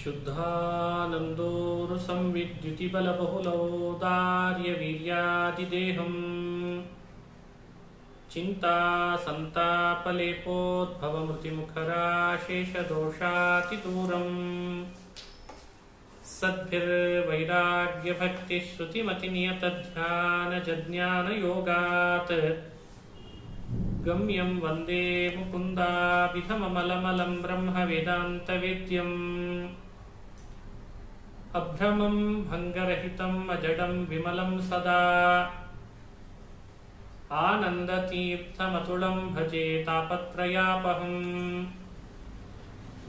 शुद्धानन्दोरु संविद्युतिबलबहुलौदार्यवीर्यादिदेहम् चिन्ता सन्तापलेपोद्भवमृतिमुखराशेषदोषातिदूरम् सद्भिर्वैराग्यभक्तिश्रुतिमतिनियतध्यानजज्ञानयोगात् गम्यं वन्दे मुकुन्दाभिधममलमलं ब्रह्मवेदान्तवेद्यम् अभ्रमं भङ्गरहितम् अजडं विमलं सदा आनन्दतीर्थमतुलं भजे तापत्रयापहम्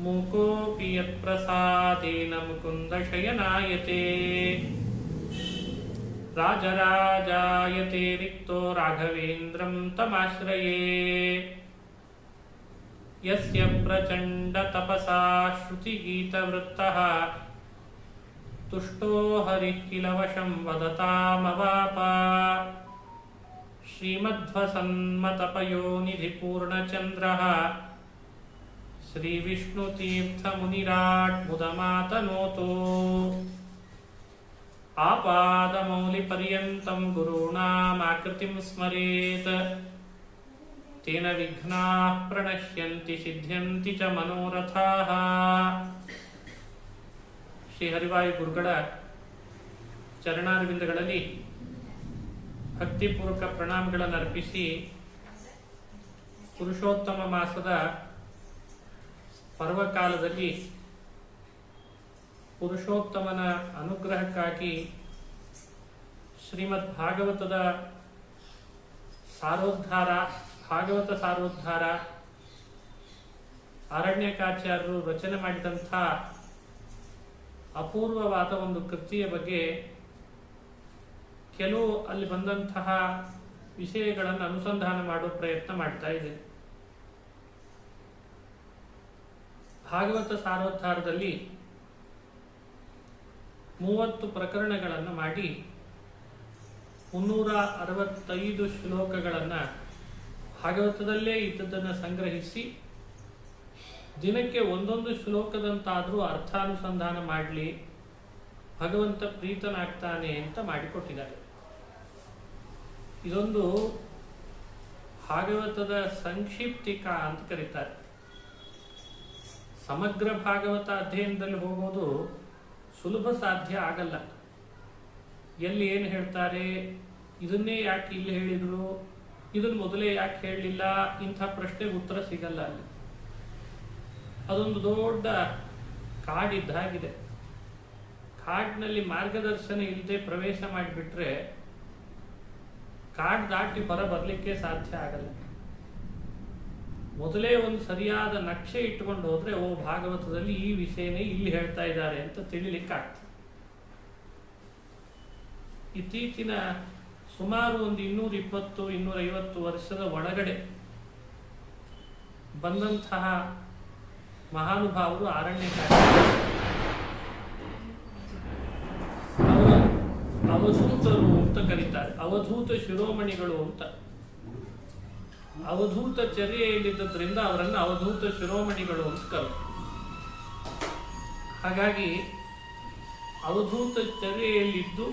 मूकोऽपि यत्प्रसादेन मुकुन्दशयनायते राजराजायते रिक्तो राघवेन्द्रं तमाश्रये यस्य प्रचण्डतपसा श्रुतिगीतवृत्तः तुष्टो हरिः किल वशं वदतामवाप श्रीमध्वसन्मतपयोनिधिपूर्णचन्द्रः श्रीविष्णुतीर्थमुनिराट् मुदमातनोतु आपादमौलिपर्यन्तं गुरूणामाकृतिं स्मरेत् तेन विघ्नाः प्रणश्यन्ति सिद्ध्यन्ति च मनोरथाः। ಶ್ರೀ ಹರಿವಾಯು ಗುರುಗಳ ಚರಣಾರವಿಂದಗಳಲ್ಲಿ ಭಕ್ತಿಪೂರ್ವಕ ಪ್ರಣಾಮಗಳನ್ನು ಅರ್ಪಿಸಿ ಪುರುಷೋತ್ತಮ ಮಾಸದ ಪರ್ವಕಾಲದಲ್ಲಿ ಪುರುಷೋತ್ತಮನ ಅನುಗ್ರಹಕ್ಕಾಗಿ ಶ್ರೀಮದ್ ಭಾಗವತದ ಸಾರೋದ್ಧಾರ ಭಾಗವತ ಸಾರೋದ್ಧಾರ ಅರಣ್ಯಕಾಚಾರ್ಯರು ರಚನೆ ಮಾಡಿದಂಥ ಅಪೂರ್ವವಾದ ಒಂದು ಕೃತಿಯ ಬಗ್ಗೆ ಕೆಲವು ಅಲ್ಲಿ ಬಂದಂತಹ ವಿಷಯಗಳನ್ನು ಅನುಸಂಧಾನ ಮಾಡುವ ಪ್ರಯತ್ನ ಮಾಡ್ತಾ ಇದೆ. ಭಾಗವತ ಸಾರೋದ್ಧಾರದಲ್ಲಿ 30 ಪ್ರಕರಣಗಳನ್ನು ಮಾಡಿ 365 ಶ್ಲೋಕಗಳನ್ನು ಭಾಗವತದಲ್ಲೇ ಇದ್ದದನ್ನು ಸಂಗ್ರಹಿಸಿ ದಿನಕ್ಕೆ ಒಂದೊಂದು ಶ್ಲೋಕದಂತಾದರೂ ಅರ್ಥಾನುಸಂಧಾನ ಮಾಡಲಿ, ಭಗವಂತ ಪ್ರೀತನಾಗ್ತಾನೆ ಅಂತ ಮಾಡಿಕೊಟ್ಟಿದ್ದಾರೆ. ಇದೊಂದು ಭಾಗವತದ ಸಂಕ್ಷಿಪ್ತಿಕ ಅಂತ ಕರೀತಾರೆ. ಸಮಗ್ರ ಭಾಗವತ ಅಧ್ಯಯನದಲ್ಲಿ ಹೋಗೋದು ಸುಲಭ ಸಾಧ್ಯ ಆಗಲ್ಲ. ಎಲ್ಲಿ ಏನು ಹೇಳ್ತಾರೆ, ಇದನ್ನೇ ಯಾಕೆ ಇಲ್ಲಿ ಹೇಳಿದ್ರು, ಇದನ್ನು ಮೊದಲೇ ಯಾಕೆ ಹೇಳಲಿಲ್ಲ, ಇಂಥ ಪ್ರಶ್ನೆಗೆ ಉತ್ತರ ಸಿಗಲ್ಲ ಅಲ್ಲಿ. ಅದೊಂದು ದೊಡ್ಡ ಕಾಡಿದ್ದ ಹಾಗಿದೆ. ಕಾಡಿನಲ್ಲಿ ಮಾರ್ಗದರ್ಶನ ಇಲ್ಲದೆ ಪ್ರವೇಶ ಮಾಡಿಬಿಟ್ರೆ ಕಾಡು ದಾಟಿ ಹೊರ ಬರಲಿಕ್ಕೆ ಸಾಧ್ಯ ಆಗಲ್ಲ. ಮೊದಲೇ ಒಂದು ಸರಿಯಾದ ನಕ್ಷೆ ಇಟ್ಟುಕೊಂಡು ಹೋದ್ರೆ ಓ ಭಾಗವತದಲ್ಲಿ ಈ ವಿಷಯನೇ ಇಲ್ಲಿ ಹೇಳ್ತಾ ಇದ್ದಾರೆ ಅಂತ ತಿಳಿಲಿಕ್ಕಾಗ್ತದೆ. ಇತ್ತೀಚಿನ ಸುಮಾರು ಒಂದು 220-250 ವರ್ಷದ ಒಳಗಡೆ ಬಂದಂತಹ ಮಹಾನುಭಾವರು ಅವಧೂತರು ಅಂತ ಕರೀತಾರೆ. ಅವಧೂತ ಶಿರೋಮಣಿಗಳು ಅಂತ. ಅವಧೂತ ಚರ್ಯೆಯಲ್ಲಿದ್ದರಿಂದ ಅವರನ್ನು ಅವಧೂತ ಶಿರೋಮಣಿಗಳು ಅಂತ ಕರೆದು. ಹಾಗಾಗಿ ಅವಧೂತ ಚರ್ಯೆಯಲ್ಲಿದ್ದು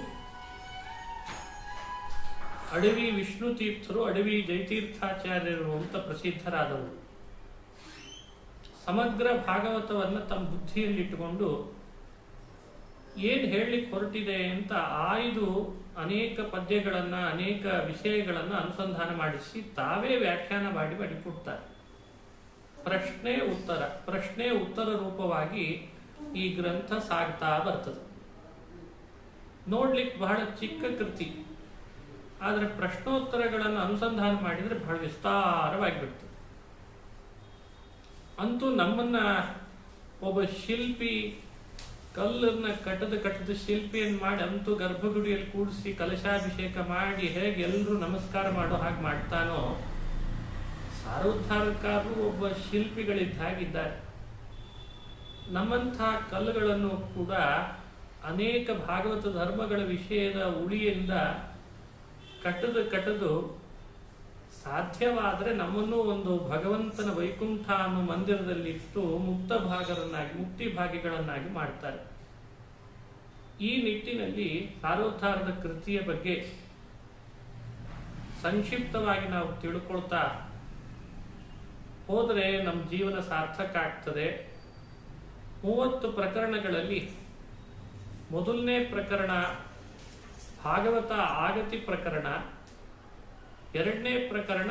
ಅಡವಿ ವಿಷ್ಣು ತೀರ್ಥರು, ಅಡವಿ ಜಯತೀರ್ಥಾಚಾರ್ಯರು ಅಂತ ಪ್ರಸಿದ್ಧರಾದವರು. ಸಮಗ್ರ ಭಾಗವತವನ್ನು ತಮ್ಮ ಬುದ್ಧಿಯಲ್ಲಿಟ್ಟುಕೊಂಡು ಏನು ಹೇಳಲಿಕ್ಕೆ ಹೊರಟಿದೆ ಅಂತ ಆಯ್ದು ಅನೇಕ ಪದ್ಯಗಳನ್ನು, ಅನೇಕ ವಿಷಯಗಳನ್ನು ಅನುಸಂಧಾನ ಮಾಡಿಸಿ ತಾವೇ ವ್ಯಾಖ್ಯಾನ ಮಾಡಿ ಮಾಡಿಕೊಡ್ತಾರೆ. ಪ್ರಶ್ನೆ ಉತ್ತರ ರೂಪವಾಗಿ ಈ ಗ್ರಂಥ ಸಾಗ್ತಾ ಬರ್ತದೆ. ನೋಡ್ಲಿಕ್ಕೆ ಬಹಳ ಚಿಕ್ಕ ಕೃತಿ, ಆದರೆ ಪ್ರಶ್ನೋತ್ತರಗಳನ್ನು ಅನುಸಂಧಾನ ಮಾಡಿದರೆ ಬಹಳ ವಿಸ್ತಾರವಾಗಿಬಿಡ್ತದೆ. ಅಂತೂ ನಮ್ಮನ್ನ ಒಬ್ಬ ಶಿಲ್ಪಿ ಕಲ್ಲನ್ನ ಕಟ್ಟದ ಶಿಲ್ಪಿಯನ್ನು ಮಾಡಿ ಅಂತೂ ಗರ್ಭಗುಡಿಯಲ್ಲಿ ಕೂಡಿಸಿ ಕಲಶಾಭಿಷೇಕ ಮಾಡಿ ಹೇಗೆ ಎಲ್ಲರೂ ನಮಸ್ಕಾರ ಮಾಡೋ ಹಾಗೆ ಮಾಡ್ತಾನೋ, ಸಾರೋದ್ಧಾರಕಾರರು ಒಬ್ಬ ಶಿಲ್ಪಿಗಳಿದ್ದ ಹಾಗಿದ್ದಾರೆ. ನಮ್ಮಂಥ ಕಲ್ಲುಗಳನ್ನು ಕೂಡ ಅನೇಕ ಭಾಗವತ ಧರ್ಮಗಳ ವಿಷಯದ ಉಳಿಯಿಂದ ಕಟ್ಟದು ಸಾಧ್ಯವಾದರೆ ನಮ್ಮನ್ನು ಒಂದು ಭಗವಂತನ ವೈಕುಂಠ ಅನ್ನೋ ಮಂದಿರದಲ್ಲಿಟ್ಟು ಮುಕ್ತಿ ಭಾಗಿಗಳನ್ನಾಗಿ ಮಾಡ್ತಾರೆ. ಈ ನಿಟ್ಟಿನಲ್ಲಿ ಸಾರೋದ್ಧಾರದ ಕೃತಿಯ ಬಗ್ಗೆ ಸಂಕ್ಷಿಪ್ತವಾಗಿ ನಾವು ತಿಳ್ಕೊಳ್ತಾ ಹೋದರೆ ನಮ್ಮ ಜೀವನ ಸಾರ್ಥಕ ಆಗ್ತದೆ. 30 ಪ್ರಕರಣಗಳಲ್ಲಿ ಮೊದಲನೇ ಪ್ರಕರಣ ಭಾಗವತ ಆಗತಿ ಪ್ರಕರಣ, ಎರಡನೇ ಪ್ರಕರಣ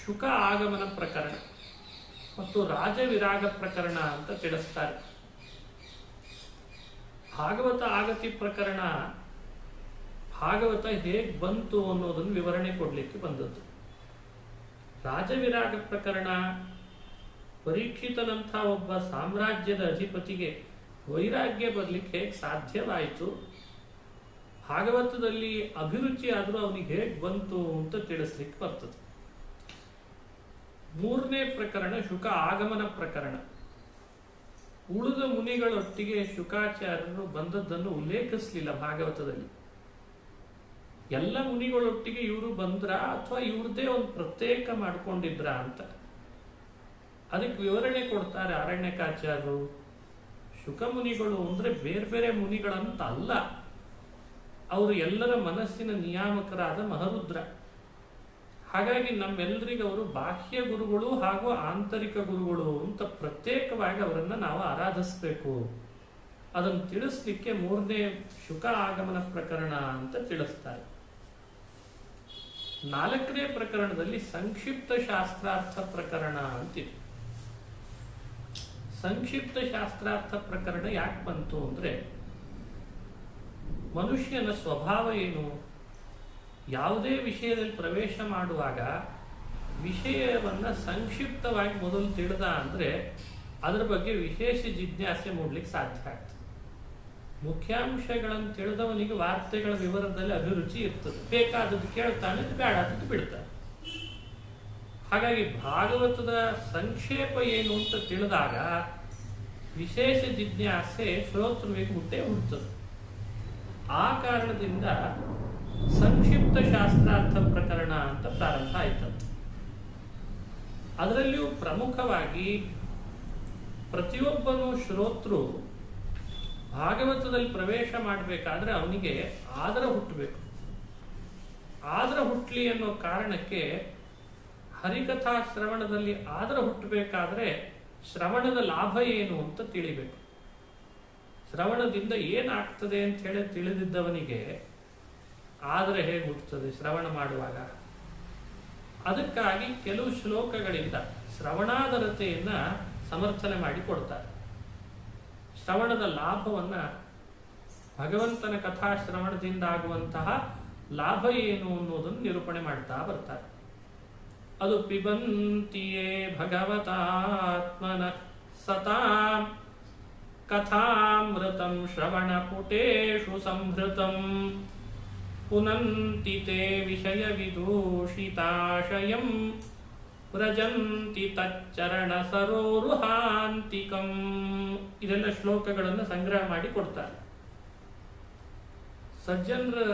ಶುಕ ಆಗಮನ ಪ್ರಕರಣ ಮತ್ತು ರಾಜವಿರಾಗ ಪ್ರಕರಣ ಅಂತ ತಿಳಿಸ್ತಾರೆ. ಭಾಗವತ ಆಗತಿ ಪ್ರಕರಣ ಭಾಗವತ ಹೇಗೆ ಬಂತು ಅನ್ನೋದನ್ನು ವಿವರಣೆ ಕೊಡಲಿಕ್ಕೆ ಬಂದದ್ದು. ರಾಜವಿರಾಗ ಪ್ರಕರಣ ಪರೀಕ್ಷಿತನಂಥ ಒಬ್ಬ ಸಾಮ್ರಾಜ್ಯದ ಅಧಿಪತಿಗೆ ವೈರಾಗ್ಯ ಬರಲಿಕ್ಕೆ ಹೇಗೆ ಸಾಧ್ಯವಾಯಿತು, ಭಾಗವತದಲ್ಲಿ ಅಭಿರುಚಿ ಆದರೂ ಅವನಿಗೆ ಹೇಗೆ ಬಂತು ಅಂತ ತಿಳಿಸ್ಲಿಕ್ಕೆ ಬರ್ತದೆ. ಮೂರನೇ ಪ್ರಕರಣ ಶುಕ ಆಗಮನ ಪ್ರಕರಣ. ಉಳಿದ ಮುನಿಗಳೊಟ್ಟಿಗೆ ಶುಕಾಚಾರ್ಯರು ಬಂದದ್ದನ್ನು ಉಲ್ಲೇಖಿಸಲಿಲ್ಲ ಭಾಗವತದಲ್ಲಿ. ಎಲ್ಲ ಮುನಿಗಳೊಟ್ಟಿಗೆ ಇವರು ಬಂದ್ರ ಅಥವಾ ಇವ್ರದೇ ಒಂದು ಪ್ರತ್ಯೇಕ ಮಾಡ್ಕೊಂಡಿದ್ರ ಅಂತ ಅದಕ್ಕೆ ವಿವರಣೆ ಕೊಡ್ತಾರೆ ಅರಣ್ಯಕಾಚಾರ್ಯರು. ಶುಕ ಮುನಿಗಳು ಅಂದ್ರೆ ಬೇರೆ ಬೇರೆ ಮುನಿಗಳಂತ ಅಲ್ಲ, ಅವರು ಎಲ್ಲರ ಮನಸ್ಸಿನ ನಿಯಾಮಕರಾದ ಮಹರುದ್ರ. ಹಾಗಾಗಿ ನಮ್ಮೆಲ್ಲರಿಗೂ ಅವರು ಬಾಹ್ಯ ಗುರುಗಳು ಹಾಗೂ ಆಂತರಿಕ ಗುರುಗಳು ಅಂತ ಪ್ರತ್ಯೇಕವಾಗಿ ಅವರನ್ನ ನಾವು ಆರಾಧಿಸಬೇಕು. ಅದನ್ನು ತಿಳಿಸ್ಲಿಕ್ಕೆ ಮೂರನೇ ಶುಕ ಆಗಮನ ಪ್ರಕರಣ ಅಂತ ತಿಳಿಸ್ತಾರೆ. ನಾಲ್ಕನೇ ಪ್ರಕರಣದಲ್ಲಿ ಸಂಕ್ಷಿಪ್ತ ಶಾಸ್ತ್ರಾರ್ಥ ಪ್ರಕರಣ ಅಂತಿದೆ. ಸಂಕ್ಷಿಪ್ತ ಶಾಸ್ತ್ರಾರ್ಥ ಪ್ರಕರಣ ಯಾಕೆ ಬಂತು ಅಂದ್ರೆ, ಮನುಷ್ಯನ ಸ್ವಭಾವ ಏನು, ಯಾವುದೇ ವಿಷಯದಲ್ಲಿ ಪ್ರವೇಶ ಮಾಡುವಾಗ ವಿಷಯವನ್ನ ಸಂಕ್ಷಿಪ್ತವಾಗಿ ಮೊದಲು ತಿಳಿದ ಅಂದ್ರೆ ಅದರ ಬಗ್ಗೆ ವಿಶೇಷ ಜಿಜ್ಞಾಸೆ ಮೂಡ್ಲಿಕ್ಕೆ ಸಾಧ್ಯ ಆಗ್ತದೆ. ಮುಖ್ಯಾಂಶಗಳನ್ನು ತಿಳಿದವನಿಗೆ ವಾರ್ತೆಗಳ ವಿವರದಲ್ಲಿ ಅಭಿರುಚಿ ಇರ್ತದೆ, ಬೇಕಾದದ್ದು ಕೇಳ್ತಾನೆ, ಬೇಡಾದದ್ದು ಬಿಡ್ತಾನೆ. ಹಾಗಾಗಿ ಭಾಗವತದ ಸಂಕ್ಷೇಪ ಏನು ಅಂತ ತಿಳಿದಾಗ ವಿಶೇಷ ಜಿಜ್ಞಾಸೆ ಶ್ರೋತೃವಿಗೆ ಹುಟ್ಟುತ್ತದೆ. ಆ ಕಾರಣದಿಂದ ಸಂಕ್ಷಿಪ್ತ ಶಾಸ್ತ್ರಾರ್ಥ ಪ್ರಕರಣ ಅಂತ ಪ್ರಾರಂಭ ಆಯ್ತಂತೆ. ಅದರಲ್ಲಿಯೂ ಪ್ರಮುಖವಾಗಿ ಪ್ರತಿಯೊಬ್ಬನು ಶ್ರೋತೃ ಭಾಗವತದಲ್ಲಿ ಪ್ರವೇಶ ಮಾಡಬೇಕಾದ್ರೆ ಅವನಿಗೆ ಆದರ ಹುಟ್ಟಬೇಕು. ಆದರ ಹುಟ್ಟಲಿ ಅನ್ನೋ ಕಾರಣಕ್ಕೆ ಹರಿಕಥಾ ಶ್ರವಣದಲ್ಲಿ ಆದರ ಹುಟ್ಟಬೇಕಾದ್ರೆ ಶ್ರವಣದ ಲಾಭ ಏನು ಅಂತ ತಿಳಿಬೇಕು. ಶ್ರವಣದಿಂದ ಏನಾಗ್ತದೆ ಅಂತ ಹೇಳಿ ತಿಳಿದಿದ್ದವನಿಗೆ ಆದರೆ ಹೇಗೆ ಹುಟ್ಟುತ್ತದೆ ಶ್ರವಣ ಮಾಡುವಾಗ? ಅದಕ್ಕಾಗಿ ಕೆಲವು ಶ್ಲೋಕಗಳಿಂದ ಶ್ರವಣಾದರತೆಯನ್ನ ಸಮರ್ಥನೆ ಮಾಡಿ ಕೊಡ್ತಾರೆ. ಶ್ರವಣದ ಲಾಭವನ್ನ, ಭಗವಂತನ ಕಥಾಶ್ರವಣದಿಂದ ಆಗುವಂತಹ ಲಾಭ ಏನು ಅನ್ನೋದನ್ನು ನಿರೂಪಣೆ ಮಾಡ್ತಾ ಬರ್ತಾರೆ. ಅದು ಪಿಬಂತಿಯೇ ಭಗವತಾತ್ಮನ ಸತಾಂ ಕಥಾಮೃತಂ ಶ್ರವಣ ಪುಟೇಷು ಸಂಹೃತಂ ಪುನಂತಿ ತೇ ವಿಷಯ ವಿದೂಷಿತಾಶಯಂ ವ್ರಜಂತಿ ತಚ್ಚರಣ ಸರೋರುಹಾಂತಿಕಂ. ಇದೆಲ್ಲ ಶ್ಲೋಕಗಳನ್ನು ಸಂಗ್ರಹ ಮಾಡಿ ಕೊಡ್ತಾರೆ. ಸಜ್ಜನರ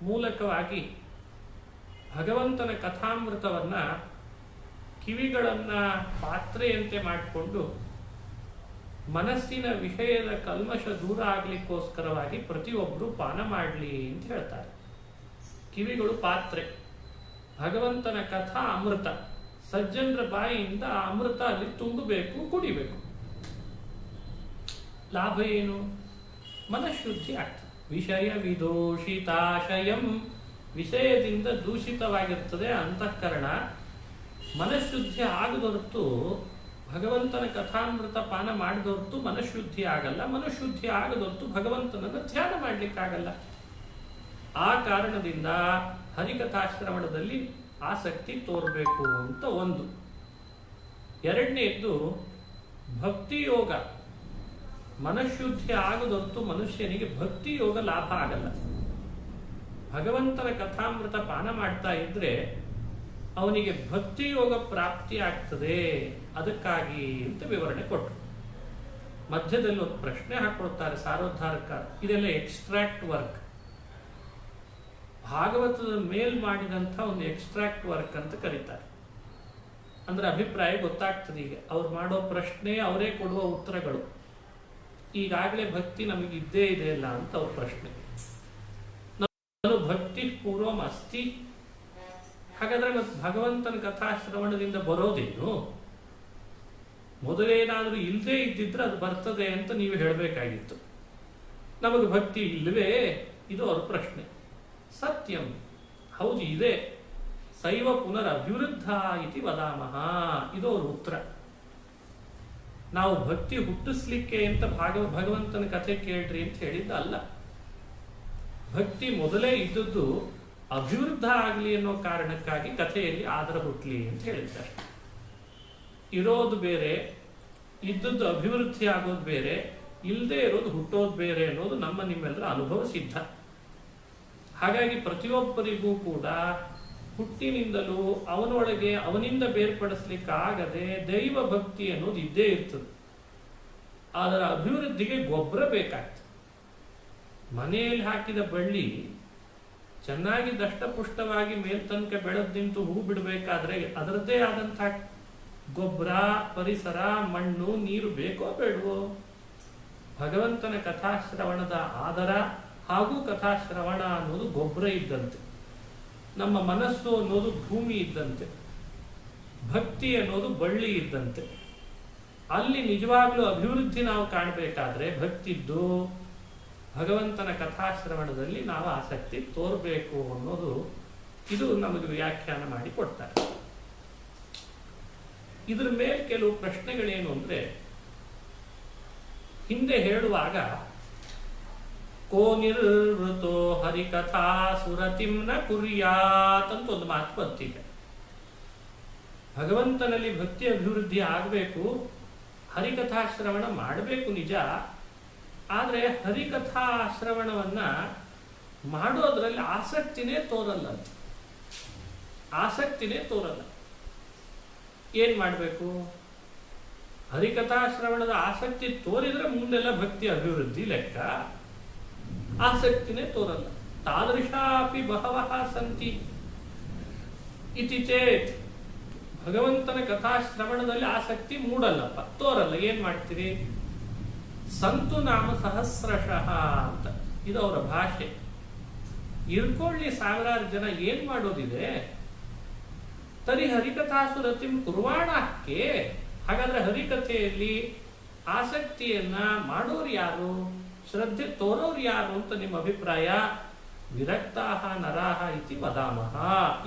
ಮೂಲಕವಾಗಿ ಭಗವಂತನ ಕಥಾಮೃತವನ್ನ ಕಿವಿಗಳನ್ನ ಪಾತ್ರೆಯಂತೆ ಮಾಡಿಕೊಂಡು ಮನಸ್ಸಿನ ವಿಷಯದ ಕಲ್ಮಶ ದೂರ ಆಗ್ಲಿಕ್ಕೋಸ್ಕರವಾಗಿ ಪ್ರತಿಯೊಬ್ಬರು ಪಾನ ಮಾಡಲಿ ಅಂತ ಹೇಳ್ತಾರೆ. ಕಿವಿಗಳು ಪಾತ್ರೆ, ಭಗವಂತನ ಕಥಾ ಅಮೃತ, ಸಜ್ಜನರ ಬಾಯಿಯಿಂದ ಆ ಅಮೃತ ಅಲ್ಲಿ ತುಂಬಬೇಕು, ಕುಡಿಬೇಕು. ಲಾಭ ಏನು? ಮನಃಶುದ್ಧಿ ಆಗ್ತದೆ. ವಿಷಯ ವಿದೂಷಿತಾಶಯಂ, ವಿಷಯದಿಂದ ದೂಷಿತವಾಗಿರ್ತದೆ ಅಂತಃಕರಣ. ಮನಃಶುದ್ಧಿ ಆಗದೊರತು ಭಗವಂತನ ಕಥಾಮೃತ ಪಾನ ಮಾಡಿದೊರತು ಮನಃಶುದ್ಧಿ ಆಗಲ್ಲ. ಮನಃಶುದ್ಧಿ ಆಗದೊರತು ಭಗವಂತನನ್ನು ಧ್ಯಾನ ಮಾಡ್ಲಿಕ್ಕಾಗಲ್ಲ. ಆ ಕಾರಣದಿಂದ ಹರಿಕಥಾಶ್ರವಣದಲ್ಲಿ ಆಸಕ್ತಿ ತೋರಬೇಕು ಅಂತ ಒಂದು. ಎರಡನೇದ್ದು ಭಕ್ತಿ ಯೋಗ. ಮನಃಶುದ್ಧಿ ಆಗದೊರತು ಮನುಷ್ಯನಿಗೆ ಭಕ್ತಿ ಯೋಗ ಲಾಭ ಆಗಲ್ಲ. ಭಗವಂತನ ಕಥಾಮೃತ ಪಾನ ಮಾಡ್ತಾ ಇದ್ರೆ ಅವನಿಗೆ ಭಕ್ತಿ ಯೋಗ ಪ್ರಾಪ್ತಿ ಆಗ್ತದೆ. ಅದಕ್ಕಾಗಿ ಅಂತ ವಿವರಣೆ ಕೊಟ್ಟರು. ಮಧ್ಯದಲ್ಲಿ ಒಂದು ಪ್ರಶ್ನೆ ಹಾಕೊಳ್ತಾರೆ ಸಾರೋದ್ಧಾರಕ. ಇದೆಲ್ಲ ಎಕ್ಸ್ಟ್ರಾಕ್ಟ್ ವರ್ಕ್. ಭಾಗವತದ ಮೇಲ್ ಮಾಡಿದಂಥ ಒಂದು ಎಕ್ಸ್ಟ್ರಾಕ್ಟ್ ವರ್ಕ್ ಅಂತ ಕರೀತಾರೆ. ಅಂದ್ರೆ ಅಭಿಪ್ರಾಯ ಗೊತ್ತಾಗ್ತದೆ. ಈಗ ಅವ್ರು ಮಾಡೋ ಪ್ರಶ್ನೆ, ಅವರೇ ಕೊಡುವ ಉತ್ತರಗಳು. ಈಗಾಗಲೇ ಭಕ್ತಿ ನಮಗೆ ಇದ್ದೇ ಇದೆ ಇಲ್ಲ ಅಂತ ಅವ್ರ ಪ್ರಶ್ನೆ. ನಾನು ಭಕ್ತಿ ಪೂರ್ವಂ ಅಸ್ತಿ, ಹಾಗಾದ್ರೆ ಮತ್ತೆ ಭಗವಂತನ ಕಥಾಶ್ರವಣದಿಂದ ಬರೋದೇನು? ಮೊದಲೇನಾದ್ರೂ ಇಲ್ಲದೆ ಇದ್ದಿದ್ರೆ ಅದು ಬರ್ತದೆ ಅಂತ ನೀವು ಹೇಳಬೇಕಾಗಿತ್ತು. ನಮಗೆ ಭಕ್ತಿ ಇಲ್ಲವೇ? ಇದು ಅವ್ರ ಪ್ರಶ್ನೆ. ಸತ್ಯಂ, ಹೌದು ಇದೆ. ಸೈವ ಪುನರಭಿವೃದ್ಧ ಇತಿ ವದಾಮಹ, ಇದು ಅವ್ರ ಉತ್ತರ. ನಾವು ಭಕ್ತಿ ಹುಟ್ಟಿಸ್ಲಿಕ್ಕೆ ಅಂತ ಭಗವಂತನ ಕಥೆ ಕೇಳ್ರಿ ಅಂತ ಹೇಳಿದ್ದ ಅಲ್ಲ. ಭಕ್ತಿ ಮೊದಲೇ ಇದ್ದದ್ದು ಅಭಿವೃದ್ಧ ಆಗಲಿ ಅನ್ನೋ ಕಾರಣಕ್ಕಾಗಿ ಕಥೆಯಲ್ಲಿ ಆದರ ಹುಟ್ಲಿ ಅಂತ ಹೇಳಿದ್ದಾರೆ. ಇರೋದು ಬೇರೆ, ಇದ್ದದ್ದು ಅಭಿವೃದ್ಧಿ ಆಗೋದು ಬೇರೆ, ಇಲ್ಲದೆ ಇರೋದು ಹುಟ್ಟೋದು ಬೇರೆ ಅನ್ನೋದು ನಮ್ಮ ನಿಮ್ಮೆಲ್ಲರ ಅನುಭವ ಸಿದ್ಧ. ಹಾಗಾಗಿ ಪ್ರತಿಯೊಬ್ಬರಿಗೂ ಕೂಡ ಹುಟ್ಟಿನಿಂದಲೂ ಅವನೊಳಗೆ ಅವನಿಂದ ಬೇರ್ಪಡಿಸ್ಲಿಕ್ಕಾಗದೆ ದೈವ ಭಕ್ತಿ ಅನ್ನೋದು ಇದ್ದೇ ಇರ್ತದೆ. ಅದರ ಅಭಿವೃದ್ಧಿಗೆ ಗೊಬ್ಬರ ಬೇಕಾಗ್ತದೆ. ಮನೆಯಲ್ಲಿ ಹಾಕಿದ ಬಳ್ಳಿ ಚೆನ್ನಾಗಿ ದಷ್ಟಪುಷ್ಟವಾಗಿ ಮೇಲ್ತನಕ ಬೆಳೆದು ನಿಂತು ಹೂ ಬಿಡಬೇಕಾದ್ರೆ ಅದರದ್ದೇ ಆದಂತಹ ಗೊಬ್ಬರ, ಪರಿಸರ, ಮಣ್ಣು, ನೀರು ಬೇಕೋ ಬೇಡವೋ? ಭಗವಂತನ ಕಥಾಶ್ರವಣದ ಆದರ ಹಾಗೂ ಕಥಾಶ್ರವಣ ಅನ್ನೋದು ಗೊಬ್ಬರ ಇದ್ದಂತೆ. ನಮ್ಮ ಮನಸ್ಸು ಅನ್ನೋದು ಭೂಮಿ ಇದ್ದಂತೆ. ಭಕ್ತಿ ಅನ್ನೋದು ಬಳ್ಳಿ ಇದ್ದಂತೆ. ಅಲ್ಲಿ ನಿಜವಾಗ್ಲೂ ಅಭಿವೃದ್ಧಿ ನಾವು ಕಾಣಬೇಕಾದ್ರೆ ಭಕ್ತಿದ್ದು ಭಗವಂತನ ಕಥಾಶ್ರವಣದಲ್ಲಿ ನಾವು ಆಸಕ್ತಿ ತೋರಬೇಕು ಅನ್ನೋದು ಇದು ನಮಗೆ ವ್ಯಾಖ್ಯಾನ ಮಾಡಿ ಕೊಡ್ತಾರೆ. ಇದ್ರ ಮೇಲೆ ಕೆಲವು ಪ್ರಶ್ನೆಗಳೇನು ಅಂದ್ರೆ, ಹಿಂದೆ ಹೇಳುವಾಗ ಕೋ ನಿರ್ವೃತೋ ಹರಿಕಥಾ ಸುರತಿಂ ನ ಕುರ್ಯಾತ್ ಅಂತ ಒಂದು ಮಾತು ಬಂತಿದೆ. ಭಗವಂತನಲ್ಲಿ ಭಕ್ತಿ ಅಭಿವೃದ್ಧಿ ಆಗಬೇಕು, ಹರಿಕಥಾಶ್ರವಣ ಮಾಡಬೇಕು ನಿಜ. ಆದರೆ ಹರಿಕಥಾಶ್ರವಣವನ್ನ ಮಾಡೋದ್ರಲ್ಲಿ ಆಸಕ್ತಿನೇ ತೋರಲ್ಲ. ಆಸಕ್ತಿನೇ ತೋರಲ್ಲ. ಏನ್ ಮಾಡಬೇಕು? ಹರಿಕಥಾಶ್ರವಣದ ಆಸಕ್ತಿ ತೋರಿದ್ರೆ ಮುಂದೆಲ್ಲ ಭಕ್ತಿ ಅಭಿವೃದ್ಧಿ ಲೆಕ್ಕ. ಆಸಕ್ತಿನೇ ತೋರಲ್ಲ. ತಾದೃಶಾಪಿ ಬಹವಃ ಸಂತಿ ಇತಿ ಚೇತ್, ಭಗವಂತನ ಕಥಾಶ್ರವಣದಲ್ಲಿ ಆಸಕ್ತಿ ಮೂಡಲ್ಲಪ್ಪ, ತೋರಲ್ಲ. ಏನ್ ಮಾಡ್ತೀರಿ? ಸಂತು ನಾಮ ಸಹಸ್ರಶಃ ಅಂತ ಇದು ಅವರ ಭಾಷೆ. ಇರ್ಕೊಳ್ಳಿ ಸಾವಿರಾರು ಜನ, ಏನ್ ಮಾಡೋದಿದೆ? ತರಿ ಹರಿಕಥಾಸುರತಿಂ ಕುರ್ವಾಣಕ್ಕೆ. ಹಾಗಾದ್ರೆ ಹರಿಕಥೆಯಲ್ಲಿ ಆಸಕ್ತಿಯನ್ನ ಮಾಡೋರು ಯಾರು, ಶ್ರದ್ಧೆ ತೋರೋರು ಯಾರು ಅಂತ ನಿಮ್ಮ ಅಭಿಪ್ರಾಯ? ವಿರಕ್ತಾಹ ನರಾಹ ಇತಿ ವದಾಮಹ,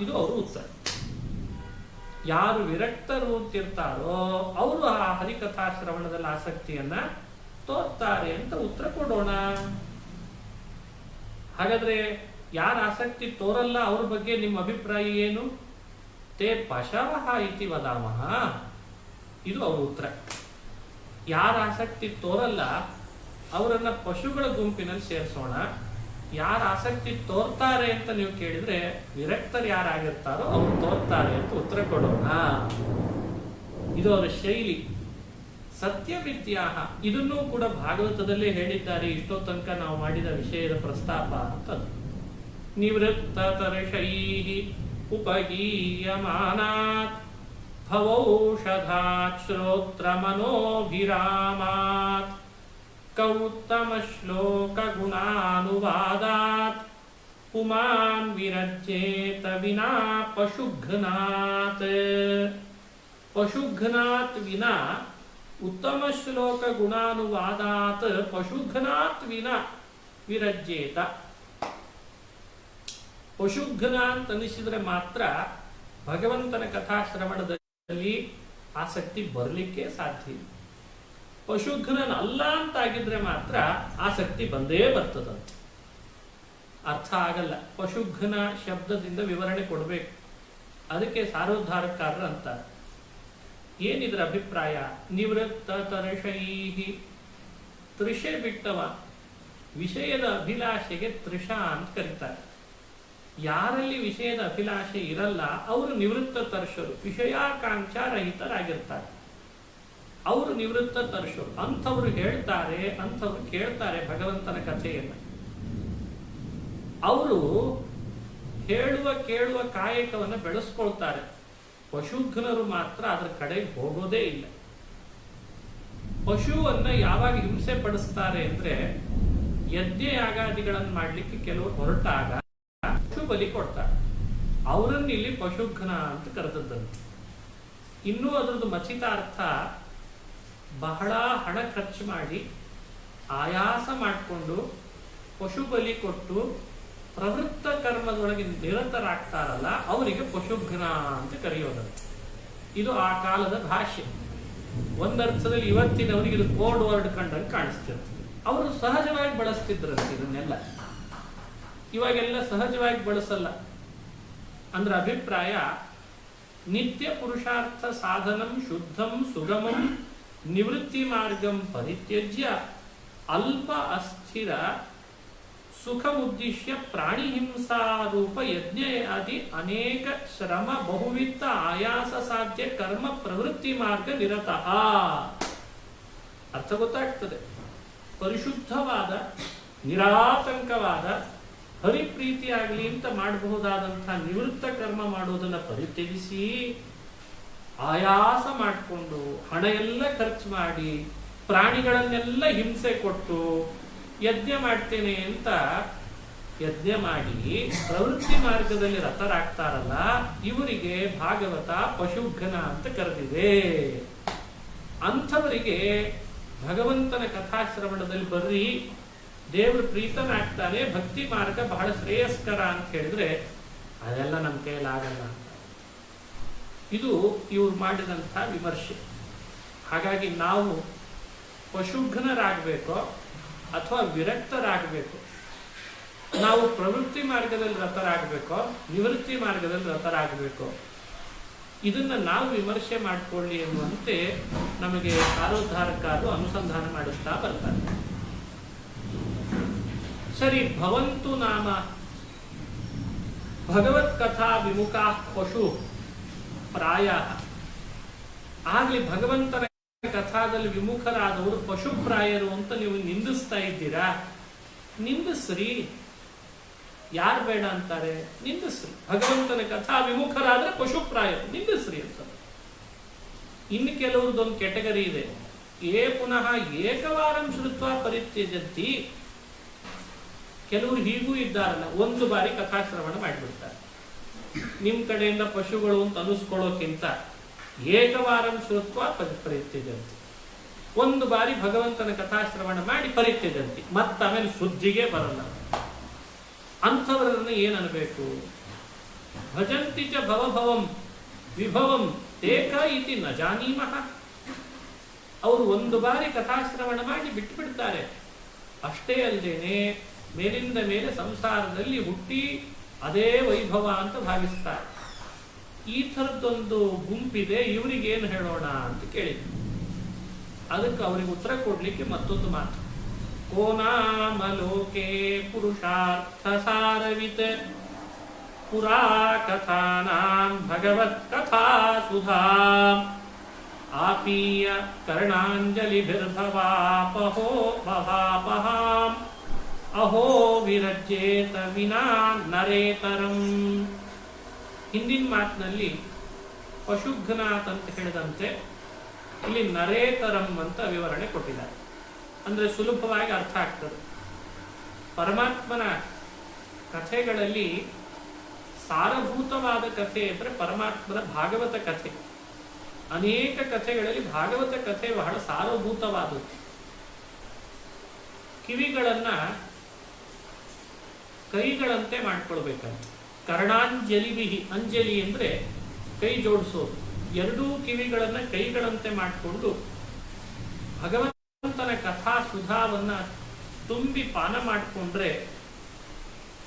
ಇದು ಅವರು ಉತ್ತರ. ಯಾರು ವಿರಕ್ತರು ಅಂತಿರ್ತಾರೋ ಅವರು ಆ ಹರಿಕಥಾಶ್ರವಣದಲ್ಲಿ ಆಸಕ್ತಿಯನ್ನ ತೋರ್ತಾರೆ ಅಂತ ಉತ್ತರ ಕೊಡೋಣ. ಹಾಗಾದ್ರೆ ಯಾರ ಆಸಕ್ತಿ ತೋರಲ್ಲ ಅವ್ರ ಬಗ್ಗೆ ನಿಮ್ಮ ಅಭಿಪ್ರಾಯ ಏನು? ತೇ ಪಶವಃ ಇತಿ ವದಾಮಹ, ಇದು ಅವ್ರ ಉತ್ತರ. ಯಾರ ಆಸಕ್ತಿ ತೋರಲ್ಲ ಅವರನ್ನ ಪಶುಗಳ ಗುಂಪಿನಲ್ಲಿ ಸೇರಿಸೋಣ. ಯಾರ ಆಸಕ್ತಿ ತೋರ್ತಾರೆ ಅಂತ ನೀವು ಕೇಳಿದ್ರೆ ವಿರಕ್ತರು ಯಾರಾಗಿರ್ತಾರೋ ಅವ್ರು ತೋರ್ತಾರೆ ಅಂತ ಉತ್ತರ ಕೊಡೋಣ. ಇದು ಅವರ ಶೈಲಿ. ಸತ್ಯವಿದ್ಯಾ, ಇದನ್ನೂ ಕೂಡ ಭಾಗವತದಲ್ಲೇ ಹೇಳಿದ್ದಾರೆ. ಇಷ್ಟೋ ತನಕ ನಾವು ಮಾಡಿದ ವಿಷಯದ ಪ್ರಸ್ತಾಪ ಅಂತದ್ದು. ನಿವೃತ್ತ ತರ್ಷೈಹಿ ಉಪಗೀಯಮಾನಾತ್ ಭವೌಷಧಾತ್ ಶ್ರೋತ್ರ ಮನೋಭಿರಾಮಾತ್ ಕೌತ್ತಮ ಶ್ಲೋಕ ಗುಣಾನುವಾದಾತ್ ಪುಮಾನ್ ವಿರಜ್ಯೇತ ವಿನಾ ಪಶುಘ್ನಾತ್. ಪಶುಘ್ನಾತ್ ವಿನಾ ಉತ್ತಮ ಶ್ಲೋಕ ಗುಣಾನುವಾದಾತ್ ಪಶುಘ್ನಾತ್ ವಿನಾ ವಿರಜ್ಯೇತ. ಪಶುಘ್ನ ಅಂತ ಅನಿಸಿದ್ರೆ ಮಾತ್ರ ಭಗವಂತನ ಕಥಾಶ್ರವಣದಲ್ಲಿ ಆಸಕ್ತಿ ಬರಲಿಕ್ಕೆ ಸಾಧ್ಯ. ಪಶುಘ್ನನ್ ಅಲ್ಲ ಅಂತಾಗಿದ್ರೆ ಮಾತ್ರ ಆಸಕ್ತಿ ಬಂದೇ ಬರ್ತದಂತ. ಅರ್ಥ ಆಗಲ್ಲ. ಪಶುಘ್ನ ಶಬ್ದದಿಂದ ವಿವರಣೆ ಕೊಡಬೇಕು. ಅದಕ್ಕೆ ಸಾರೋದ್ಧಾರಕಾರರು ಅಂತಾರೆ. ಏನಿದ್ರ ಅಭಿಪ್ರಾಯ? ನಿವೃತ್ತ ತರ್ಷೈಹಿ, ತೃಷೆ ಬಿಟ್ಟವ, ವಿಷಯದ ಅಭಿಲಾಷೆಗೆ ತೃಷ ಅಂತ ಕರೀತಾರೆ. ಯಾರಲ್ಲಿ ವಿಷಯದ ಅಭಿಲಾಷೆ ಇರಲ್ಲ ಅವರು ನಿವೃತ್ತ ತರ್ಷರು, ವಿಷಯಾಕಾಂಕ್ಷ ರಹಿತರಾಗಿರ್ತಾರೆ. ಅವರು ನಿವೃತ್ತ ತರ್ಷರು. ಅಂಥವ್ರು ಹೇಳ್ತಾರೆ, ಅಂಥವ್ರು ಕೇಳ್ತಾರೆ ಭಗವಂತನ ಕಥೆಯನ್ನು. ಅವರು ಹೇಳುವ ಕೇಳುವ ಕಾಯಕವನ್ನು ಬೆಳೆಸ್ಕೊಳ್ತಾರೆ. ಪಶುಘ್ನರು ಮಾತ್ರ ಅದರ ಕಡೆಗೆ ಹೋಗೋದೇ ಇಲ್ಲ. ಪಶುವನ್ನ ಯಾವಾಗ ಹಿಂಸೆ ಪಡಿಸ್ತಾರೆ ಅಂದ್ರೆ, ಯಜ್ಞ ಯಾಗಾದಿಗಳನ್ನು ಮಾಡ್ಲಿಕ್ಕೆ ಕೆಲವರು ಹೊರಟಾಗ ಪಶು ಬಲಿ ಕೊಡ್ತಾರೆ. ಅವರನ್ನು ಇಲ್ಲಿ ಪಶುಘ್ನ ಅಂತ ಕರೆದದ್ದಂತೆ. ಇನ್ನೂ ಅದರದ್ದು ಮಚಿತಾರ್ಥ, ಬಹಳ ಹಣ ಖರ್ಚು ಮಾಡಿ ಆಯಾಸ ಮಾಡಿಕೊಂಡು ಪಶು ಬಲಿ ಕೊಟ್ಟು ಪ್ರವೃತ್ತ ಕರ್ಮದೊಳಗೆ ನಿರತರಾಗ್ತಾರಲ್ಲ, ಅವರಿಗೆ ಪಶುಘ್ನ ಅಂತ ಕರೆಯೋದಂತೆ. ಇದು ಆ ಕಾಲದ ಭಾಷೆ. ಒಂದರ್ಥದಲ್ಲಿ ಇವತ್ತಿನವರಿಗೆ ಇದು ಕೋಡ್ ವರ್ಡ್ ಕಂಡಂಗೆ ಕಾಣಿಸ್ತಿರ್ತದೆ. ಅವರು ಸಹಜವಾಗಿ ಬಳಸ್ತಿದ್ರಂತೆ ಇದನ್ನೆಲ್ಲ. ಇವಾಗೆಲ್ಲ ಸಹಜವಾಗಿ ಬಳಸಲ್ಲ. ಅಂದ್ರೆ ಅಭಿಪ್ರಾಯ, ನಿತ್ಯ ಪುರುಷಾರ್ಥ ಸಾಧನಂ ಶುದ್ಧಂ ಸುಗಮಂ ನಿವೃತ್ತಿ ಮಾರ್ಗಂ ಪರಿತ್ಯಜ್ಯ ಅಲ್ಪ ಅಸ್ಥಿರ ಸುಖಮುದ್ದೇಶ್ಯ ಪ್ರಾಣಿ ಹಿಂಸಾರೂಪ ಯಜ್ಞ ಆದಿ ಅನೇಕ ಶ್ರಮ ಬಹುವಿಧ ಆಯಾಸ ಸಾಧ್ಯ ಕರ್ಮ ಪ್ರವೃತ್ತಿ ಮಾರ್ಗ ನಿರತಃ. ಅರ್ಥ ಗೊತ್ತಾಗ್ತದೆ. ಪರಿಶುದ್ಧವಾದ ನಿರಾತಂಕವಾದ ಹರಿಪ್ರೀತಿಯಾಗಲಿ ಅಂತ ಮಾಡಬಹುದಾದಂತಹ ನಿವೃತ್ತ ಕರ್ಮ ಮಾಡೋದನ್ನ ಪರಿತ್ಯಜಿಸಿ ಆಯಾಸ ಮಾಡಿಕೊಂಡು ಹಣ ಎಲ್ಲ ಖರ್ಚು ಮಾಡಿ ಪ್ರಾಣಿಗಳನ್ನೆಲ್ಲ ಹಿಂಸೆ ಕೊಟ್ಟು ಯಜ್ಞ ಮಾಡ್ತೇನೆ ಅಂತ ಯಜ್ಞ ಮಾಡಿ ಪ್ರವೃತ್ತಿ ಮಾರ್ಗದಲ್ಲಿ ರತರಾಗ್ತಾರಲ್ಲ, ಇವರಿಗೆ ಭಾಗವತ ಪಶುಘ್ನ ಅಂತ ಕರೆದಿದೆ. ಅಂಥವರಿಗೆ ಭಗವಂತನ ಕಥಾಶ್ರವಣದಲ್ಲಿ ಬರ್ರಿ, ದೇವರು ಪ್ರೀತನಾಗ್ತಾನೆ, ಭಕ್ತಿ ಮಾರ್ಗ ಬಹಳ ಶ್ರೇಯಸ್ಕರ ಅಂತ ಹೇಳಿದ್ರೆ ಅದೆಲ್ಲ ನಮ್ಮ ಕೈಲಾಗಲ್ಲ. ಇದು ಇವ್ರು ಮಾಡಿದಂಥ ವಿಮರ್ಶೆ. ಹಾಗಾಗಿ ನಾವು ಪಶುಘ್ನರಾಗಬೇಕೋ ಅಥವಾ ವಿರಕ್ತರಾಗಬೇಕು, ನಾವು ಪ್ರವೃತ್ತಿ ಮಾರ್ಗದಲ್ಲಿ ರತರಾಗಬೇಕೋ ನಿವೃತ್ತಿ ಮಾರ್ಗದಲ್ಲಿ ರತರಾಗಬೇಕೋ, ಇದನ್ನ ನಾವು ವಿಮರ್ಶೆ ಮಾಡಿಕೊಳ್ಳಿ ಎನ್ನುವಂತೆ ನಮಗೆ ಕಾರೋದ್ಧಾರಕಾರರು ಅನುಸಂಧಾನ ಮಾಡುತ್ತಾ ಬರ್ತಾರೆ. ಸರಿ, ಭವಂತು ನಾಮ ಭಗವತ್ ಕಥಾ ವಿಮುಖಾ ಪಶು ಪ್ರಾಯ. ಆಗ್ಲಿ ಭಗವಂತನ ಕಥಾದಲ್ಲಿ ವಿಮುಖರಾದವರು ಪಶುಪ್ರಾಯರು ಅಂತ ನೀವು ನಿಂದಿಸ್ತಾ ಇದ್ದೀರಾ. ನಿಂದಿಸ್ರಿ, ಯಾರು ಬೇಡ ಅಂತಾರೆ? ನಿಂದಿಸ್ರಿ. ಭಗವಂತನ ಕಥಾ ವಿಮುಖರಾದ್ರೆ ಪಶುಪ್ರಾಯರು, ನಿಂದಿಸ್ರಿ ಅಂತ. ಇನ್ನು ಕೆಲವ್ರದ್ದೊಂದು ಕೆಟಗರಿ ಇದೆ, ಪುನಃ ಏಕವಾರಂ ಶ್ರುತ್ವ ಪರಿತ್ಯಜಂತಿ. ಕೆಲವರು ಹೀಗೂ ಇದ್ದಾರಲ್ಲ, ಒಂದು ಬಾರಿ ಕಥಾಶ್ರವಣ ಮಾಡಿಬಿಡ್ತಾರೆ. ನಿಮ್ ಕಡೆಯಿಂದ ಪಶುಗಳು ಅಂತ ಅನಿಸ್ಕೊಳ್ಳೋಕ್ಕಿಂತ ಏಕವಾರಂ ಶ್ರುತ್ವ ಪರಿತ್ಯಜಂತಿ, ಒಂದು ಬಾರಿ ಭಗವಂತನ ಕಥಾಶ್ರವಣ ಮಾಡಿ ಪರಿತ್ಯಜಂತಿ, ಆಮೇಲೆ ಶುದ್ಧಿಗೆ ಬರಲ್ಲ. ಅಂಥವರನ್ನು ಏನನ್ಬೇಕು? ಭಜಂತಿ ಚ ಭವಭವಂ ವಿಭವಂ ತೇಕ ಇತಿ ನ ಜಾನೀಮಃ. ಅವರು ಒಂದು ಬಾರಿ ಕಥಾಶ್ರವಣ ಮಾಡಿ ಬಿಟ್ಟು ಬಿಡ್ತಾರೆ. ಅಷ್ಟೇ ಅಲ್ಲದೇನೆ ಮೇಲಿಂದ ಮೇಲೆ ಸಂಸಾರದಲ್ಲಿ ಹುಟ್ಟಿ ಅದೇ ವೈಭವ ಅಂತ ಭಾವಿಸ್ತಾರೆ. ಈ ಥರದ್ದೊಂದು ಗುಂಪಿದೆ, ಇವರಿಗೇನು ಹೇಳೋಣ ಅಂತ ಕೇಳಿದ್ರು. ಅದಕ್ಕೆ ಅವರಿಗೆ ಉತ್ತರ ಕೊಡ್ಲಿಕ್ಕೆ ಮತ್ತೊಂದು ಮಾತು. ಕೋ ನಾಮ ಲೋಕೆ ಪುರುಷಾರ್ಥ ಸಾರವಿತ್ ಪುರಾ ಕಥಾನಾಂ ಭಗವತ್ ಕಥಾ ಸುಧಾಂ ಆಪೀಯ ಕರ್ಣಾಂಜಲಿಭಿರ್ಭವಾಪಹೋ ಭವಾಪಹಾಂ ಅಹೋ ವಿರಜ್ಯೇತ ವಿನಾ ನರೇತರಂ. ಹಿಂದಿನ ಮಾತಿನಲ್ಲಿ ಪಶುಘ್ನಾಥ್ ಅಂತ ಹೇಳಿದಂತೆ ಇಲ್ಲಿ ನರೇತರಂ ಅಂತ ವಿವರಣೆ ಕೊಟ್ಟಿದ್ದಾರೆ. ಅಂದ್ರೆ ಸುಲಭವಾಗಿ ಅರ್ಥ ಆಗ್ತದೆ. ಪರಮಾತ್ಮನ ಕಥೆಗಳಲ್ಲಿ ಸಾರಭೂತವಾದ ಕಥೆ ಅಂದ್ರೆ ಪರಮಾತ್ಮನ ಭಾಗವತ ಕಥೆ. ಅನೇಕ ಕಥೆಗಳಲ್ಲಿ ಭಾಗವತ ಕಥೆ ಬಹಳ ಸಾರಭೂತವಾದದ್ದು. ಕಿವಿಗಳನ್ನ ಕೈಗಳಂತೆ ಮಾಡ್ಕೊಳ್ಬೇಕಂತ. ಕರ್ಣಾಂಜಲಿಭಿಹಿ, ಅಂಜಲಿ ಅಂದ್ರೆ ಕೈ ಜೋಡಿಸೋದು. ಎರಡೂ ಕಿವಿಗಳನ್ನ ಕೈಗಳಂತೆ ಮಾಡಿಕೊಂಡು ಭಗವಂತನ ಕಥಾ ಸುಧಾವನ್ನ ತುಂಬಿ ಪಾನ ಮಾಡಿಕೊಂಡ್ರೆ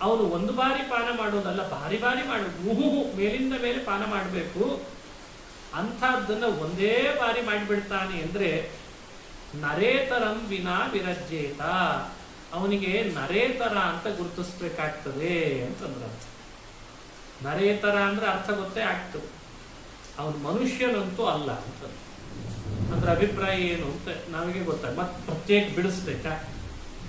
ಅವನು ಒಂದು ಬಾರಿ ಪಾನ ಮಾಡೋದಲ್ಲ, ಬಾರಿ ಬಾರಿ ಮಾಡೋದು. ಮೇಲಿಂದ ಮೇಲೆ ಪಾನ ಮಾಡಬೇಕು. ಅಂಥದ್ದನ್ನ ಒಂದೇ ಬಾರಿ ಮಾಡಿಬಿಡ್ತಾನೆ ಅಂದ್ರೆ ನರೇತರಂ ವಿನಾ ವಿರಜ್ಯೇತ, ಅವನಿಗೆ ನರೇತರ ಅಂತ ಗುರುತಿಸ್ಬೇಕಾಗ್ತದೆ ಅಂತಂದ್ರ. ನರೇತರ ಅಂದ್ರೆ ಅರ್ಥ ಗೊತ್ತೇ ಆಗ್ತದೆ, ಅವನು ಮನುಷ್ಯನಂತೂ ಅಲ್ಲ ಅಂತ. ಅಂದ್ರೆ ಅಭಿಪ್ರಾಯ ಏನು ಅಂತ ನಮಗೆ ಗೊತ್ತಾಗ ಮತ್ತೆ ಪ್ರತ್ಯೇಕ ಬಿಡಿಸ್ಬೇಕಾ?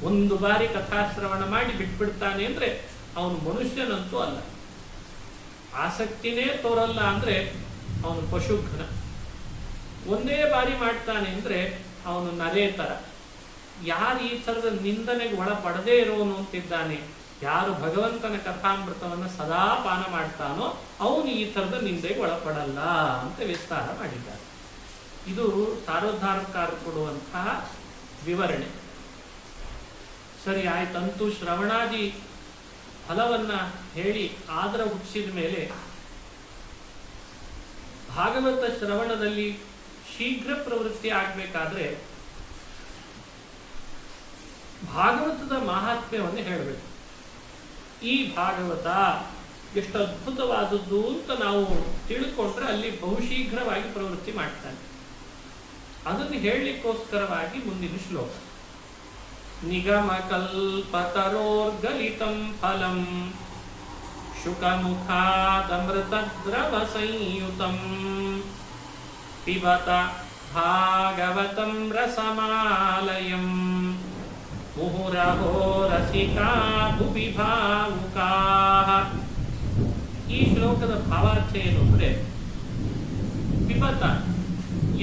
ಒಂದು ಬಾರಿ ಕಥಾಶ್ರವಣ ಮಾಡಿ ಬಿಟ್ಬಿಡ್ತಾನೆ ಅಂದ್ರೆ ಅವನು ಮನುಷ್ಯನಂತೂ ಅಲ್ಲ. ಆಸಕ್ತಿನೇ ತೋರಲ್ಲ ಅಂದ್ರೆ ಅವನು ಪಶುಘ್ನ. ಒಂದೇ ಬಾರಿ ಮಾಡ್ತಾನೆ ಅಂದ್ರೆ ಅವನು ನರೇ ತರ. ಯಾರು ಈ ಥರದ ನಿಂದನೆಗೆ ಒಳಪಡದೇ ಇರೋನು ಅಂತಿದ್ದಾನೆ, ಯಾರು ಭಗವಂತನ ಕಥಾಮೃತವನ್ನು ಸದಾ ಪಾನ ಮಾಡ್ತಾನೋ ಅವನು ಈ ಥರದ ನಿಂದೆಗೆ ಒಳಪಡಲ್ಲ ಅಂತ ವಿಸ್ತಾರ ಮಾಡಿದ್ದಾರೆ. ಇದು ಸಾರೋದ್ಧಾರಕಾರ ಕೊಡುವಂತಹ ವಿವರಣೆ. ಸರಿ ಆಯ್ತಂತೂ ಶ್ರವಣಾದಿ ಫಲವನ್ನ ಹೇಳಿ ಆದರ ಹುಟ್ಟಿಸಿದ ಮೇಲೆ ಭಾಗವತ ಶ್ರವಣದಲ್ಲಿ ಶೀಘ್ರ ಪ್ರವೃತ್ತಿ ಆಗಬೇಕಾದ್ರೆ ಭಾಗವತದ ಮಹಾತ್ಮ್ಯವನ್ನು ಹೇಳಬೇಕು. ಈ ಭಾಗವತ ಎಷ್ಟು ಅದ್ಭುತವಾದದ್ದು ಅಂತ ನಾವು ತಿಳ್ಕೊಂಡ್ರೆ ಅಲ್ಲಿ ಬಹುಶೀಘ್ರವಾಗಿ ಪ್ರವೃತ್ತಿ ಮಾಡ್ತಾನೆ. ಅದನ್ನು ಹೇಳಲಿಕ್ಕೋಸ್ಕರವಾಗಿ ಮುಂದಿನ ಶ್ಲೋಕ. ನಿಗಮ ಕಲ್ಪತರೋರ್ಗಲಿತಂ ಫಲಂ ಶುಕಮುಖಾದಮೃತದ್ರವ ಸಂಯುತಂ ಪಿಬತ ಭಾಗವತಂ ರಸಮಾಲಯಂ ಮುಹುರಹೋ ರಸಿಕಾ ಭುವಿ ಭಾವುಕಾಃ. ಈ ಶ್ಲೋಕದ ಭಾವಾರ್ಥ ಏನು ಅಂದ್ರೆ, ಪಿಬತ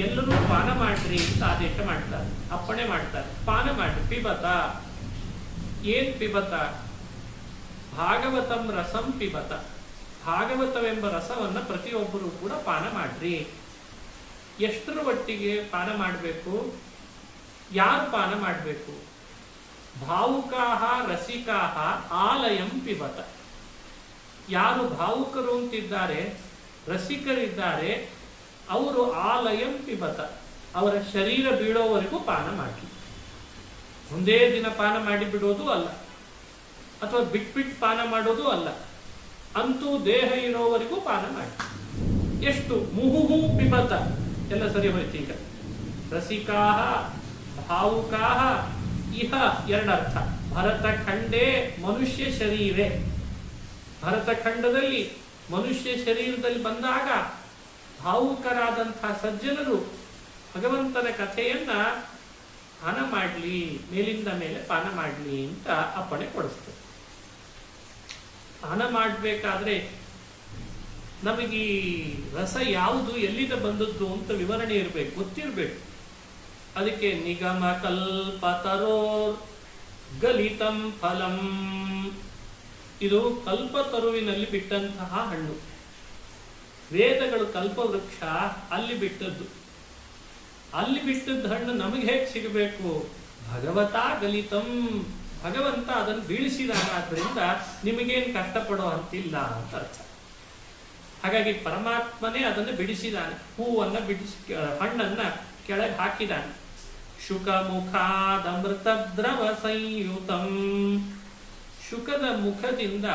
ಎಲ್ಲರೂ ಪಾನ ಮಾಡ್ರಿ ಅಂತ ಆದೇಶ ಮಾಡ್ತಾರೆ, ಅಪ್ಪಣೆ ಮಾಡ್ತಾರೆ. ಪಾನ ಮಾಡ್ರಿ, ಪಿಬತ. ಏನ್ ಪಿಬತ? ಭಾಗವತಂ ರಸಂ ಪಿಬತ. ಭಾಗವತವೆಂಬ ರಸವನ್ನ ಪ್ರತಿಯೊಬ್ಬರು ಕೂಡ ಪಾನ ಮಾಡ್ರಿ. ಎಷ್ಟರ ಒಟ್ಟಿಗೆ ಪಾನ ಮಾಡಬೇಕು? ಯಾರು ಪಾನ ಮಾಡಬೇಕು? ಭಾವುಕಾಹ ರಸಿಕಾಹ ಆಲಯಂ ಪಿಬತ. ಯಾರು ಭಾವುಕರು ಅಂತಿದ್ದಾರೆ, ರಸಿಕರಿದ್ದಾರೆ, ಅವರು ಆಲಯಂ ಪಿಬತ, ಅವರ ಶರೀರ ಬೀಳೋವರೆಗೂ ಪಾನ ಮಾಡಿ. ಒಂದೇ ದಿನ ಪಾನ ಮಾಡಿ ಬಿಡೋದು ಅಲ್ಲ, ಅಥವಾ ಬಿಟ್ಬಿಟ್ಟು ಪಾನ ಮಾಡೋದು ಅಲ್ಲ, ಅಂತೂ ದೇಹ ಇರೋವರೆಗೂ ಪಾನ ಮಾಡಿ. ಎಷ್ಟು? ಮುಹುಹು ಪಿಬತ. ಎಲ್ಲ ಸರಿ ಹೋಯ್ತು. ಈಗ ರಸಿಕಾಹ ಭಾವುಕಾಹ ಇಹ ಎರಡರ್ಥ. ಭರತಖಂಡೇ ಮನುಷ್ಯ ಶರೀರೇ. ಭರತಖಂಡದಲ್ಲಿ ಮನುಷ್ಯ ಶರೀರದಲ್ಲಿ ಬಂದಾಗ ಭಾವುಕರಾದಂತಹ ಸಜ್ಜನರು ಭಗವಂತನ ಕಥೆಯನ್ನ ಪಾನ ಮಾಡಲಿ, ಮೇಲಿಂದ ಮೇಲೆ ಪಾನ ಮಾಡಲಿ ಅಂತ ಅಪ್ಪಣೆ ಕೊಡಿಸ್ತದೆ. ಪಾನ ಮಾಡಬೇಕಾದ್ರೆ ನಮಗೆ ರಸ ಯಾವುದು, ಎಲ್ಲಿಂದ ಬಂದದ್ದು ಅಂತ ವಿವರಣೆ ಇರಬೇಕು, ಗೊತ್ತಿರಬೇಕು. ಅದಕ್ಕೆ ನಿಗಮ ಕಲ್ಪತರೋ ಗಲಿತಂ ಫಲಂ. ಇದು ಕಲ್ಪತರುವಿನಲ್ಲಿ ಬಿಟ್ಟಂತಹ ಹಣ್ಣು. ವೇದಗಳು ಕಲ್ಪವೃಕ್ಷ ಅಲ್ಲಿ ಬಿಟ್ಟದ್ದು. ಅಲ್ಲಿ ಬಿಟ್ಟದ್ದು ಹಣ್ಣು ನಮಗೆ ಹೇಗೆ ಸಿಗಬೇಕು? ಭಗವತಾ ಗಲಿತಂ. ಭಗವಂತ ಅದನ್ನು ಬೀಳಿಸಿದಾನಾದ್ರಿಂದ ನಿಮಗೇನು ಕಷ್ಟಪಡೋ ಅಂತಿಲ್ಲ ಅಂತ ಅರ್ಥ. ಹಾಗಾಗಿ ಪರಮಾತ್ಮನೇ ಅದನ್ನು ಬಿಡಿಸಿದಾನೆ. ಹೂವನ್ನ ಬಿಡಿಸಿ, ಹಣ್ಣನ್ನ ಕೆಳಗೆ ಹಾಕಿದಾನೆ. ಶುಕ ಮುಖಾದಮೃತ ದ್ರವ ಸಂಯುತಂ. ಶುಕದ ಮುಖದಿಂದ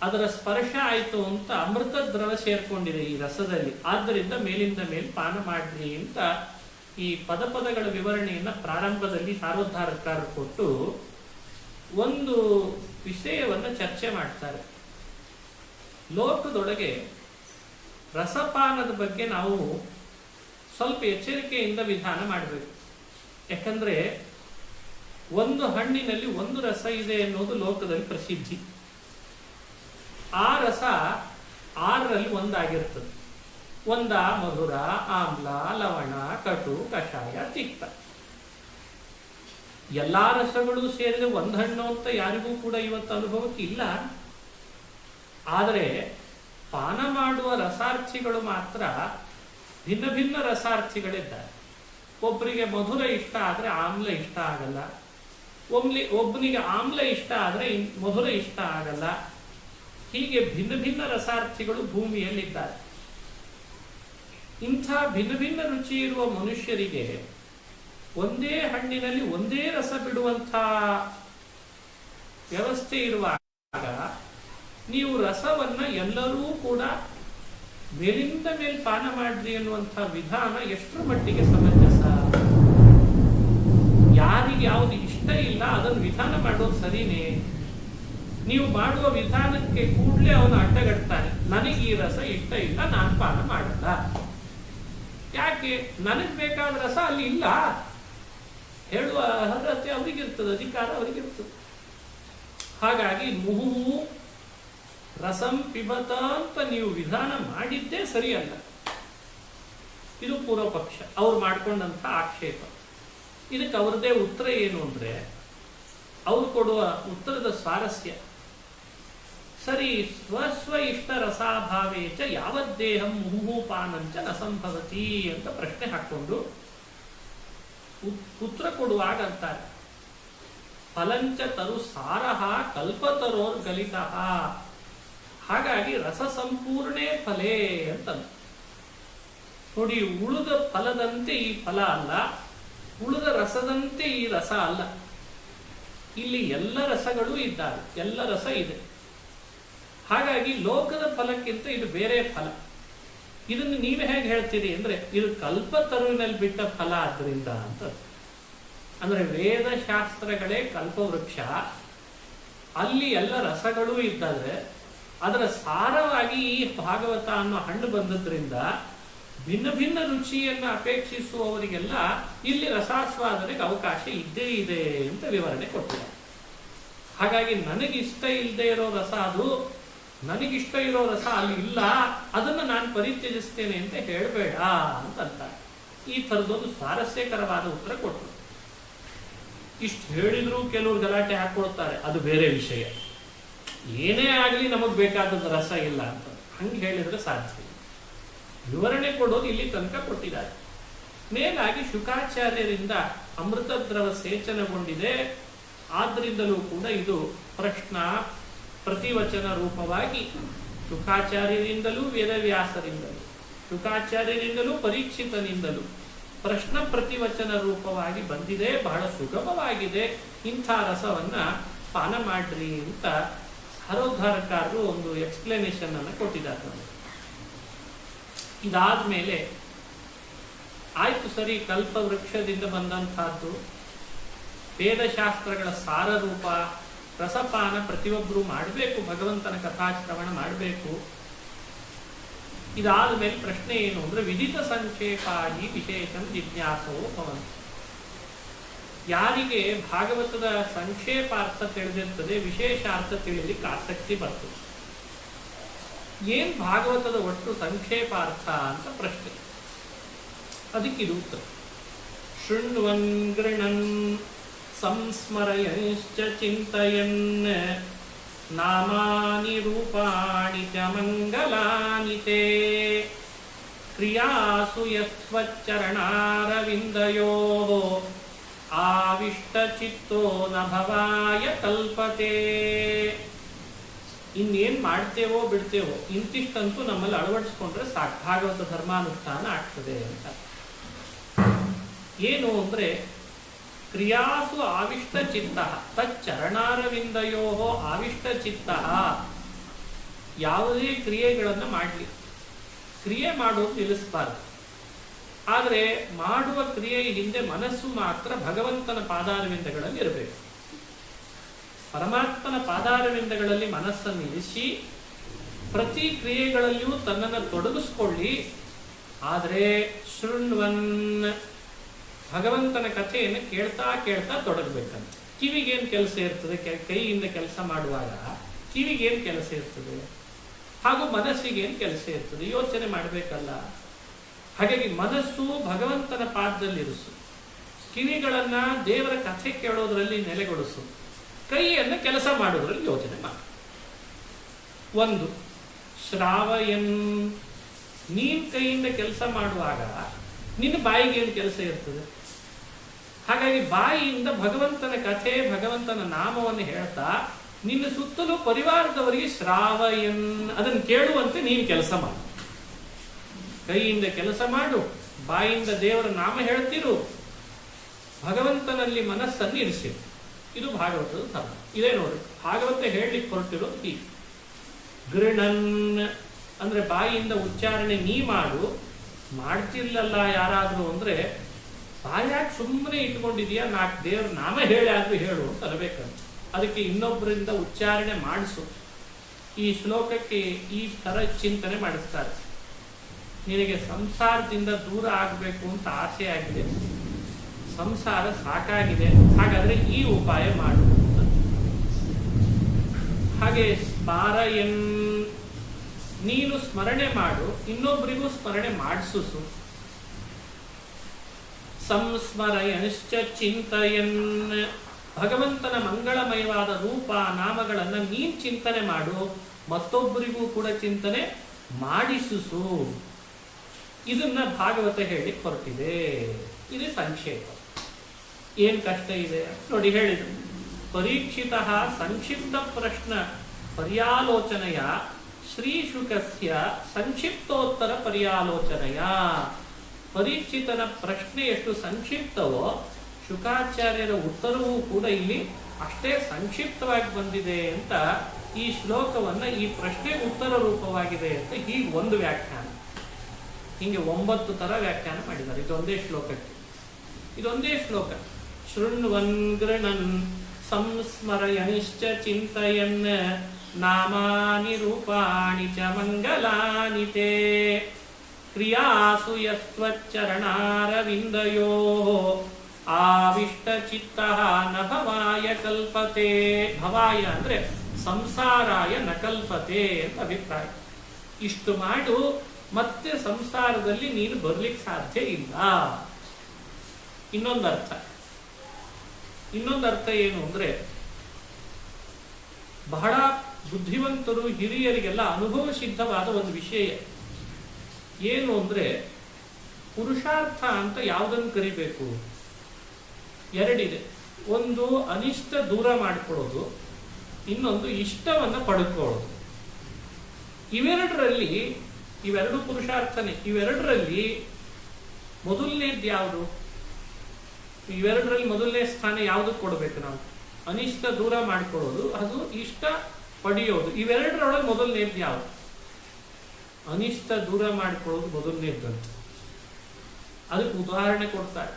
ಅದರ ಸ್ಪರ್ಶ ಆಯಿತು ಅಂತ ಅಮೃತ ದ್ರವ ಸೇರ್ಕೊಂಡಿದೆ ಈ ರಸದಲ್ಲಿ. ಆದ್ದರಿಂದ ಮೇಲಿಂದ ಮೇಲೆ ಪಾನ ಮಾಡ್ರಿ ಅಂತ ಈ ಪದಗಳ ವಿವರಣೆಯನ್ನ ಪ್ರಾರಂಭದಲ್ಲಿ ಸಾರೋದ್ಧಾರಕಾರರು ಕೊಟ್ಟು ಒಂದು ವಿಷಯವನ್ನ ಚರ್ಚೆ ಮಾಡ್ತಾರೆ. ಲೋಕದೊಳಗೆ ರಸಪಾನದ ಬಗ್ಗೆ ನಾವು ಸ್ವಲ್ಪ ಎಚ್ಚರಿಕೆಯಿಂದ ವಿಧಾನ ಮಾಡಬೇಕು. ಯಾಕಂದ್ರೆ ಒಂದು ಹಣ್ಣಿನಲ್ಲಿ ಒಂದು ರಸ ಇದೆ ಎನ್ನುವುದು ಲೋಕದಲ್ಲಿ ಪ್ರಸಿದ್ಧಿ. ಆ ರಸ 6ರಲ್ಲಿ ಒಂದಾಗಿರ್ತದೆ. ಒಂದ ಮಧುರ, ಆಮ್ಲ, ಲವಣ, ಕಟು, ಕಷಾಯ, ತಿಕ್ತ. ಎಲ್ಲಾ ರಸಗಳು ಸೇರಿದ ಒಂದು ಹಣ್ಣು ಅಂತ ಯಾರಿಗೂ ಕೂಡ ಇವತ್ತು ಅನುಭವಕ್ಕೆ ಇಲ್ಲ. ಆದರೆ ಪಾನ ಮಾಡುವ ರಸಾರ್ಥಿಗಳು ಮಾತ್ರ ಭಿನ್ನ ಭಿನ್ನ ರಸಾರ್ಥಿಗಳಿದ್ದಾರೆ. ಒಬ್ಬರಿಗೆ ಮಧುರ ಇಷ್ಟ ಆದರೆ ಆಮ್ಲ ಇಷ್ಟ ಆಗಲ್ಲ, ಒಬ್ಬನಿಗೆ ಆಮ್ಲ ಇಷ್ಟ ಆದರೆ ಮಧುರ ಇಷ್ಟ ಆಗಲ್ಲ. ಹೀಗೆ ಭಿನ್ನ ಭಿನ್ನ ರಸಾರ್ಥಿಗಳು ಭೂಮಿಯಲ್ಲಿದ್ದಾರೆ. ಇಂಥ ಭಿನ್ನ ಭಿನ್ನ ರುಚಿ ಇರುವ ಮನುಷ್ಯರಿಗೆ ಒಂದೇ ಹಣ್ಣಿನಲ್ಲಿ ಒಂದೇ ರಸ ಬಿಡುವಂಥ ವ್ಯವಸ್ಥೆ ಇರುವಾಗ ನೀವು ರಸವನ್ನ ಎಲ್ಲರೂ ಕೂಡ ಮೇಲಿಂದ ಮೇಲೆ ಪಾನ ಮಾಡ್ರಿ ಅನ್ನುವಂಥ ವಿಧಾನ ಎಷ್ಟರ ಮಟ್ಟಿಗೆ ಸಮಂಜಸ? ಯಾರಿಗೆ ಯಾವುದು ಇಷ್ಟ ಇಲ್ಲ ಅದನ್ನು ವಿಧಾನ ಮಾಡೋದು ಸರಿನೇ? ನೀವು ಮಾಡುವ ವಿಧಾನಕ್ಕೆ ಕೂಡಲೇ ಅವನು ಅಡ್ಡಗಡ್ತಾನೆ. ನನಗೆ ಈ ರಸ ಇಷ್ಟ ಇಲ್ಲ, ನಾನು ಪಾನ ಮಾಡಲ್ಲ. ಯಾಕೆ? ನನಗೆ ಬೇಕಾದ ರಸ ಅಲ್ಲಿ ಇಲ್ಲ ಹೇಳುವ ಅರ್ಹತೆ ಅವರಿಗಿರ್ತದೆ, ಅಧಿಕಾರ ಅವರಿಗಿರ್ತದೆ. ಹಾಗಾಗಿ ಮುಹು ರಸಂ ಪಿಬತ ಅಂತ ನೀವು ವಿಧಾನ ಮಾಡಿದ್ದೇ ಸರಿಯಲ್ಲ. ಇದು ಪೂರ್ವ ಪಕ್ಷ, ಅವ್ರು ಮಾಡ್ಕೊಂಡಂಥ ಆಕ್ಷೇಪ. ಇದಕ್ಕೆ ಅವ್ರದ್ದೇ ಉತ್ತರ ಏನು ಅಂದ್ರೆ, ಅವ್ರು ಕೊಡುವ ಉತ್ತರದ ಸ್ವಾರಸ್ಯ ಸರಿ. ಸ್ವಸ್ವ ಇಷ್ಟ ರಸಾಭಾವೇಚ ಯಾವದ್ದೇಹಂ ಮುಹುಪಾನಂಚ ನ ಸಂಭವತಿ ಅಂತ ಪ್ರಶ್ನೆ ಹಾಕೊಂಡು ಉತ್ತರ ಕೊಡುವಾಗ ಅಂತಾರೆ, ಫಲಂಚ ತರು ಸಾರಹ ಕಲ್ಪತರೋರ್ ಗಲಿತಃ. ಹಾಗಾಗಿ ರಸ ಸಂಪೂರ್ಣೇ ಫಲೇ ಅಂತ ನೋಡಿ. ಉಳಿದ ಫಲದಂತೆ ಈ ಫಲ ಅಲ್ಲ, ಉಳಿದ ರಸದಂತೆ ಈ ರಸ ಅಲ್ಲ. ಇಲ್ಲಿ ಎಲ್ಲ ರಸಗಳು ಇದ್ದಾವೆ, ಎಲ್ಲ ರಸ ಇದೆ. ಹಾಗಾಗಿ ಲೋಕದ ಫಲಕ್ಕಿಂತ ಇದು ಬೇರೆ ಫಲ. ಇದನ್ನು ನೀವೇ ಹೇಗೆ ಹೇಳ್ತೀರಿ ಅಂದ್ರೆ, ಇದು ಕಲ್ಪತರುವಿನಲ್ಲಿ ಬಿಟ್ಟ ಫಲ ಆದ್ರಿಂದ ಅಂತ. ಅಂದ್ರೆ ವೇದಶಾಸ್ತ್ರಗಳೇ ಕಲ್ಪವೃಕ್ಷ, ಅಲ್ಲಿ ಎಲ್ಲ ರಸಗಳೂ ಇದ್ದಾವೆ. ಅದರ ಸಾರವಾಗಿ ಈ ಭಾಗವತ ಅನ್ನೋ ಹಣ್ಣು ಬಂದದ್ರಿಂದ ಭಿನ್ನ ಭಿನ್ನ ರುಚಿಯನ್ನು ಅಪೇಕ್ಷಿಸುವವರಿಗೆಲ್ಲ ಇಲ್ಲಿ ರಸಾಸ್ವಾದನೆಗೆ ಅವಕಾಶ ಇದ್ದೇ ಇದೆ ಅಂತ ವಿವರಣೆ ಕೊಟ್ಟಿದ್ದಾರೆ. ಹಾಗಾಗಿ ನನಗಿಷ್ಟ ಇಲ್ಲದೆ ಇರೋ ರಸ ಅದು, ನನಗಿಷ್ಟ ಇರೋ ರಸ ಅಲ್ಲಿ ಇಲ್ಲ, ಅದನ್ನು ನಾನು ಪರಿತ್ಯಜಿಸ್ತೇನೆ ಅಂತ ಹೇಳಬೇಡ ಅಂತಾರೆ. ಈ ಥರದೊಂದು ಸ್ವಾರಸ್ಯಕರವಾದ ಉತ್ತರ ಕೊಟ್ಟರು. ಇಷ್ಟು ಹೇಳಿದ್ರು ಕೆಲವರು ಗಲಾಟೆ ಹಾಕೊಳ್ತಾರೆ, ಅದು ಬೇರೆ ವಿಷಯ. ಏನೇ ಆಗಲಿ ನಮಗ್ ಬೇಕಾದದ್ದು ರಸ ಇಲ್ಲ ಅಂತ ಹಂಗೆ ಹೇಳಿದ್ರೆ ಸಾಧ್ಯ. ವಿವರಣೆ ಕೊಡೋದು ಇಲ್ಲಿ ತನಕ ಕೊಟ್ಟಿದ್ದಾರೆ. ಮೇಲಾಗಿ ಶುಕಾಚಾರ್ಯರಿಂದ ಅಮೃತ ದ್ರವ ಸೇಚನಗೊಂಡಿದೆ. ಆದ್ರಿಂದಲೂ ಕೂಡ ಇದು ಪ್ರಶ್ನ ಪ್ರತಿವಚನ ರೂಪವಾಗಿ ಶುಕಾಚಾರ್ಯರಿಂದಲೂ ವೇದವ್ಯಾಸರಿಂದಲೂ, ಶುಕಾಚಾರ್ಯರಿಂದಲೂ ಪರೀಕ್ಷಿತನಿಂದಲೂ ಪ್ರಶ್ನ ಪ್ರತಿವಚನ ರೂಪವಾಗಿ ಬಂದಿದೆ. ಬಹಳ ಸುಗಮವಾಗಿದೆ. ಇಂಥ ರಸವನ್ನ ಪಾನ ಮಾಡ್ರಿ ಅಂತ ಹರೋದ್ಧಾರಕಾರರು ಒಂದು ಎಕ್ಸ್ಪ್ಲನೇಷನ್ ಅನ್ನು ಕೊಟ್ಟಿದ್ದಾರೆ. ಇದಾದ್ಮೇಲೆ ಆಯ್ತು ಸರಿ, ಕಲ್ಪವೃಕ್ಷದಿಂದ ಬಂದಂತಹದ್ದು ವೇದಶಾಸ್ತ್ರಗಳ ಸಾರ ರೂಪ ರಸಪಾನ ಪ್ರತಿಯೊಬ್ಬರು ಮಾಡಬೇಕು, ಭಗವಂತನ ಕಥಾಶ್ರವಣ ಮಾಡಬೇಕು. ಇದಾದ ಮೇಲೆ ಪ್ರಶ್ನೆ ಏನು ಅಂದ್ರೆ, ವಿದಿತ ಸಂಕ್ಷೇಪಾಗಿ ವಿಶೇಷಂ ಜಿಜ್ಞಾಸವೋ ಭವಂತಿ. ಯಾರಿಗೆ ಭಾಗವತದ ಸಂಕ್ಷೇಪಾರ್ಥ ತಿಳಿದಿರ್ತದೆ, ವಿಶೇಷಾರ್ಥ ತಿಳಿಲಿಕ್ಕೆ ಆಸಕ್ತಿ ಬರ್ತದೆ. ಏನ್ ಭಾಗವತದ ಒಟ್ಟು ಸಂಕ್ಷೇಪಾರ್ಥ ಅಂತ ಪ್ರಶ್ನೆ. ಅದಕ್ಕಿದು ಉತ್ತರ. ಶೃಣ್ವನ್ ಗೃಣನ್ ಸಂಸ್ಮರಯಶ್ಚ ಚಿಂತಯನ್ ನಾಮಾನಿ ರೂಪಾಣಿ ಚ ಮಂಗಲಾನಿ ತೇ ಕ್ರಿಯಾಸು ಯಸ್ತ್ವಚ್ಚರಣಾರವಿಂದಯೋಃ ಆವಿಷ್ಟ ಚಿತ್ತೋ ನ ಭವಾಯ ಕಲ್ಪತೆ. ಇನ್ನೇನ್ ಮಾಡ್ತೇವೋ ಬಿಡ್ತೇವೋ ಇಂತಿಷ್ಟಂತೂ ನಮ್ಮಲ್ಲಿ ಅಳವಡಿಸ್ಕೊಂಡ್ರೆ ಸಾಕು, ಭಾಗವತ ಧರ್ಮಾನುಷ್ಠಾನ ಆಗ್ತದೆ ಅಂತ. ಏನು ಅಂದ್ರೆ, ಕ್ರಿಯಾಸು ಆವಿಷ್ಟ ಚಿತ್ತ ತಚ್ಚರಣಾರವಿಂದಯೋ ಆವಿಷ್ಟ ಚಿತ್ತ. ಯಾವುದೇ ಕ್ರಿಯೆಗಳನ್ನು ಮಾಡಲಿ, ಕ್ರಿಯೆ ಮಾಡೋದು ನಿಲ್ಲಿಸಬಾರದು. ಆದರೆ ಮಾಡುವ ಕ್ರಿಯೆಯ ಹಿಂದೆ ಮನಸ್ಸು ಮಾತ್ರ ಭಗವಂತನ ಪಾದಾರವಿಂದಗಳಲ್ಲಿ ಇರಬೇಕು. ಪರಮಾತ್ಮನ ಪಾದಾರವಿಂದಗಳಲ್ಲಿ ಮನಸ್ಸನ್ನು ಇರಿಸಿ ಪ್ರತಿ ಕ್ರಿಯೆಗಳಲ್ಲಿಯೂ ತನ್ನನ್ನು ತೊಡಗಿಸ್ಕೊಳ್ಳಿ. ಆದರೆ ಶೃಣ್ವನ್, ಭಗವಂತನ ಕಥೆಯನ್ನು ಕೇಳ್ತಾ ಕೇಳ್ತಾ ತೊಡಗಬೇಕಂತ. ಕಿವಿಗೇನು ಕೆಲಸ ಇರ್ತದೆ? ಕೈಯಿಂದ ಕೆಲಸ ಮಾಡುವಾಗ ಕಿವಿಗೇನು ಕೆಲಸ ಇರ್ತದೆ? ಹಾಗೂ ಮನಸ್ಸಿಗೇನು ಕೆಲಸ ಇರ್ತದೆ? ಯೋಚನೆ ಮಾಡಬೇಕಲ್ಲ. ಹಾಗಾಗಿ ಮನಸ್ಸು ಭಗವಂತನ ಪಾದದಲ್ಲಿರಿಸು, ಕಿವಿಗಳನ್ನ ದೇವರ ಕಥೆ ಕೇಳೋದ್ರಲ್ಲಿ ನೆಲೆಗೊಳಿಸು, ಕೈಯನ್ನು ಕೆಲಸ ಮಾಡೋದ್ರಲ್ಲಿ ಯೋಚನೆ ಮಾಡು. ಒಂದು ಶ್ರಾವಯನ್, ನೀನ್ ಕೈಯಿಂದ ಕೆಲಸ ಮಾಡುವಾಗ ನಿನ್ನ ಬಾಯಿಗೆ ಏನು ಕೆಲಸ ಇರ್ತದೆ? ಹಾಗಾಗಿ ಬಾಯಿಯಿಂದ ಭಗವಂತನ ಕಥೆ, ಭಗವಂತನ ನಾಮವನ್ನು ಹೇಳ್ತಾ ನಿನ್ನ ಸುತ್ತಲೂ ಪರಿವಾರದವರಿಗೆ ಶ್ರಾವಯನ್, ಅದನ್ನು ಕೇಳುವಂತೆ ನೀನು ಕೆಲಸ ಮಾಡು. ಕೈಯಿಂದ ಕೆಲಸ ಮಾಡು, ಬಾಯಿಂದ ದೇವರ ನಾಮ ಹೇಳ್ತಿರು, ಭಗವಂತನಲ್ಲಿ ಮನಸ್ಸನ್ನು ಇರಿಸಿರು. ಇದು ಭಾಗವತದ ಧರ್ಮ. ಇದೇ ನೋಡಿ, ಭಾಗವತ ಹೇಳಲಿಕ್ಕೆ ಹೊರಟಿರೋದು ಹೀಗೆ. ಗೃಣನ್ ಅಂದ್ರೆ ಬಾಯಿಯಿಂದ ಉಚ್ಚಾರಣೆ ನೀ ಮಾಡು. ಮಾಡ್ತಿರ್ಲಲ್ಲ ಯಾರಾದ್ರೂ ಅಂದ್ರೆ ಬಾಯಾಗಿ ಸುಮ್ಮನೆ ಇಟ್ಕೊಂಡಿದೀಯಾ, ನಾಲ್ಕು ದೇವ್ರ ನಾಮ ಹೇಳಿ ಆದ್ರೂ ಹೇಳು ಅಂತ ಅನ್ಬೇಕಂತ. ಅದಕ್ಕೆ ಇನ್ನೊಬ್ಬರಿಂದ ಉಚ್ಚಾರಣೆ ಮಾಡಿಸು. ಈ ಶ್ಲೋಕಕ್ಕೆ ಈ ತರ ಚಿಂತನೆ ಮಾಡಿಸ್ತಾರೆ. ನಿನಗೆ ಸಂಸಾರದಿಂದ ದೂರ ಆಗಬೇಕು ಅಂತ ಆಸೆ ಆಗಿದೆ, ಸಂಸಾರ ಸಾಕಾಗಿದೆ, ಹಾಗಾದ್ರೆ ಈ ಉಪಾಯ ಮಾಡು. ಹಾಗೆ ಸ್ಮಾರಯನ್, ನೀನು ಸ್ಮರಣೆ ಮಾಡು, ಇನ್ನೊಬ್ಬರಿಗೂ ಸ್ಮರಣೆ ಮಾಡಿಸು. ಸಂಸ್ಮರಯಶ್ಚ ಚಿಂತಯನ್, ಭಗವಂತನ ಮಂಗಳಮಯವಾದ ರೂಪ ನಾಮಗಳನ್ನು ನೀನು ಚಿಂತನೆ ಮಾಡು, ಮತ್ತೊಬ್ಬರಿಗೂ ಕೂಡ ಚಿಂತನೆ ಮಾಡಿಸು. ಇದನ್ನ ಭಾಗವತ ಹೇಳಿ ಹೊರಟಿದೆ. ಇದು ಸಂಕ್ಷೇಪ. ಏನ್ ಕಷ್ಟ ಇದೆ ನೋಡಿ. ಹೇಳಿದ್ರು ಪರೀಕ್ಷಿತ ಸಂಕ್ಷಿಪ್ತ ಪ್ರಶ್ನ ಪರ್ಯಾಲೋಚನೆಯ ಶ್ರೀಶುಕಸ್ಯ ಸಂಕ್ಷಿಪ್ತೋತ್ತರ ಪರ್ಯಾಲೋಚನೆಯ. ಪರೀಕ್ಷಿತನ ಪ್ರಶ್ನೆ ಎಷ್ಟು ಸಂಕ್ಷಿಪ್ತವೋ ಶುಕಾಚಾರ್ಯರ ಉತ್ತರವೂ ಕೂಡ ಇಲ್ಲಿ ಅಷ್ಟೇ ಸಂಕ್ಷಿಪ್ತವಾಗಿ ಬಂದಿದೆ ಅಂತ ಈ ಶ್ಲೋಕವನ್ನ ಈ ಪ್ರಶ್ನೆ ಉತ್ತರ ರೂಪವಾಗಿದೆ ಅಂತ ಹೀಗೆ ಒಂದು ವ್ಯಾಖ್ಯಾನ. ಹೀಗೆ 9 ತರ ವ್ಯಾಖ್ಯಾನ ಮಾಡಿದ್ದಾರೆ ಇದೊಂದೇ ಶ್ಲೋಕಕ್ಕೆ. ಇದೊಂದೇ ಶ್ಲೋಕ. ಶೃಣ್ವನ್ ಗೃಣನ್ ಸಂಸ್ಮರಯನಿಶ್ಚ ಚಿಂತಯನ್ ನಾಮಾನಿ ರೂಪಾಣಿ ಚ ಮಂಗಲಾನಿ ತೇ ಕ್ರಿಯಾಸು ಯಸ್ತ್ವಚ್ಚರಣಾರವಿಂದಯೋ ಆವಿಷ್ಟ ಚಿತ್ತ ನ ಭವಾಯ ಕಲ್ಪತೆ. ಭವಾಯ ಅಂದ್ರೆ ಸಂಸಾರಾಯ ನ ಕಲ್ಪತೆ ಅಂತ ಅಭಿಪ್ರಾಯ. ಇಷ್ಟು ಮಾಡು, ಮತ್ತೆ ಸಂಸಾರದಲ್ಲಿ ನೀನು ಬರ್ಲಿಕ್ಕೆ ಸಾಧ್ಯ ಇಲ್ಲ. ಇನ್ನೊಂದು ಅರ್ಥ ಏನು ಅಂದ್ರೆ, ಬಹಳ ಬುದ್ಧಿವಂತರು ಹಿರಿಯರಿಗೆಲ್ಲ ಅನುಭವ ಸಿದ್ಧವಾದ ಒಂದು ವಿಷಯ ಏನು ಅಂದ್ರೆ, ಪುರುಷಾರ್ಥ ಅಂತ ಯಾವುದನ್ನು ಕರಿಬೇಕು? ಎರಡಿದೆ. ಒಂದು ಅನಿಷ್ಟ ದೂರ ಮಾಡಿಕೊಳ್ಳೋದು, ಇನ್ನೊಂದು ಇಷ್ಟವನ್ನ ಪಡ್ಕೊಳ್ಳೋದು. ಇವೆರಡು ಪುರುಷಾರ್ಥನೇ. ಇವೆರಡರಲ್ಲಿ ಮೊದಲನೇದು ಯಾವುದು? ಇವೆರಡರಲ್ಲಿ ಮೊದಲನೇ ಸ್ಥಾನ ಯಾವುದು ಕೊಡಬೇಕು ನಾವು? ಅನಿಷ್ಟ ದೂರ ಮಾಡ್ಕೊಳ್ಳೋದು, ಅದು ಇಷ್ಟ ಪಡೆಯೋದು. ಇವೆರಡರೊಳಗೆ ಮೊದಲನೇದು ಯಾವುದು? ಅನಿಷ್ಟ ದೂರ ಮಾಡ್ಕೊಳ್ಳೋದು ಮೊದಲನೇದಂತ. ಅದಕ್ಕೆ ಉದಾಹರಣೆ ಕೊಡ್ತಾರೆ.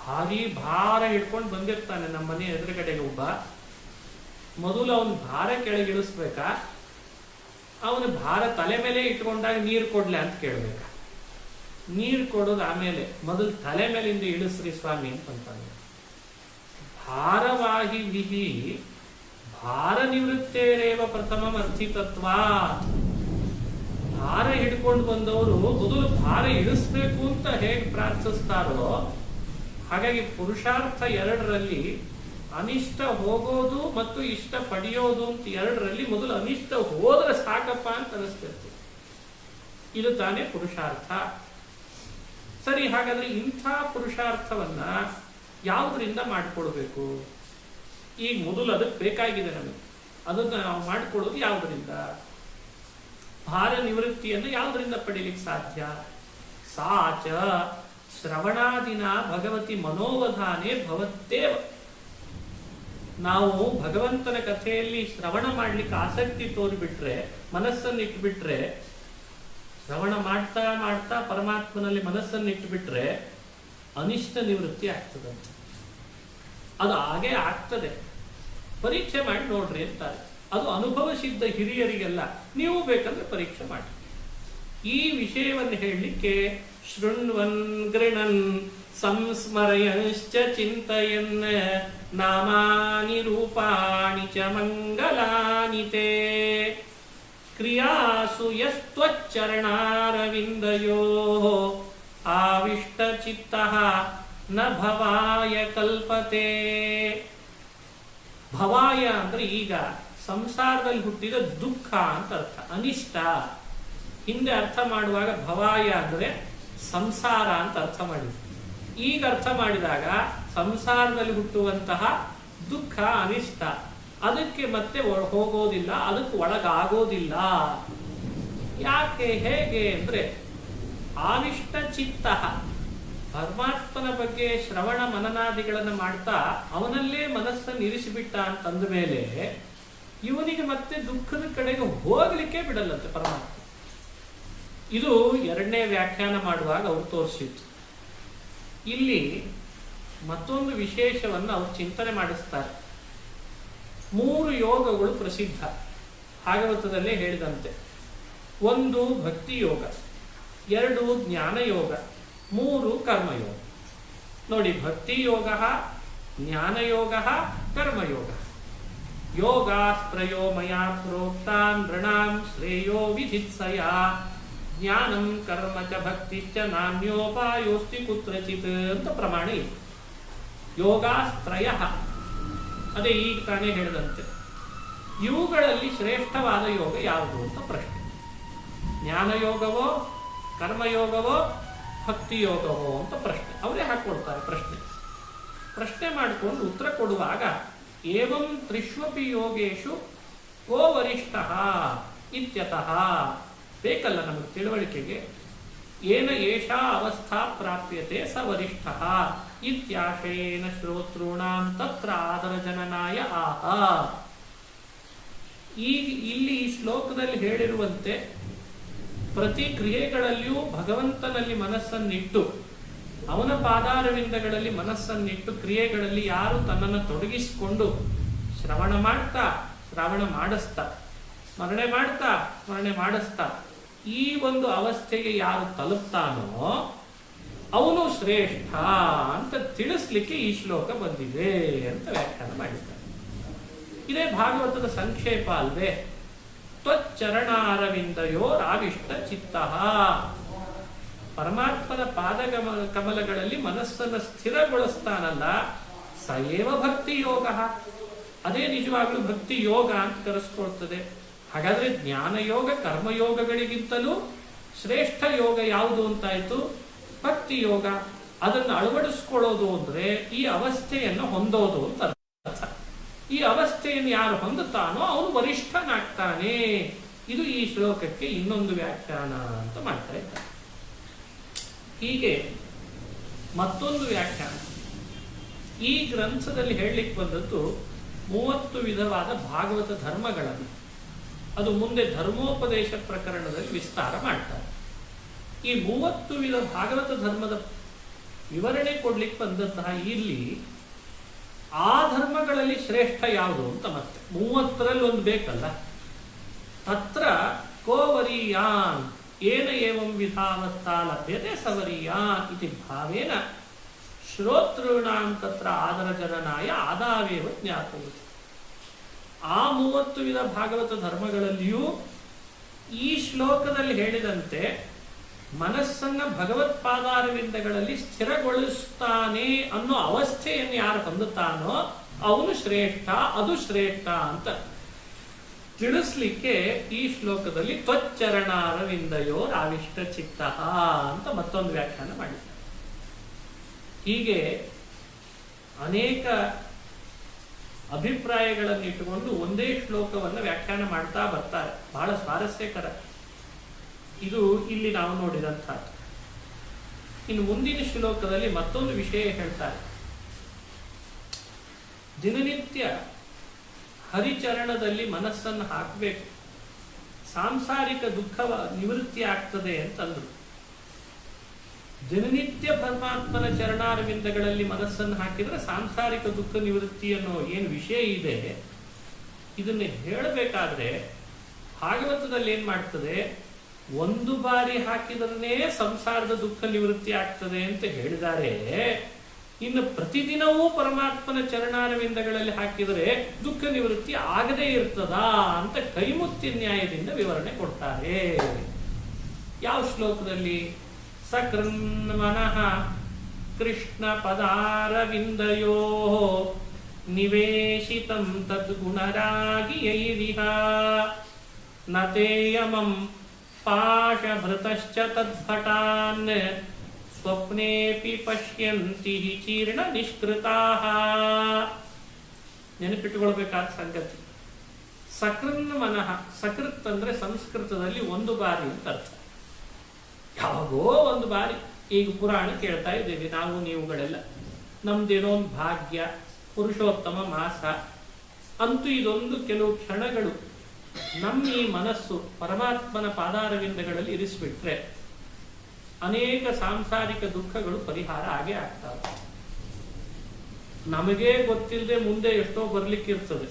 ಭಾರಿ ಭಾರ ಹಿಡ್ಕೊಂಡು ಬಂದಿರ್ತಾನೆ ನಮ್ಮ ಮನೆ ಎದುರುಗಡೆಗೆ ಒಬ್ಬ. ಮೊದಲು ಅವನು ಭಾರ ಕೆಳಗಿಳಿಸ್ಬೇಕಾ, ಅವನು ಭಾರ ತಲೆ ಮೇಲೆ ಇಟ್ಕೊಂಡಾಗ ನೀರು ಕೊಡ್ಲೆ ಅಂತ ಕೇಳ್ಬೇಕಾ? ನೀರು ಕೊಡೋದು ಆಮೇಲೆ, ಮೊದಲು ತಲೆ ಮೇಲಿಂದ ಇಳಿಸ್ರಿ ಸ್ವಾಮಿ ಅಂತಂತಾನೆ. ಭಾರವಾಹಿ ವಿಹಿ ಭಾರ ನಿವೃತ್ತೇರೇವ ಪ್ರಥಮ ಅರ್ಥಿತತ್ವ. ಭಾರ ಹಿಡ್ಕೊಂಡು ಬಂದವರು ಮೊದಲು ಭಾರ ಇಳಿಸ್ಬೇಕು ಅಂತ ಹೇಗೆ ಪ್ರಾರ್ಥಿಸ್ತಾರೋ ಹಾಗಾಗಿ ಪುರುಷಾರ್ಥ ಎರಡರಲ್ಲಿ ಅನಿಷ್ಟ ಹೋಗೋದು ಮತ್ತು ಇಷ್ಟ ಪಡೆಯೋದು ಅಂತ ಎರಡರಲ್ಲಿ ಮೊದಲು ಅನಿಷ್ಟ ಹೋದ್ರೆ ಸಾಕಪ್ಪ ಅಂತ ಅನಿಸ್ತಿರ್ತೀವಿ. ಇದು ತಾನೇ ಪುರುಷಾರ್ಥ. ಸರಿ, ಹಾಗಾದ್ರೆ ಇಂಥ ಪುರುಷಾರ್ಥವನ್ನ ಯಾವುದರಿಂದ ಮಾಡಿಕೊಡ್ಬೇಕು? ಈಗ ಮೊದಲು ಅದಕ್ಕೆ ಬೇಕಾಗಿದೆ ನಮಗೆ. ಅದನ್ನ ನಾವು ಮಾಡಿಕೊಳ್ಳೋದು ಯಾವುದರಿಂದ? ಭಾರ ನಿವೃತ್ತಿಯನ್ನು ಯಾವುದರಿಂದ ಪಡೀಲಿಕ್ಕೆ ಸಾಧ್ಯ? ಸಾಚ ಶ್ರವಣಾದಿನ ಭಗವತಿ ಮನೋವಧಾನೆ ಭವತ್ತೇವ. ನಾವು ಭಗವಂತನ ಕಥೆಯಲ್ಲಿ ಶ್ರವಣ ಮಾಡ್ಲಿಕ್ಕೆ ಆಸಕ್ತಿ ತೋರಿಬಿಟ್ರೆ, ಮನಸ್ಸನ್ನು ಇಟ್ಬಿಟ್ರೆ, ಶ್ರವಣ ಮಾಡ್ತಾ ಮಾಡ್ತಾ ಪರಮಾತ್ಮನಲ್ಲಿ ಮನಸ್ಸನ್ನು ಇಟ್ಟುಬಿಟ್ರೆ ಅನಿಷ್ಟ ನಿವೃತ್ತಿ ಆಗ್ತದೆ. ಅದು ಹಾಗೆ ಆಗ್ತದೆ. ಪರೀಕ್ಷೆ ಮಾಡಿ ನೋಡ್ರಿ ಅಂತಾರೆ. ಅದು ಅನುಭವ ಸಿದ್ಧ ಹಿರಿಯರಿಗೆಲ್ಲ. ನೀವು ಬೇಕಂದ್ರೆ ಪರೀಕ್ಷೆ ಮಾಡಿ. ಈ ವಿಷಯವನ್ನು ಹೇಳಲಿಕ್ಕೆ ಶೃಣ್ವನ್ ಗೃಣನ್ ಸಂಸ್ಮರಯಶ್ಚ ಚಿಂತಯನ್ ನಾಮಾನಿ ರೂಪಾಣಿ ಚ ಮಂಗಲಾನಿ ತೇ ಕ್ರಿಯಾಸು ಯಸ್ತ್ವಚ್ಚರಣಾರವಿಂದಯೋ ಆವಿಷ್ಟ ಚಿತ್ತಃ ನ ಭವಾಯ ಕಲ್ಪತೆ. ಭವಾಯ ಅಂದ್ರೆ ಈಗ ಸಂಸಾರದಲ್ಲಿ ಹುಟ್ಟಿದ ದುಃಖ ಅಂತ ಅರ್ಥ, ಅನಿಷ್ಟ. ಹಿಂದೆ ಅರ್ಥ ಮಾಡುವಾಗ ಭವಾಯ ಅಂದ್ರೆ ಸಂಸಾರ ಅಂತ ಅರ್ಥ ಮಾಡಿದ್ವಿ. ಈಗ ಅರ್ಥ ಮಾಡಿದಾಗ ಸಂಸಾರದಲ್ಲಿ ಹುಟ್ಟುವಂತಹ ದುಃಖ, ಅನಿಷ್ಟ, ಅದಕ್ಕೆ ಮತ್ತೆ ಹೋಗೋದಿಲ್ಲ, ಅದಕ್ಕೆ ಒಳಗಾಗೋದಿಲ್ಲ. ಯಾಕೆ, ಹೇಗೆ ಅಂದ್ರೆ ಆವಿಷ್ಟ ಚಿತ್ತ, ಪರಮಾತ್ಮನ ಬಗ್ಗೆ ಶ್ರವಣ ಮನನಾದಿಗಳನ್ನು ಮಾಡ್ತಾ ಅವನಲ್ಲೇ ಮನಸ್ಸನ್ನು ಇರಿಸಿಬಿಟ್ಟ ಅಂತಂದ ಮೇಲೆ ಇವನಿಗೆ ಮತ್ತೆ ದುಃಖದ ಕಡೆಗೆ ಹೋಗ್ಲಿಕ್ಕೆ ಬಿಡಲ್ಲಂತೆ ಪರಮಾತ್ಮ. ಇದು ಎರಡನೇ ವ್ಯಾಖ್ಯಾನ ಮಾಡುವಾಗ ಅವರು ತೋರಿಸಿತ್ತು. ಇಲ್ಲಿ ಮತ್ತೊಂದು ವಿಶೇಷವನ್ನು ಅವರು ಚಿಂತನೆ ಮಾಡಿಸ್ತಾರೆ. 3 ಯೋಗಗಳು ಪ್ರಸಿದ್ಧ ಭಾಗವತದಲ್ಲೇ ಹೇಳಿದಂತೆ. 1 ಭಕ್ತಿ ಯೋಗ, 2 ಜ್ಞಾನ ಯೋಗ, 3 ಕರ್ಮಯೋಗ. ನೋಡಿ, ಭಕ್ತಿ ಯೋಗ, ಜ್ಞಾನ ಯೋಗ, ಕರ್ಮಯೋಗ. ಯೋಗಾಸ್ತ್ರಯೋ ಮಯಾ ಪ್ರೋಕ್ತಾನ್ ನೃಣಾಂ ಶ್ರೇಯೋ ವಿಧಿತ್ಸಯ ಜ್ಞಾನಂ ಕರ್ಮ ಚ ಭಕ್ತಿಶ್ಚ ನಾನ್ಯೋಪಾಯೋಸ್ತಿ ಕುತ್ರಚಿತ್ ಅಂತ ಪ್ರಮಾಣ ಇದೆ. ಯೋಗಾಸ್ತ್ರಯ, ಅದೇ ಈಗ ತಾನೇ ಹೇಳಿದಂತೆ, ಇವುಗಳಲ್ಲಿ ಶ್ರೇಷ್ಠವಾದ ಯೋಗ ಯಾವುದು ಅಂತ ಪ್ರಶ್ನೆ. ಜ್ಞಾನಯೋಗವೋ, ಕರ್ಮಯೋಗವೋ, ಭಕ್ತಿ ಯೋಗವೋ ಅಂತ ಪ್ರಶ್ನೆ. ಅವರೇ ಹಾಕೊಳ್ತಾರೆ ಪ್ರಶ್ನೆ ಮಾಡಿಕೊಂಡು ಉತ್ತರ ಕೊಡುವಾಗ ಏವಂ ತ್ರಿಷ್ವಪಿ ಯೋಗೇಶು ಕೋ ವರಿಷ್ಠ ಇತ್ಯತಃ, ಬೇಕಲ್ಲ ನಮಗೆ ತಿಳುವಳಿಕೆಗೆ, ಏನ ಏಷಾ ಅವಸ್ಥಾ ಪ್ರಾಪ್ಯತೆ ಸ ವರಿಷ್ಠ ಇತ್ಯಾಶಯೇನ ಶ್ರೋತೃಣಾಂ ತತ್ರ ಆದರ ಜನನಾಯ ಆಹ. ಈಗ ಇಲ್ಲಿ ಈ ಶ್ಲೋಕದಲ್ಲಿ ಹೇಳಿರುವಂತೆ ಪ್ರತಿ ಕ್ರಿಯೆಗಳಲ್ಲಿಯೂ ಭಗವಂತನಲ್ಲಿ ಮನಸ್ಸನ್ನಿಟ್ಟು, ಅವನ ಪಾದಾರವಿಂದಗಳಲ್ಲಿ ಮನಸ್ಸನ್ನಿಟ್ಟು ಕ್ರಿಯೆಗಳಲ್ಲಿ ಯಾರು ತನ್ನನ್ನು ತೊಡಗಿಸಿಕೊಂಡು ಶ್ರವಣ ಮಾಡ್ತಾ ಶ್ರವಣ ಮಾಡಿಸ್ತಾ, ಸ್ಮರಣೆ ಮಾಡ್ತಾ ಸ್ಮರಣೆ ಮಾಡಿಸ್ತಾ ಈ ಒಂದು ಅವಸ್ಥೆಗೆ ಯಾರು ತಲುಪ್ತಾನೋ ಅವನು ಶ್ರೇಷ್ಠ ಅಂತ ತಿಳಿಸ್ಲಿಕ್ಕೆ ಈ ಶ್ಲೋಕ ಬಂದಿದೆ ಅಂತ ವ್ಯಾಖ್ಯಾನ ಮಾಡಿದ್ದಾರೆ. ಇದೇ ಭಾಗವತದ ಸಂಕ್ಷೇಪ ಅಲ್ವೇ? ತ್ವಚ್ಚರಣಾರವಿಂದಯೋರಾವಿಷ್ಟ ಚಿತ್ತ, ಪರಮಾತ್ಮನ ಕಮಲಗಳಲ್ಲಿ ಮನಸ್ಸನ್ನು ಸ್ಥಿರಗೊಳಿಸ್ತಾನಲ್ಲ, ಸಯೇವ ಭಕ್ತಿ ಯೋಗ, ಅದೇ ನಿಜವಾಗ್ಲೂ ಭಕ್ತಿ ಯೋಗ ಅಂತ ಕರೆಸ್ಕೊಳ್ತದೆ. ಹಾಗಾದ್ರೆ ಜ್ಞಾನಯೋಗ ಕರ್ಮಯೋಗಗಳಿಗಿಂತಲೂ ಶ್ರೇಷ್ಠ ಯೋಗ ಯಾವುದು ಅಂತಾಯ್ತು? ಭಕ್ತಿ ಯೋಗ. ಅದನ್ನು ಅಳವಡಿಸ್ಕೊಳ್ಳೋದು ಅಂದ್ರೆ ಈ ಅವಸ್ಥೆಯನ್ನು ಹೊಂದೋದು ಅಂತ ಅರ್ಥ. ಈ ಅವಸ್ಥೆಯನ್ನು ಯಾರು ಹೊಂದುತ್ತಾನೋ ಅವನು ವರಿಷ್ಠನಾಗ್ತಾನೆ. ಇದು ಈ ಶ್ಲೋಕಕ್ಕೆ ಇನ್ನೊಂದು ವ್ಯಾಖ್ಯಾನ ಅಂತ ಮಾಡ್ತಾ ಇದ್ದಾರೆ. ಹೀಗೆ ಮತ್ತೊಂದು ವ್ಯಾಖ್ಯಾನ ಈ ಗ್ರಂಥದಲ್ಲಿ ಹೇಳಲಿಕ್ಕೆ ಬಂದದ್ದು 30 ವಿಧವಾದ ಭಾಗವತ ಧರ್ಮಗಳನ್ನು. ಅದು ಮುಂದೆ ಧರ್ಮೋಪದೇಶ ಪ್ರಕರಣದಲ್ಲಿ ವಿಸ್ತಾರ ಮಾಡ್ತಾರೆ. ಈ 30 ವಿಧ ಭಾಗವತ ಧರ್ಮದ ವಿವರಣೆ ಕೊಡ್ಲಿಕ್ಕೆ ಬಂದಂತಹ ಇಲ್ಲಿ ಆ ಧರ್ಮಗಳಲ್ಲಿ ಶ್ರೇಷ್ಠ ಯಾವುದು ಅಂತ ಮತ್ತೆ 30ರಲ್ಲಿ ಒಂದು ಬೇಕಲ್ಲ. ತತ್ರ ಕೋವರೀಯಾನ್ ಏನ ಏವಂ ವಿಧಾವಸ್ಥಾ ಲಭ್ಯತೆ ಸವರೀಯಾನ್ ಇತಿ ಭಾವೇನ ಶ್ರೋತೃಣಾಂ ತತ್ರ ಆದರ ಜನನಾಯ ಆದಾವೇವ ಜ್ಞಾಪುವುದು. ಆ 30 ವಿಧ ಭಾಗವತ ಧರ್ಮಗಳಲ್ಲಿಯೂ ಈ ಶ್ಲೋಕದಲ್ಲಿ ಹೇಳಿದಂತೆ ಮನಸ್ಸನ್ನ ಭಗವತ್ಪಾದಾರವಿಂದಗಳಲ್ಲಿ ಸ್ಥಿರಗೊಳಿಸ್ತಾನೆ ಅನ್ನೋ ಅವಸ್ಥೆಯನ್ನು ಯಾರು ಹೊಂದುತ್ತಾನೋ ಅವನು ಶ್ರೇಷ್ಠ, ಅದು ಶ್ರೇಷ್ಠ ಅಂತ ತಿಳಿಸ್ಲಿಕ್ಕೆ ಈ ಶ್ಲೋಕದಲ್ಲಿ ತ್ವಚ್ಚರಣಾರವಿಂದಯೋರ್ ಆವಿಷ್ಟ ಚಿತ್ತ ಅಂತ ಮತ್ತೊಂದು ವ್ಯಾಖ್ಯಾನ ಮಾಡಿದ್ದಾರೆ. ಹೀಗೆ ಅನೇಕ ಅಭಿಪ್ರಾಯಗಳನ್ನು ಇಟ್ಟುಕೊಂಡು ಒಂದೇ ಶ್ಲೋಕವನ್ನು ವ್ಯಾಖ್ಯಾನ ಮಾಡ್ತಾ ಬರ್ತಾರೆ. ಬಹಳ ಸ್ವಾರಸ್ಯಕರ ಇದು ಇಲ್ಲಿ ನಾವು ನೋಡಿದಂಥದ್ದು. ಇನ್ನು ಮುಂದಿನ ಶ್ಲೋಕದಲ್ಲಿ ಮತ್ತೊಂದು ವಿಷಯ ಹೇಳ್ತಾರೆ. ದಿನನಿತ್ಯ ಹರಿಚರಣದಲ್ಲಿ ಮನಸ್ಸನ್ನು ಹಾಕಬೇಕು, ಸಾಂಸಾರಿಕ ದುಃಖ ನಿವೃತ್ತಿ ಆಗ್ತದೆ ಅಂತಂದ್ರು. ದಿನನಿತ್ಯ ಪರಮಾತ್ಮನ ಚರಣಾರವಿಂದಗಳಲ್ಲಿ ಮನಸ್ಸನ್ನು ಹಾಕಿದ್ರೆ ಸಾಂಸಾರಿಕ ದುಃಖ ನಿವೃತ್ತಿ ಅನ್ನೋ ಏನು ವಿಷಯ ಇದೆ, ಇದನ್ನು ಹೇಳಬೇಕಾದ್ರೆ ಭಾಗವತದಲ್ಲಿ ಏನ್ ಮಾಡ್ತದೆ, ಒಂದು ಬಾರಿ ಹಾಕಿದ್ರೆ ಸಂಸಾರದ ದುಃಖ ನಿವೃತ್ತಿ ಆಗ್ತದೆ ಅಂತ ಹೇಳಿದ್ದಾರೆ. ಇನ್ನು ಪ್ರತಿದಿನವೂ ಪರಮಾತ್ಮನ ಚರಣಾರವಿಂದಗಳಲ್ಲಿ ಹಾಕಿದರೆ ದುಃಖ ನಿವೃತ್ತಿ ಆಗದೇ ಇರ್ತದಾ ಅಂತ ಕೈಮುತ್ತಿ ನ್ಯಾಯದಿಂದ ವಿವರಣೆ ಕೊಡ್ತಾರೆ. ಯಾವ ಶ್ಲೋಕದಲ್ಲಿ? ಸಕೃನ್ ಮನಃ ಕೃಷ್ಣ ಪದಾರವಿಂದಯೋ ನಿವೇಶಿತಂ ತದ್ಗುಣರಾಗಿಯೈರಿಹ ನತೇಯಮಂ ಪಾಶಭೃತಶ್ಚ ತದ್ಭಟಾನ್ ಸ್ವಪ್ನೇಪಿ ಪಶ್ಯಂತಿ ಚೀರ್ಣ ನಿಷ್ಕೃತಾಃ. ನೆನಪಿಟ್ಟುಕೊಳ್ಬೇಕಾದ ಸಂಗತಿ. ಸಕೃನ್ ಮನಃ, ಸಕೃತ್ ಅಂದ್ರೆ ಸಂಸ್ಕೃತದಲ್ಲಿ ಒಂದು ಬಾರಿ ಅಂತ ಅರ್ಥ. ಯಾವಾಗೋ ಒಂದು ಬಾರಿ, ಈಗ ಪುರಾಣ ಕೇಳ್ತಾ ಇದ್ದೇವೆ ನಾವು ನೀವುಗಳೆಲ್ಲ, ನಮ್ದೇನೋ ಒಂದು ಭಾಗ್ಯ, ಪುರುಷೋತ್ತಮ ಮಾಸ ಅಂತೂ ಇದೊಂದು ಕೆಲವು ಕ್ಷಣಗಳು ನಮ್ಮ ಈ ಮನಸ್ಸು ಪರಮಾತ್ಮನ ಪಾದಾರವಿಂದಗಳಲ್ಲಿ ಇರಿಸಿಬಿಟ್ರೆ ಅನೇಕ ಸಾಂಸಾರಿಕ ದುಃಖಗಳು ಪರಿಹಾರ ಆಗೇ ಆಗ್ತವೆ. ನಮಗೇ ಗೊತ್ತಿಲ್ಲದೆ ಮುಂದೆ ಎಷ್ಟೋ ಬರ್ಲಿಕ್ಕಿರ್ತದೆ.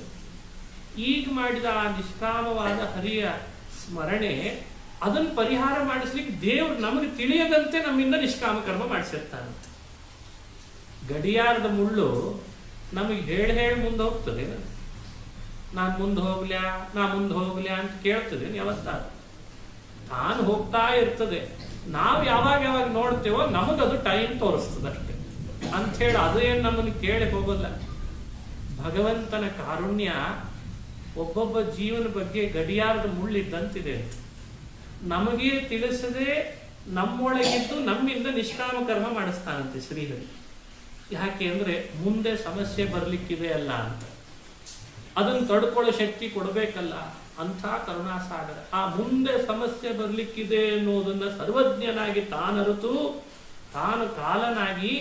ಈಗ ಮಾಡಿದ ಆ ನಿಷ್ಕಾಮವಾದ ಹರಿಯ ಸ್ಮರಣೆ ಅದನ್ನು ಪರಿಹಾರ ಮಾಡಿಸ್ಲಿಕ್ಕೆ ದೇವ್ರು ನಮಗೆ ತಿಳಿಯದಂತೆ ನಮ್ಮಿಂದ ನಿಷ್ಕಾಮ ಕರ್ಮ ಮಾಡಿಸಿರ್ತಾನಂತೆ. ಗಡಿಯಾರದ ಮುಳ್ಳು ನಮಗೆ ಹೇಳಿ ಮುಂದೆ ಹೋಗ್ತದೆ. ನಾನು ಮುಂದೆ ಹೋಗ್ಲ್ಯಾ ಅಂತ ಕೇಳ್ತದೆ ಯಾವತ್ತಾದ್ರು. ತಾನು ಹೋಗ್ತಾ ಇರ್ತದೆ. ನಾವು ಯಾವಾಗ ನೋಡ್ತೇವೋ ನಮಗದು ಟೈಮ್ ತೋರಿಸ್ತದೆ ಅಷ್ಟೇ ಅಂಥೇಳಿ ಅದೇನು ನಮ್ಮನ್ನು ಕೇಳಿ ಹೋಗಲ್ಲ. ಭಗವಂತನ ಕಾರುಣ್ಯ ಒಬ್ಬೊಬ್ಬ ಜೀವನ ಬಗ್ಗೆ ಗಡಿಯಾರದ ಮುಳ್ಳಿದ್ದಂತಿದೆ. ನಮಗೆ ತಿಳಿಸದೆ ನಮ್ಮೊಳಗಿದ್ದು ನಮ್ಮಿಂದ ನಿಷ್ಕಾಮ ಕರ್ಮ ಮಾಡಿಸ್ತಾನಂತೆ ಶ್ರೀಹರಿ. ಯಾಕೆ ಅಂದ್ರೆ ಮುಂದೆ ಸಮಸ್ಯೆ ಬರ್ಲಿಕ್ಕಿದೆ ಅಲ್ಲ ಅಂತ, ಅದನ್ನು ತಡ್ಕೊಳ್ಳೋ ಶಕ್ತಿ ಕೊಡಬೇಕಲ್ಲ ಅಂಥ ಕರುಣಾಸಾಗರ. ಆ ಮುಂದೆ ಸಮಸ್ಯೆ ಬರ್ಲಿಕ್ಕಿದೆ ಅನ್ನೋದನ್ನ ಸರ್ವಜ್ಞನಾಗಿ ತಾನರಿತು ತಾನು ಕಾಲನಾಗಿ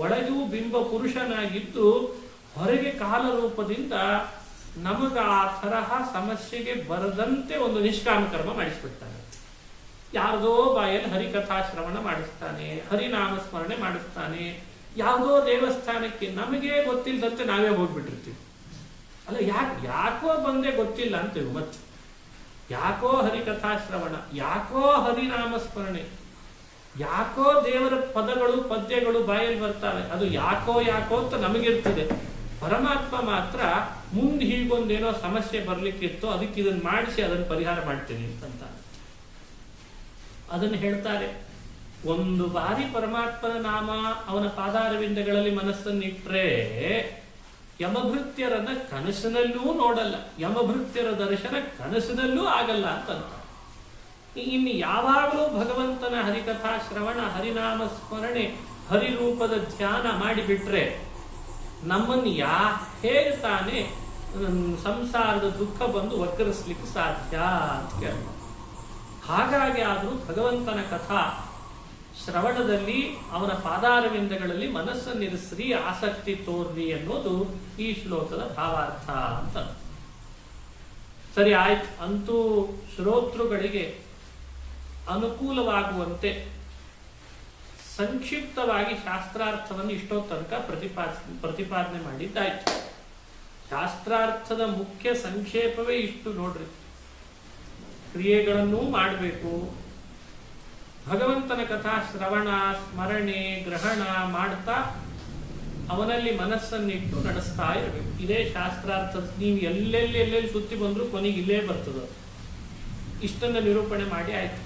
ಒಳಗೂ ಬಿಂಬ ಪುರುಷನಾಗಿದ್ದು ಹೊರಗೆ ಕಾಲ ರೂಪದಿಂದ ನಮಗ ಆ ತರಹ ಸಮಸ್ಯೆಗೆ ಬರದಂತೆ ಒಂದು ನಿಷ್ಕಾಮ ಕರ್ಮ ಮಾಡಿಸ್ಬಿಡ್ತಾನೆ. ಯಾರದೋ ಬಾಯಲ್ಲಿ ಹರಿಕಥಾ ಶ್ರವಣ ಮಾಡಿಸ್ತಾನೆ, ಹರಿನಾಮ ಸ್ಮರಣೆ ಮಾಡಿಸ್ತಾನೆ. ಯಾವುದೋ ದೇವಸ್ಥಾನಕ್ಕೆ ನಮಗೆ ಗೊತ್ತಿಲ್ಲದಂತೆ ನಾವೇ ಹೋಗ್ಬಿಟ್ಟಿರ್ತೀವಿ. ಅಲ್ಲ, ಯಾಕೋ ಬಂದೆ ಗೊತ್ತಿಲ್ಲ ಅಂತೀವಿ. ಮತ್ತೆ ಯಾಕೋ ಹರಿಕಥಾ ಶ್ರವಣ, ಯಾಕೋ ಹರಿನಾಮ ಸ್ಮರಣೆ, ಯಾಕೋ ದೇವರ ಪದಗಳು ಪದ್ಯಗಳು ಬಾಯಲ್ಲಿ ಬರ್ತಾವೆ. ಅದು ಯಾಕೋ ಅಂತ ನಮಗಿರ್ತದೆ. ಪರಮಾತ್ಮ ಮಾತ್ರ ಮುಂದೆ ಹೀಗೊಂದೇನೋ ಸಮಸ್ಯೆ ಬರ್ಲಿಕ್ಕಿತ್ತು, ಅದಕ್ಕೆ ಇದನ್ನು ಮಾಡಿಸಿ ಅದನ್ನು ಪರಿಹಾರ ಮಾಡ್ತೀನಿ ಅಂತ ಅದನ್ನು ಹೇಳ್ತಾರೆ. ಒಂದು ಬಾರಿ ಪರಮಾತ್ಮನ ನಾಮ ಅವನ ಪಾದಾರವಿಂದಗಳಲ್ಲಿ ಮನಸ್ಸನ್ನಿಟ್ರೆ ಯಮಭೃತ್ಯರನ್ನ ಕನಸಿನಲ್ಲೂ ನೋಡಲ್ಲ, ಯಮಭೃತ್ಯರ ದರ್ಶನ ಕನಸಿನಲ್ಲೂ ಆಗಲ್ಲ ಅಂತ. ಇನ್ನು ಯಾವಾಗಲೂ ಭಗವಂತನ ಹರಿಕಥಾ ಶ್ರವಣ, ಹರಿನಾಮ ಸ್ಮರಣೆ, ಹರಿರೂಪದ ಧ್ಯಾನ ಮಾಡಿಬಿಟ್ರೆ ನಮ್ಮನ್ನು ಹೇಗೆ ತಾನೇ ಸಂಸಾರದ ದುಃಖ ಬಂದು ವಕ್ಕರಿಸ್ಲಿಕ್ಕೆ ಸಾಧ್ಯ ಅಂತ ಕೇಳ್ತಾರೆ. ಹಾಗಾಗಿ ಆದರೂ ಭಗವಂತನ ಕಥಾ ಶ್ರವಣದಲ್ಲಿ ಅವನ ಪಾದಾರವಿಂದಗಳಲ್ಲಿ ಮನಸ್ಸನ್ನಿರಿಸ್ರಿ, ಆಸಕ್ತಿ ತೋರ್ರಿ ಅನ್ನೋದು ಈ ಶ್ಲೋಕದ ಭಾವಾರ್ಥ ಅಂತ. ಸರಿ ಆಯ್ತು, ಅಂತೂ ಶ್ರೋತೃಗಳಿಗೆ ಅನುಕೂಲವಾಗುವಂತೆ ಸಂಕ್ಷಿಪ್ತವಾಗಿ ಶಾಸ್ತ್ರಾರ್ಥವನ್ನು ಇಷ್ಟೋ ತನಕ ಪ್ರತಿಪಾದನೆ ಮಾಡಿದ್ದಾಯ್ತು. ಶಾಸ್ತ್ರಾರ್ಥದ ಮುಖ್ಯ ಸಂಕ್ಷೇಪವೇ ಇಷ್ಟು ನೋಡ್ರಿ. ಕ್ರಿಯೆಗಳನ್ನೂ ಮಾಡಬೇಕು, ಭಗವಂತನ ಕಥಾ ಶ್ರವಣ ಸ್ಮರಣೆ ಗ್ರಹಣ ಮಾಡ್ತಾ ಅವನಲ್ಲಿ ಮನಸ್ಸನ್ನಿಟ್ಟು ನಡೆಸ್ತಾ ಇರಬೇಕು. ಇದೇ ಶಾಸ್ತ್ರಾರ್ಥ. ನೀವು ಎಲ್ಲೆಲ್ಲಿ ಸುತ್ತಿ ಬಂದರೂ ಕೊನೆಗೆ ಇಲ್ಲೇ ಬರ್ತದೆ. ಇಷ್ಟನ್ನು ನಿರೂಪಣೆ ಮಾಡಿ ಆಯ್ತು.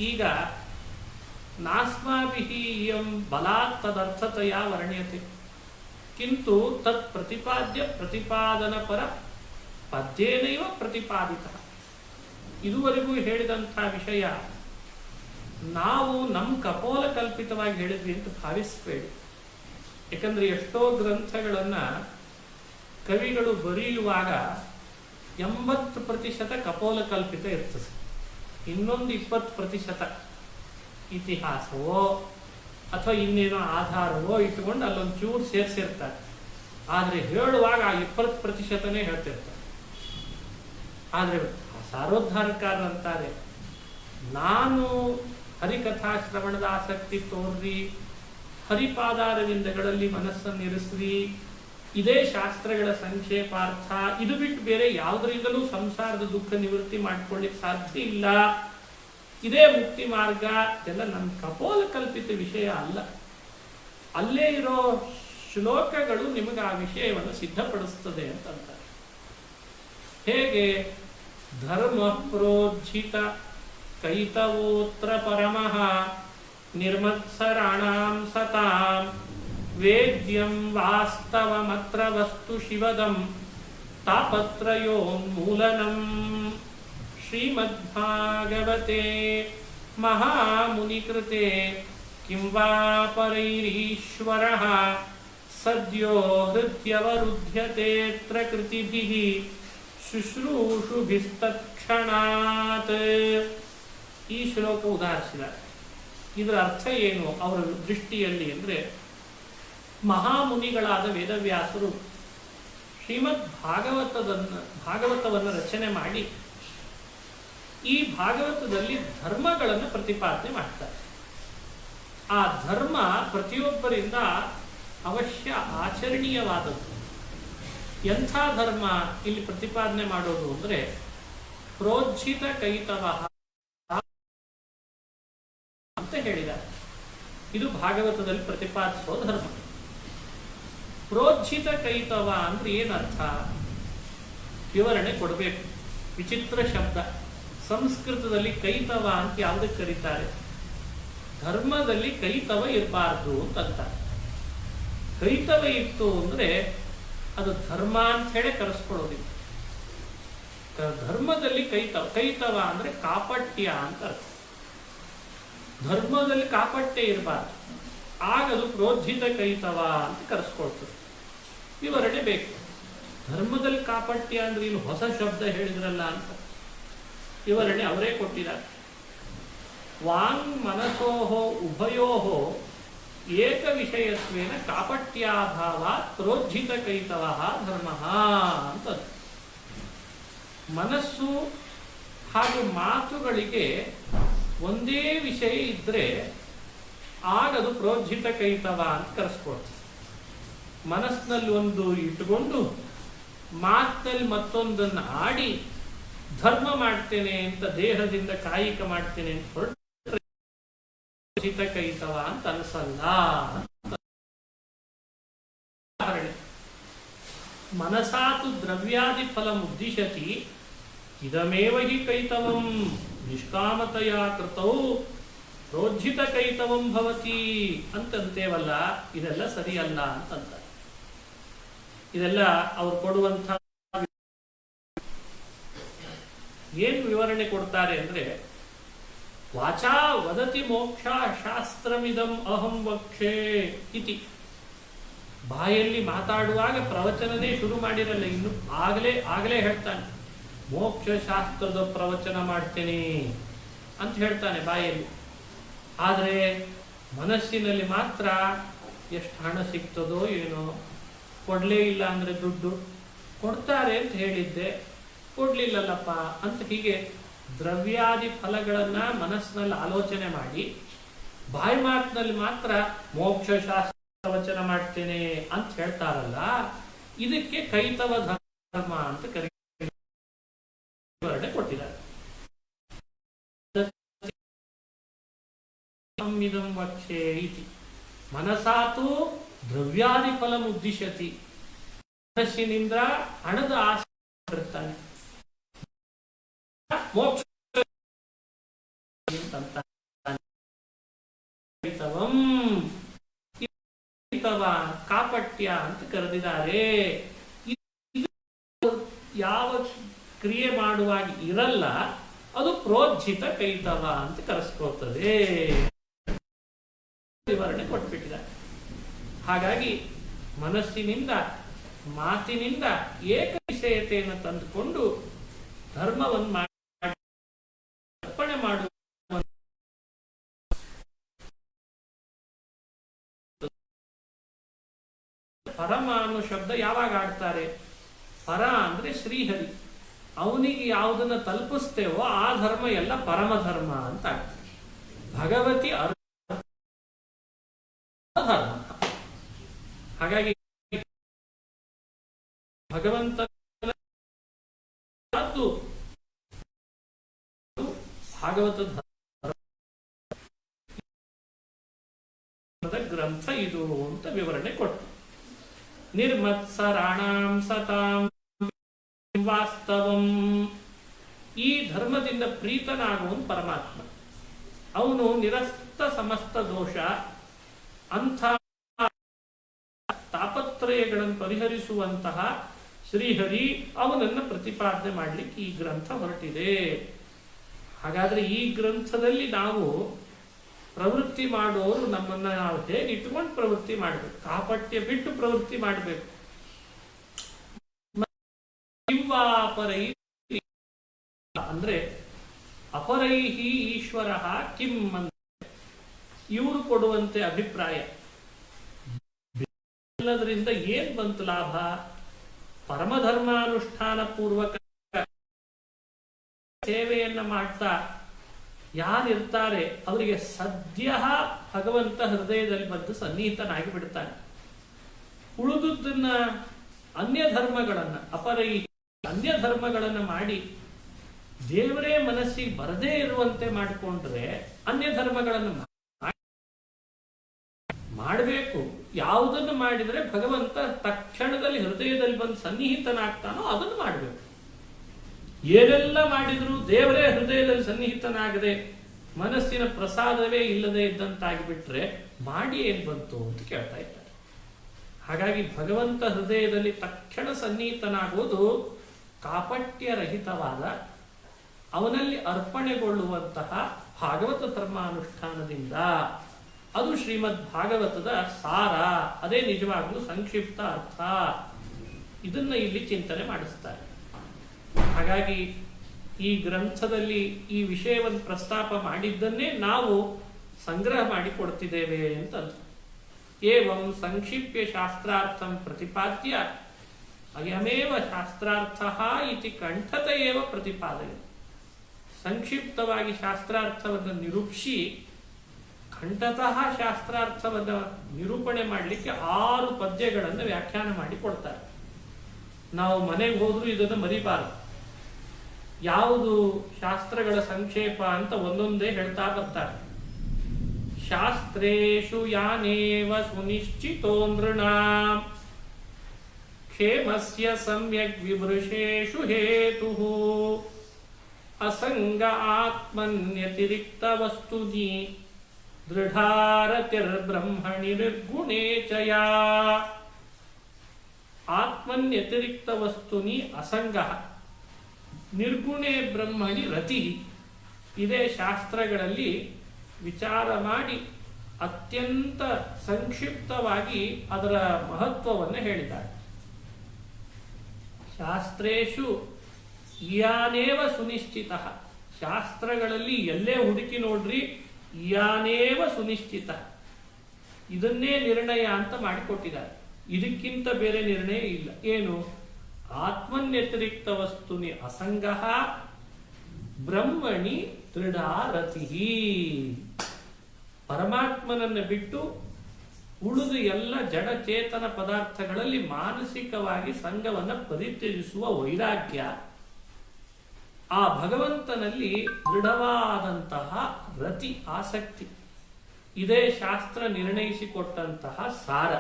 ಈಗ ನಾಸ್ಮಾಭಿಃ ಇಯಂ ಬಲಾತ್ ತದರ್ಥತಯಾ ವರ್ಣ್ಯತೆ ಕಿಂತು ತತ್ ಪ್ರತಿಪಾದ್ಯ ಪ್ರತಿಪಾದನ ಪರ ಪದ್ಯೇನೈವ ಪ್ರತಿಪಾದಿತ. ಇದುವರೆಗೂ ಹೇಳಿದಂಥ ವಿಷಯ ನಾವು ನಮ್ಮ ಕಪೋಲ ಕಲ್ಪಿತವಾಗಿ ಹೇಳಿದ್ವಿ ಅಂತ ಭಾವಿಸಬೇಡಿ. ಯಾಕಂದ್ರೆ ಎಷ್ಟೋ ಗ್ರಂಥಗಳನ್ನ ಕವಿಗಳು ಬರೆಯುವಾಗ 80% ಕಪೋಲ ಕಲ್ಪಿತ ಇರ್ತದೆ, ಇನ್ನೊಂದು 20% ಇತಿಹಾಸವೋ ಅಥವಾ ಇನ್ನೇನೋ ಆಧಾರವೋ ಇಟ್ಟುಕೊಂಡು ಅಲ್ಲೊಂದು ಚೂರು ಸೇರಿಸಿರ್ತಾರೆ. ಆದರೆ ಹೇಳುವಾಗ ಆ 20%ನೇ ಹೇಳ್ತಿರ್ತಾರೆ. ಆದರೆ ಸಾರೋದ್ಧಾರಕಾರರಂತಾರೆ, ನಾನು ಹರಿಕಥಾ ಶ್ರವಣದ ಆಸಕ್ತಿ ತೋರ್ರಿ, ಹರಿಪಾದಾರವಿಂದಗಳಲ್ಲಿ ಮನಸ್ಸನ್ನಿರಿಸ್ರಿ, ಇದೇ ಶಾಸ್ತ್ರಗಳ ಸಂಕ್ಷೇಪಾರ್ಥ. ಇದು ಬಿಟ್ಟು ಬೇರೆ ಯಾವುದರಿಂದಲೂ ಸಂಸಾರದ ದುಃಖ ನಿವೃತ್ತಿ ಮಾಡ್ಕೊಳ್ಳಿಕ್ಕೆ ಸಾಧ್ಯ ಇಲ್ಲ. ಇದೇ ಮುಕ್ತಿ ಮಾರ್ಗ. ಇದೆಲ್ಲ ನನ್ನ ಕಪೋಲ ಕಲ್ಪಿತ ವಿಷಯ ಅಲ್ಲ. ಅಲ್ಲೇ ಇರೋ ಶ್ಲೋಕಗಳು ನಿಮಗೆ ಆ ವಿಷಯವನ್ನು ಸಿದ್ಧಪಡಿಸ್ತದೆ ಅಂತಂತಾರೆ. ಹೇಗೆ? ಧರ್ಮ ಪ್ರೋಜ್ಜಿತ ಕೈತವೋತ್ರ ಪರಮಃ ನಿರ್ಮತ್ಸರಾಣಾಂ ಸತಾಂ ವೇದ್ಯಂ ವಾಸ್ತವಮತ್ರ ವಸ್ತು ಶಿವದಂ ತಾಪತ್ರಯೋನ್ಮೂಲನಂ. ಶ್ರೀಮದ್ಭಾಗವತೆ ಮಹಾಮುನಿಕೃತೆ ಕಿಂ ವಾ ಪರೈರೀಶ್ವರಃ ಸದ್ಯೋ ಹೃದ್ಯವರುಧ್ಯತೇತ್ರ ಕೃತಿಭಿಃ ಶುಶ್ರೂಷುಭಿಸ್ತತ್ಕ್ಷಣಾತ್. ಈ ಶ್ಲೋಕ ಉದಾಹರಿಸಿದ್ದಾರೆ. ಇದರ ಅರ್ಥ ಏನು ಅವರ ದೃಷ್ಟಿಯಲ್ಲಿ ಅಂದರೆ, ಮಹಾಮುನಿಗಳಾದ ವೇದವ್ಯಾಸರು ಶ್ರೀಮದ್ ಭಾಗವತವನ್ನು ರಚನೆ ಮಾಡಿ ಈ ಭಾಗವತದಲ್ಲಿ ಧರ್ಮಗಳನ್ನು ಪ್ರತಿಪಾದನೆ ಮಾಡ್ತಾರೆ. ಆ ಧರ್ಮ ಪ್ರತಿಯೊಬ್ಬರಿಂದ ಅವಶ್ಯ ಆಚರಣೀಯವಾದದ್ದು. ಎಂಥ ಧರ್ಮ ಇಲ್ಲಿ ಪ್ರತಿಪಾದನೆ ಮಾಡೋದು ಅಂದರೆ, ಪ್ರೋಜ್ಜಿತ ಕೈತವ ಅಂತ ಹೇಳಿದ್ದಾರೆ. ಇದು ಭಾಗವತದಲ್ಲಿ ಪ್ರತಿಪಾದಿಸುವ ಧರ್ಮ. ಪ್ರೋಜ್ಜಿತ ಕೈತವ ಅಂದ್ರೆ ಏನರ್ಥ? ವಿವರಣೆ ಕೊಡಬೇಕು. ವಿಚಿತ್ರ ಶಬ್ದ. ಸಂಸ್ಕೃತದಲ್ಲಿ ಕೈತವ ಅಂತ ಯಾವುದಕ್ಕೆ ಕರೀತಾರೆ? ಧರ್ಮದಲ್ಲಿ ಕೈತವ ಇರಬಾರ್ದು ಅಂತ. ಕೈತವ ಇತ್ತು ಅಂದ್ರೆ ಅದು ಧರ್ಮ ಅಂತ ಹೇಳಿ ಕರೆಸ್ಕೊಳ್ಳೋದಿಲ್ಲ. ಧರ್ಮದಲ್ಲಿ ಕೈತವ ಅಂದ್ರೆ ಕಾಪಟ್ಯ ಅಂತ ಅರ್ಥ. ಧರ್ಮದಲ್ಲಿ ಕಾಪಟ್ಯ ಇರಬಾರ್ದು, ಆಗದು ಪ್ರೋಜ್ಜಿತ ಕೈತವ ಅಂತ ಕರೆಸ್ಕೊಳ್ತದೆ. ವಿವರಣೆ ಬೇಕು. ಧರ್ಮದಲ್ಲಿ ಕಾಪಟ್ಯ ಅಂದ್ರೆ ಇಲ್ಲಿ ಹೊಸ ಶಬ್ದ ಹೇಳಿದ್ರಲ್ಲ ಅಂತ ವಿವರಣೆ ಅವರೇ ಕೊಟ್ಟಿದ್ದಾರೆ. ವಾಂಗ್ ಮನಸೋಹೋ ಉಭಯೋಹೋ ಏಕ ವಿಷಯತ್ವೇನ ಕಾಪಟ್ಯಾಭಾವ ಪ್ರೋಜ್ಜಿತ ಕೈತವ ಧರ್ಮ ಅಂತ. ಮನಸ್ಸು ಹಾಗೂ ಮಾತುಗಳಿಗೆ ಒಂದೇ ವಿಷಯ ಇದ್ರೆ ಆಗದು ಪ್ರೋಜ್ಜಿತ ಕೈತವ ಅಂತ ಕರೆಸ್ಕೊಳ್ತೀವಿ. ಮನಸ್ಸಿನಲ್ಲಿ ಒಂದು ಇಟ್ಟುಕೊಂಡು ಮಾತಿನಲ್ಲಿ ಮತ್ತೊಂದನ್ನು ಆಡಿ ಧರ್ಮ ಮಾಡ್ತೇನೆ ಅಂತ ದೇಹದಿಂದ ಕಾಯಿಕ ಮಾಡ್ತೇನೆ ಅಂತ ಹೊರಟ್ರೆ ಪ್ರೋಜ್ಜಿತ ಕೈತವ ಅಂತ ಅನ್ಸಲ್ಲ. ಮನಸಾತು ದ್ರವ್ಯಾದಿ ಫಲ ಉದ್ದಿಶತಿ ಇದಮೇವ ಹಿ ಕೈತವಂ ನಿಷ್ಕಾಮತೆಯ ಕೃತೌ ಪ್ರೋಜ್ಜಿತ ಕೈತವಂ ಭವತಿ ಅಂತಂತೇವಲ್ಲ, ಇದೆಲ್ಲ ಸರಿಯಲ್ಲ ಅಂತಂತ. ಇದೆಲ್ಲ ಅವ್ರು ಕೊಡುವಂಥ ಏನ್ ವಿವರಣೆ ಕೊಡ್ತಾರೆ ಅಂದ್ರೆ, ವಾಚಾ ವದತಿ ಮೋಕ್ಷ ಶಾಸ್ತ್ರಮಿದಂ ಅಹಂ ವಕ್ಷೇ ಇತಿ. ಬಾಯಲ್ಲಿ ಮಾತಾಡುವಾಗ ಪ್ರವಚನನೇ ಶುರು ಮಾಡಿರಲ್ಲ, ಇನ್ನು ಆಗಲೇ ಹೇಳ್ತಾನೆ ಮೋಕ್ಷ ಶಾಸ್ತ್ರದ ಪ್ರವಚನ ಮಾಡ್ತೇನೆ ಅಂತ ಹೇಳ್ತಾನೆ ಬಾಯಲ್ಲಿ. ಆದರೆ ಮನಸ್ಸಿನಲ್ಲಿ ಮಾತ್ರ ಎಷ್ಟು ಹಣ ಸಿಗ್ತದೋ ಏನೋ, ಕೊಡ್ಲೇ ಇಲ್ಲ ಅಂದ್ರೆ ದುಡ್ಡು ಕೊಡ್ತಾರೆ ಅಂತ ಹೇಳಿದ್ದೆ, ಕೊಡ್ಲಿಲ್ಲಲ್ಲಪ್ಪ ಅಂತ ಹೀಗೆ ದ್ರವ್ಯಾದಿ ಫಲಗಳನ್ನ ಮನಸ್ಸಿನಲ್ಲಿ ಆಲೋಚನೆ ಮಾಡಿ ಬಾಯಿ ಮಾತಿನಲ್ಲಿ ಮಾತ್ರ ಮೋಕ್ಷ ಶಾಸ್ತ್ರ ಪ್ರವಚನ ಮಾಡ್ತೇನೆ ಅಂತ ಹೇಳ್ತಾರಲ್ಲ, ಇದಕ್ಕೆ ಕೈತವ ಧರ್ಮ ಅಂತ ವಿವರಣೆ ಕೊಟ್ಟಿದ್ದಾರೆ. ವಕ್ಷೇ ಇತಿ ಮನಸಾತು ದ್ರವ್ಯಾದಿ ಫಲ ಉದ್ದಿಶತಿ. ಮನಸ್ಸಿನಿಂದ ಹಣದ ಆಸೆ ಇರ್ತಾನೆ, ಮೋಕ್ಷ ಕಾಪಟ್ಯ ಅಂತ ಕರೆದಿದ್ದಾರೆ. ಯಾವ ಕ್ರಿಯೆ ಮಾಡುವಾಗ ಇರಲ್ಲ ಅದು ಪ್ರೋಜ್ಜಿತ ಕೈತವ ಅಂತ ಕರೆಸ್ಕೊಳ್ತದೆ. ವಿವರಣೆ ಕೊಟ್ಬಿಟ್ಟಿದ್ದಾರೆ. ಹಾಗಾಗಿ ಮನಸ್ಸಿನಿಂದ ಮಾತಿನಿಂದ ಏಕ ವಿಷಯತೆಯನ್ನು ತಂದುಕೊಂಡು ಧರ್ಮವನ್ನು ಅರ್ಪಣೆ ಮಾಡುವ ಪರಮ ಅನ್ನೋ ಶಬ್ದ ಯಾವಾಗ ಆಡ್ತಾರೆ? ಪರ ಅಂದ್ರೆ ಶ್ರೀಹರಿ, ಅವನಿಗೆ ಯಾವುದನ್ನ ತಲುಪಿಸ್ತೇವೋ ಆ ಧರ್ಮ ಎಲ್ಲ ಪರಮ ಧರ್ಮ ಅಂತ ಆಗ್ತದೆ. ಭಗವತಿ ಧರ್ಮ. ಹಾಗಾಗಿ ಭಗವಂತ ಭಾಗವತ ಗ್ರಂಥ ಇದು ಅಂತ ವಿವರಣೆ ಕೊಟ್ಟು, ನಿರ್ಮತ್ಸರಾಣಾಂ ಸತಾಂ ವಾಸ್ತವಂ. ಈ ಧರ್ಮದಿಂದ ಪ್ರೀತನಾಗುವನು ಪರಮಾತ್ಮ. ಅವನು ನಿರಸ್ತ ಸಮಸ್ತ ದೋಷ ಅಂಥ ತಾಪತ್ರಯಗಳನ್ನು ಪರಿಹರಿಸುವಂತಹ ಶ್ರೀಹರಿ ಅವನನ್ನು ಪ್ರತಿಪಾದನೆ ಮಾಡಲಿಕ್ಕೆ ಈ ಗ್ರಂಥ ಹೊರಟಿದೆ. ಹಾಗಾದ್ರೆ ಈ ಗ್ರಂಥದಲ್ಲಿ ನಾವು ಪ್ರವೃತ್ತಿ ಮಾಡೋರು ನಮ್ಮನ್ನ ನಾವು ಹೇಗೆ ಇಟ್ಕೊಂಡು ಪ್ರವೃತ್ತಿ ಮಾಡಬೇಕು, ಕಾಪಟ್ಯ ಬಿಟ್ಟು ಪ್ರವೃತ್ತಿ ಮಾಡಬೇಕು. ಅಂದ್ರೆ ಅಪರೈಹಿ ಈಶ್ವರ ಕಿಂ ಅಂದ್ರೆ ಇವರು ಕೊಡುವಂತೆ ಅಭಿಪ್ರಾಯ. ಎಲ್ಲದರಿಂದ ಏನ್ ಬಂತು ಲಾಭ? ಪರಮಧರ್ಮಾನುಷ್ಠಾನ ಪೂರ್ವಕ ಸೇವೆಯನ್ನ ಮಾಡ್ತಾ ಯಾರಿರ್ತಾರೆ ಅವರಿಗೆ ಸದ್ಯ ಭಗವಂತ ಹೃದಯದಲ್ಲಿ ಬಂದು ಸನ್ನಿಹಿತನಾಗಿ ಬಿಡ್ತಾನೆ. ಉಳಿದುದನ್ನ ಅನ್ಯ ಧರ್ಮಗಳನ್ನ ಅನ್ಯ ಧರ್ಮಗಳನ್ನ ಮಾಡಿ ದೇವರೇ ಮನಸ್ಸಿಗೆ ಬರದೇ ಇರುವಂತೆ ಮಾಡಿಕೊಂಡ್ರೆ ಅನ್ಯ ಧರ್ಮಗಳನ್ನು ಮಾಡಬೇಕು. ಯಾವುದನ್ನು ಮಾಡಿದ್ರೆ ಭಗವಂತ ತಕ್ಷಣದಲ್ಲಿ ಹೃದಯದಲ್ಲಿ ಬಂದು ಸನ್ನಿಹಿತನಾಗ್ತಾನೋ ಅದನ್ನು ಮಾಡಬೇಕು. ಏನೆಲ್ಲ ಮಾಡಿದ್ರು ದೇವರೇ ಹೃದಯದಲ್ಲಿ ಸನ್ನಿಹಿತನಾಗದೆ ಮನಸ್ಸಿನ ಪ್ರಸಾದವೇ ಇಲ್ಲದೆ ಇದ್ದಂತಾಗಿಬಿಟ್ರೆ ಮಾಡಿ ಏನ್ ಬಂತು ಅಂತ ಕೇಳ್ತಾ ಇದ್ದಾರೆ. ಹಾಗಾಗಿ ಭಗವಂತ ಹೃದಯದಲ್ಲಿ ತಕ್ಷಣ ಸನ್ನಿಹಿತನಾಗುವುದು ಕಾಪಟ್ಯರಹಿತವಾದ ಅವನಲ್ಲಿ ಅರ್ಪಣೆಗೊಳ್ಳುವಂತಹ ಭಾಗವತ ಧರ್ಮಾನುಷ್ಠಾನದಿಂದ. ಅದು ಶ್ರೀಮದ್ ಭಾಗವತದ ಸಾರ, ಅದೇ ನಿಜವಾಗ್ಲೂ ಸಂಕ್ಷಿಪ್ತ ಅರ್ಥ. ಇದನ್ನ ಇಲ್ಲಿ ಚಿಂತನೆ ಮಾಡಿಸ್ತಾರೆ. ಹಾಗಾಗಿ ಈ ಗ್ರಂಥದಲ್ಲಿ ಈ ವಿಷಯವನ್ನು ಪ್ರಸ್ತಾಪ ಮಾಡಿದ್ದನ್ನೇ ನಾವು ಸಂಗ್ರಹ ಮಾಡಿ ಕೊಡ್ತಿದ್ದೇವೆ ಅಂತ. ಏವಂ ಸಂಕ್ಷಿಪ್ಯ ಶಾಸ್ತ್ರಾರ್ಥಂ ಪ್ರತಿಪಾದ್ಯ ಅಯಮೇವ ಶಾಸ್ತ್ರಾರ್ಥ ಇತಿ ಕಂಠತ ಏವ ಪ್ರತಿಪಾದನೆ. ಸಂಕ್ಷಿಪ್ತವಾಗಿ ಶಾಸ್ತ್ರಾರ್ಥವನ್ನು ನಿರೂಪಿಸಿ ಕಂಠತಃ ಶಾಸ್ತ್ರಾರ್ಥವನ್ನು ನಿರೂಪಣೆ ಮಾಡಲಿಕ್ಕೆ 6 ಪದ್ಯಗಳನ್ನು ವ್ಯಾಖ್ಯಾನ ಮಾಡಿ ಕೊಡ್ತಾರೆ. ನಾವು ಮನೆಗೆ ಹೋದ್ರೂ ಇದನ್ನು ಮರಿಬಾರದು. ಯಾವುದು ಶಾಸ್ತ್ರಗಳ ಸಂಕ್ಷೇಪ ಅಂತ ಒಂದೊಂದೇ ಹೇಳ್ತಾ ಬರ್ತಾರೆ. ಶಾಸ್ತ್ರೇಷು ಯಾನೇವ ಸುನಿಶ್ಚಿತೋ ನೃಣಾಂ ಕ್ಷೇಮಸ್ಯ ಸಮ್ಯಕ್ ವಿಮೃಶೇಷು ಹೇತುಃ ಅಸಂಗ ಆತ್ಮನ್ಯತಿರಿಕ್ತ ವಸ್ತುನಿ ದೃಢಾರತಿರ್ಬ್ರಹ್ಮಣಿ ನಿರ್ಗುಣೇ ಚ ಯಾ. ಆತ್ಮನ್ಯತಿರಿಕ್ತ ವಸ್ತುನಿ ಅಸಂಗ ನಿರ್ಗುಣೇ ಬ್ರಹ್ಮಣಿ ರತಿ. ಇದೇ ಶಾಸ್ತ್ರಗಳಲ್ಲಿ ವಿಚಾರ ಮಾಡಿ ಅತ್ಯಂತ ಸಂಕ್ಷಿಪ್ತವಾಗಿ ಅದರ ಮಹತ್ವವನ್ನು ಹೇಳಿದ್ದಾರೆ. ಶಾಸ್ತ್ರೇಷು ಯಾನೇವ ಸುನಿಶ್ಚಿತ. ಶಾಸ್ತ್ರಗಳಲ್ಲಿ ಎಲ್ಲೇ ಹುಡುಕಿ ನೋಡ್ರಿ ಯಾನೇವ ಸುನಿಶ್ಚಿತ, ಇದನ್ನೇ ನಿರ್ಣಯ ಅಂತ ಮಾಡಿಕೊಟ್ಟಿದ್ದಾರೆ. ಇದಕ್ಕಿಂತ ಬೇರೆ ನಿರ್ಣಯ ಇಲ್ಲ. ಏನು? ಆತ್ಮನ್ಯತಿರಿಕ್ತ ವಸ್ತುನಿ ಅಸಂಗ ಬ್ರಹ್ಮಣಿ ದೃಢಾರತಿ. ಪರಮಾತ್ಮನನ್ನು ಬಿಟ್ಟು ಉಳಿದು ಎಲ್ಲ ಜಡಚೇತನ ಪದಾರ್ಥಗಳಲ್ಲಿ ಮಾನಸಿಕವಾಗಿ ಸಂಘವನ್ನು ಪರಿತ್ಯಜಿಸುವ ವೈರಾಗ್ಯ, ಆ ಭಗವಂತನಲ್ಲಿ ದೃಢವಾದಂತಹ ರತಿ ಆಸಕ್ತಿ, ಇದೇ ಶಾಸ್ತ್ರ ನಿರ್ಣಯಿಸಿಕೊಟ್ಟಂತಹ ಸಾರ.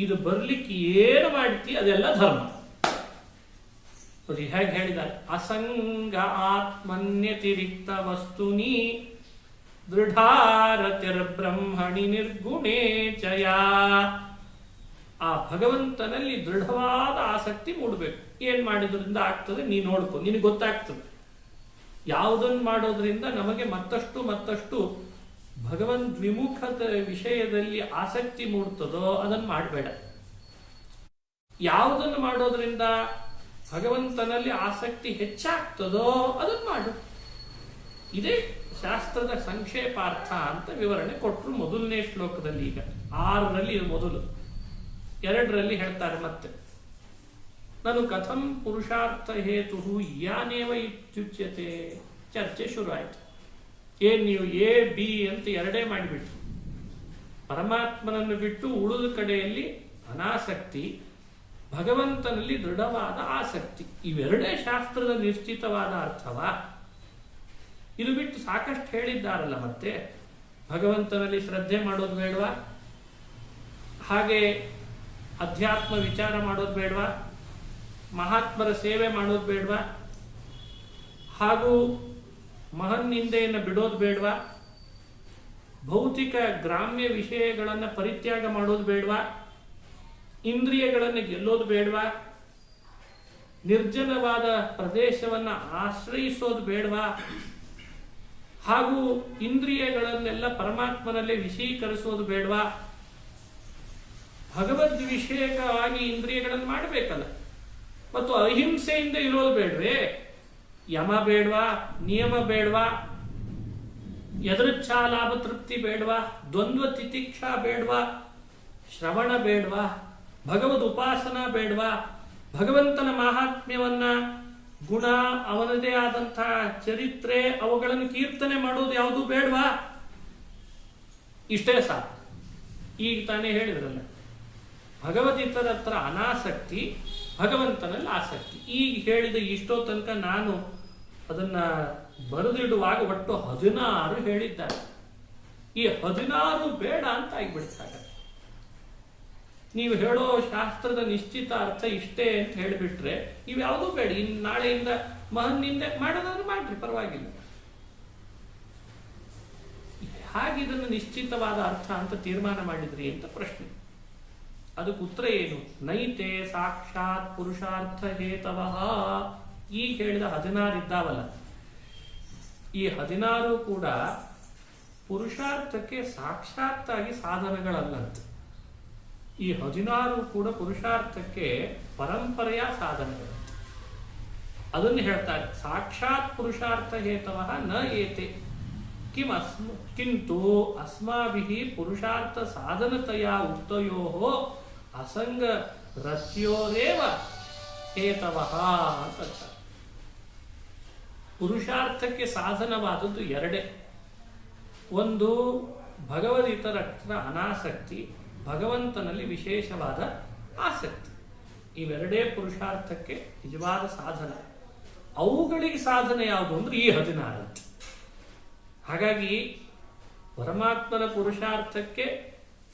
ಇದು ಬರ್ಲಿಕ್ಕೆ ಏನು ಮಾಡ್ತಿ ಅದೆಲ್ಲ ಧರ್ಮ. ನೋಡಿ ಹೇಗೆ ಹೇಳಿದ್ದಾರೆ, ಅಸಂಗ ಆತ್ಮನ್ಯತಿರಿಕ್ತ ವಸ್ತುನಿ ದೃಢಾರತಿರ್ಬ್ರಹ್ಮಣಿ ನಿರ್ಗುಣೇ ಚ ಯಾ. ಆ ಭಗವಂತನಲ್ಲಿ ದೃಢವಾದ ಆಸಕ್ತಿ ಮೂಡಬೇಕು. ಏನ್ ಮಾಡಿದ್ರಿಂದ ಆಗ್ತದೆ ನೀ ನೋಡ್ಕೊ, ನಿನಗೆ ಗೊತ್ತಾಗ್ತದೆ. ಯಾವುದನ್ನು ಮಾಡೋದ್ರಿಂದ ನಮಗೆ ಮತ್ತಷ್ಟು ಮತ್ತಷ್ಟು ಭಗವಂತ ವಿಮುಖದ ವಿಷಯದಲ್ಲಿ ಆಸಕ್ತಿ ಮೂಡ್ತದೋ ಅದನ್ನು ಮಾಡಬೇಡ. ಯಾವುದನ್ನು ಮಾಡೋದ್ರಿಂದ ಭಗವಂತನಲ್ಲಿ ಆಸಕ್ತಿ ಹೆಚ್ಚಾಗ್ತದೋ ಅದನ್ನು ಮಾಡು. ಇದೇ ಶಾಸ್ತ್ರದ ಸಂಕ್ಷೇಪಾರ್ಥ ಅಂತ ವಿವರಣೆ ಕೊಟ್ಟರು ಮೊದಲನೇ ಶ್ಲೋಕದಲ್ಲಿ. ಈಗ 6ರಲ್ಲಿ ಇದು ಮೊದಲು, 2ರಲ್ಲಿ ಹೇಳ್ತಾರೆ ಮತ್ತೆ ನಾನು ಕಥಂ ಪುರುಷಾರ್ಥ ಹೇತು ಯಾನೇವ ಇತ್ಯುಚ್ಯತೆ. ಚರ್ಚೆ ಶುರು ಆಯ್ತು. ಏನ್ ನೀವು ಎ ಬಿ ಅಂತ 2 ಮಾಡಿಬಿಟ್ರು. ಪರಮಾತ್ಮನನ್ನು ಬಿಟ್ಟು ಉಳಿದ ಕಡೆಯಲ್ಲಿ ಅನಾಸಕ್ತಿ, ಭಗವಂತನಲ್ಲಿ ದೃಢವಾದ ಆಸಕ್ತಿ, ಇವೆರಡೇ ಶಾಸ್ತ್ರದ ನಿಶ್ಚಿತವಾದ ಅರ್ಥವಾ? ಇದು ಬಿಟ್ಟು ಸಾಕಷ್ಟು ಹೇಳಿದ್ದಾರಲ್ಲ. ಮತ್ತೆ ಭಗವಂತನಲ್ಲಿ ಶ್ರದ್ಧೆ ಮಾಡೋದು ಬೇಡವಾ? ಹಾಗೆ ಅಧ್ಯಾತ್ಮ ವಿಚಾರ ಮಾಡೋದು ಬೇಡವಾ? ಮಹಾತ್ಮರ ಸೇವೆ ಮಾಡೋದು ಬೇಡವಾ? ಹಾಗೂ ಮಹನ್ನಿಂದೆಯನ್ನು ಬಿಡೋದು ಬೇಡವಾ? ಭೌತಿಕ ಗ್ರಾಮ್ಯ ವಿಷಯಗಳನ್ನು ಪರಿತ್ಯಾಗ ಮಾಡೋದು ಬೇಡವಾ? ಇಂದ್ರಿಯಗಳನ್ನು ಗೆಲ್ಲೋದು ಬೇಡವಾ? ನಿರ್ಜನವಾದ ಪ್ರದೇಶವನ್ನು ಆಶ್ರಯಿಸೋದು ಬೇಡವಾ? ಹಾಗೂ ಇಂದ್ರಿಯಗಳನ್ನೆಲ್ಲ ಪರಮಾತ್ಮನಲ್ಲೇ ವಿಷೀಕರಿಸೋದು ಬೇಡವಾ? ಭಗವದ್ ವಿಷಯಕವಾಗಿ ಇಂದ್ರಿಯಗಳನ್ನು ಮಾಡಬೇಕಲ್ಲ. ಮತ್ತು ಅಹಿಂಸೆಯಿಂದ ಇರೋದು ಬೇಡವೇ? ಯಮ ಬೇಡವಾ? ನಿಯಮ ಬೇಡವಾ? ಯದೃಚ್ಛಾ ಲಾಭ ತೃಪ್ತಿ ಬೇಡವಾ? ದ್ವಂದ್ವ ತಿತಿಕ್ಷಾ ಬೇಡವಾ? ಶ್ರವಣ ಬೇಡವಾ? ಭಗವದ್ ಉಪಾಸನಾ ಬೇಡವಾ? ಭಗವಂತನ ಮಹಾತ್ಮ್ಯವನ್ನ, ಗುಣ, ಅವನದೇ ಆದಂತಹ ಚರಿತ್ರೆ, ಅವುಗಳನ್ನು ಕೀರ್ತನೆ ಮಾಡೋದು ಯಾವುದು ಬೇಡವಾ? ಇಷ್ಟೇ ಸಾಕು. ಈಗ ತಾನೇ ಹೇಳಿದ್ರಲ್ಲ, ಭಗವದ್ಗೀತದ ಹತ್ರ ಅನಾಸಕ್ತಿ, ಭಗವಂತನಲ್ಲಿ ಆಸಕ್ತಿ. ಈಗ ಹೇಳಿದ ಇಷ್ಟೋ ತನಕ ನಾನು ಅದನ್ನ ಬರೆದಿಡುವಾಗ ಒಟ್ಟು 16 ಹೇಳಿದ್ದಾರೆ. ಈ 16 ಬೇಡ ಅಂತ ಆಗಿಬಿಡ್ತಾರೆ. ನೀವು ಹೇಳೋ ಶಾಸ್ತ್ರದ ನಿಶ್ಚಿತ ಅರ್ಥ ಇಷ್ಟೇ ಅಂತ ಹೇಳಿಬಿಟ್ರೆ ಇವ್ಯಾವುದೂ ಬೇಡ. ಇನ್ನು ನಾಳೆಯಿಂದ ಮಹನ್ನಿಂದೆ ಮಾಡೋದಾದ್ರೆ ಮಾಡ್ರಿ, ಪರವಾಗಿಲ್ಲ. ಹಾಗೆ ಇದನ್ನು ನಿಶ್ಚಿತವಾದ ಅರ್ಥ ಅಂತ ತೀರ್ಮಾನ ಮಾಡಿದ್ರಿ ಅಂತ ಪ್ರಶ್ನೆ. ಅದಕ್ಕೆ ಉತ್ತರ ಏನು? ನೈತೆ ಸಾಕ್ಷಾತ್ ಪುರುಷಾರ್ಥ ಹೇತವಃ. ಈಗ ಹೇಳಿದ 16 ಇದ್ದಾವಲ್ಲ, ಈ 16 ಕೂಡ ಪುರುಷಾರ್ಥಕ್ಕೆ ಸಾಕ್ಷಾತ್ತಾಗಿ ಸಾಧನಗಳಲ್ಲಂತೆ. ಈ 16 ಕೂಡ ಪುರುಷಾರ್ಥಕ್ಕೆ ಪರಂಪರೆಯ ಸಾಧನಗಳು. ಅದನ್ನು ಹೇಳ್ತಾರೆ, ಸಾಕ್ಷಾತ್ ಪುರುಷಾರ್ಥ ಹೇತವಃ ನ ಏತೆ ಕಿಂತು ಅಸ್ಮಾಭಿಃ ಪುರುಷಾರ್ಥ ಸಾಧನತೆಯ ಉಕ್ತಯೋಃ ಅಸಂಗ ರಸ್ಯೋರೇವ ಹೇತವಃ ಅಂತ. ಪುರುಷಾರ್ಥಕ್ಕೆ ಸಾಧನವಾದದ್ದು ಎರಡೇ. ಒಂದು ಭಗವದಿತರ ಅನಾಸಕ್ತಿ, ಭಗವಂತನಲ್ಲಿ ವಿಶೇಷವಾದ ಆಸಕ್ತಿ. ಇವೆರಡೇ ಪುರುಷಾರ್ಥಕ್ಕೆ ನಿಜವಾದ ಸಾಧನ. ಅವುಗಳಿಗೆ ಸಾಧನ ಯಾವುದು ಅಂದ್ರೆ ಈ 16. ಹಾಗಾಗಿ ಪರಮಾತ್ಮನ ಪುರುಷಾರ್ಥಕ್ಕೆ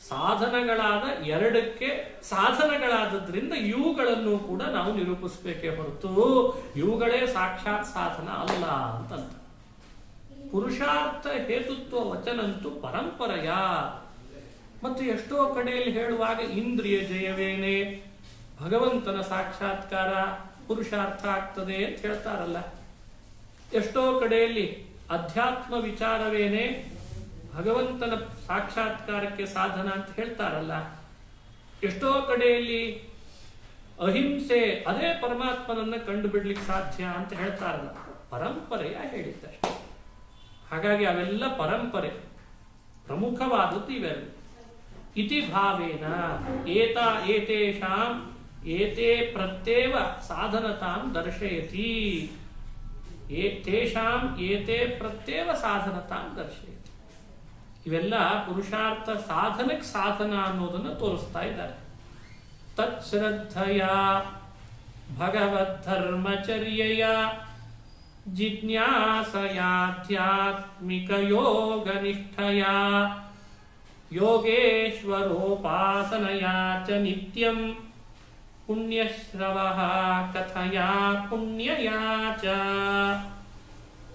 ಸಾಧನಗಳಾದ 2ಕ್ಕೆ ಸಾಧನಗಳಾದದ್ರಿಂದ ಇವುಗಳನ್ನು ಕೂಡ ನಾವು ನಿರೂಪಿಸಬೇಕೇ ಹೊರತು ಇವುಗಳೇ ಸಾಕ್ಷಾತ್ ಸಾಧನ ಅಲ್ಲ ಅಂತಂತ. ಪುರುಷಾರ್ಥ ಹೇತುತ್ವ ವಚನಂತೂ ಪರಂಪರೆಯ. ಮತ್ತು ಎಷ್ಟೋ ಕಡೆಯಲ್ಲಿ ಹೇಳುವಾಗ ಇಂದ್ರಿಯ ಜಯವೇನೆ ಭಗವಂತನ ಸಾಕ್ಷಾತ್ಕಾರ ಪುರುಷಾರ್ಥ ಆಗ್ತದೆ ಅಂತ ಹೇಳ್ತಾರಲ್ಲ. ಎಷ್ಟೋ ಕಡೆಯಲ್ಲಿ ಅಧ್ಯಾತ್ಮ ವಿಚಾರವೇನೆ ಭಗವಂತನ ಸಾಕ್ಷಾತ್ಕಾರಕ್ಕೆ ಸಾಧನ ಅಂತ ಹೇಳ್ತಾರಲ್ಲ. ಎಷ್ಟೋ ಕಡೆಯಲ್ಲಿ ಅಹಿಂಸೆ ಅದೇ ಪರಮಾತ್ಮನನ್ನ ಕಂಡು ಬಿಡ್ಲಿಕ್ಕೆ ಸಾಧ್ಯ ಅಂತ ಹೇಳ್ತಾರಲ್ಲ. ಪರಂಪರೆಯ ಹೇಳಿದ್ದಷ್ಟೇ. ಹಾಗಾಗಿ ಅವೆಲ್ಲ ಪರಂಪರೆ, ಪ್ರಮುಖವಾದದ್ದು ಇವೆಲ್ಲ. ಇತಿ ಭಾವೇನ ಏತೇಷಾಂ ಏತೇ ಪ್ರತ್ಯೇವ ಸಾಧನತಾಂ ದರ್ಶಯತಿ. ತೇಷಾಂ ಏತೇ ಪ್ರತ್ಯೇವ ಸಾಧನತಾಂ ದರ್ಶಯತಿ. ಇವೆಲ್ಲ ಪುರುಷಾರ್ಥ ಸಾಧನಕ್ಕೆ ಸಾಧನ ಅನ್ನೋದನ್ನು ತೋರಿಸ್ತಾ ಇದ್ದಾರೆ. ತತ್ಶ್ರದ್ಧಯ ಭಗವದ್ಧರ್ಮಚರ್ಯಯ ಜಿಜ್ಞಾಸಯಾಧ್ಯಾತ್ಮಿಕ ಯೋಗ ನಿಷ್ಠಯ ಯೋಗೇಶ್ವರೋಪಾಸನಯಾ ಚ ನಿತ್ಯಂ ಪುಣ್ಯಶ್ರವಃ ಕಥಯಾ ಪುಣ್ಯಯಾ ಚ.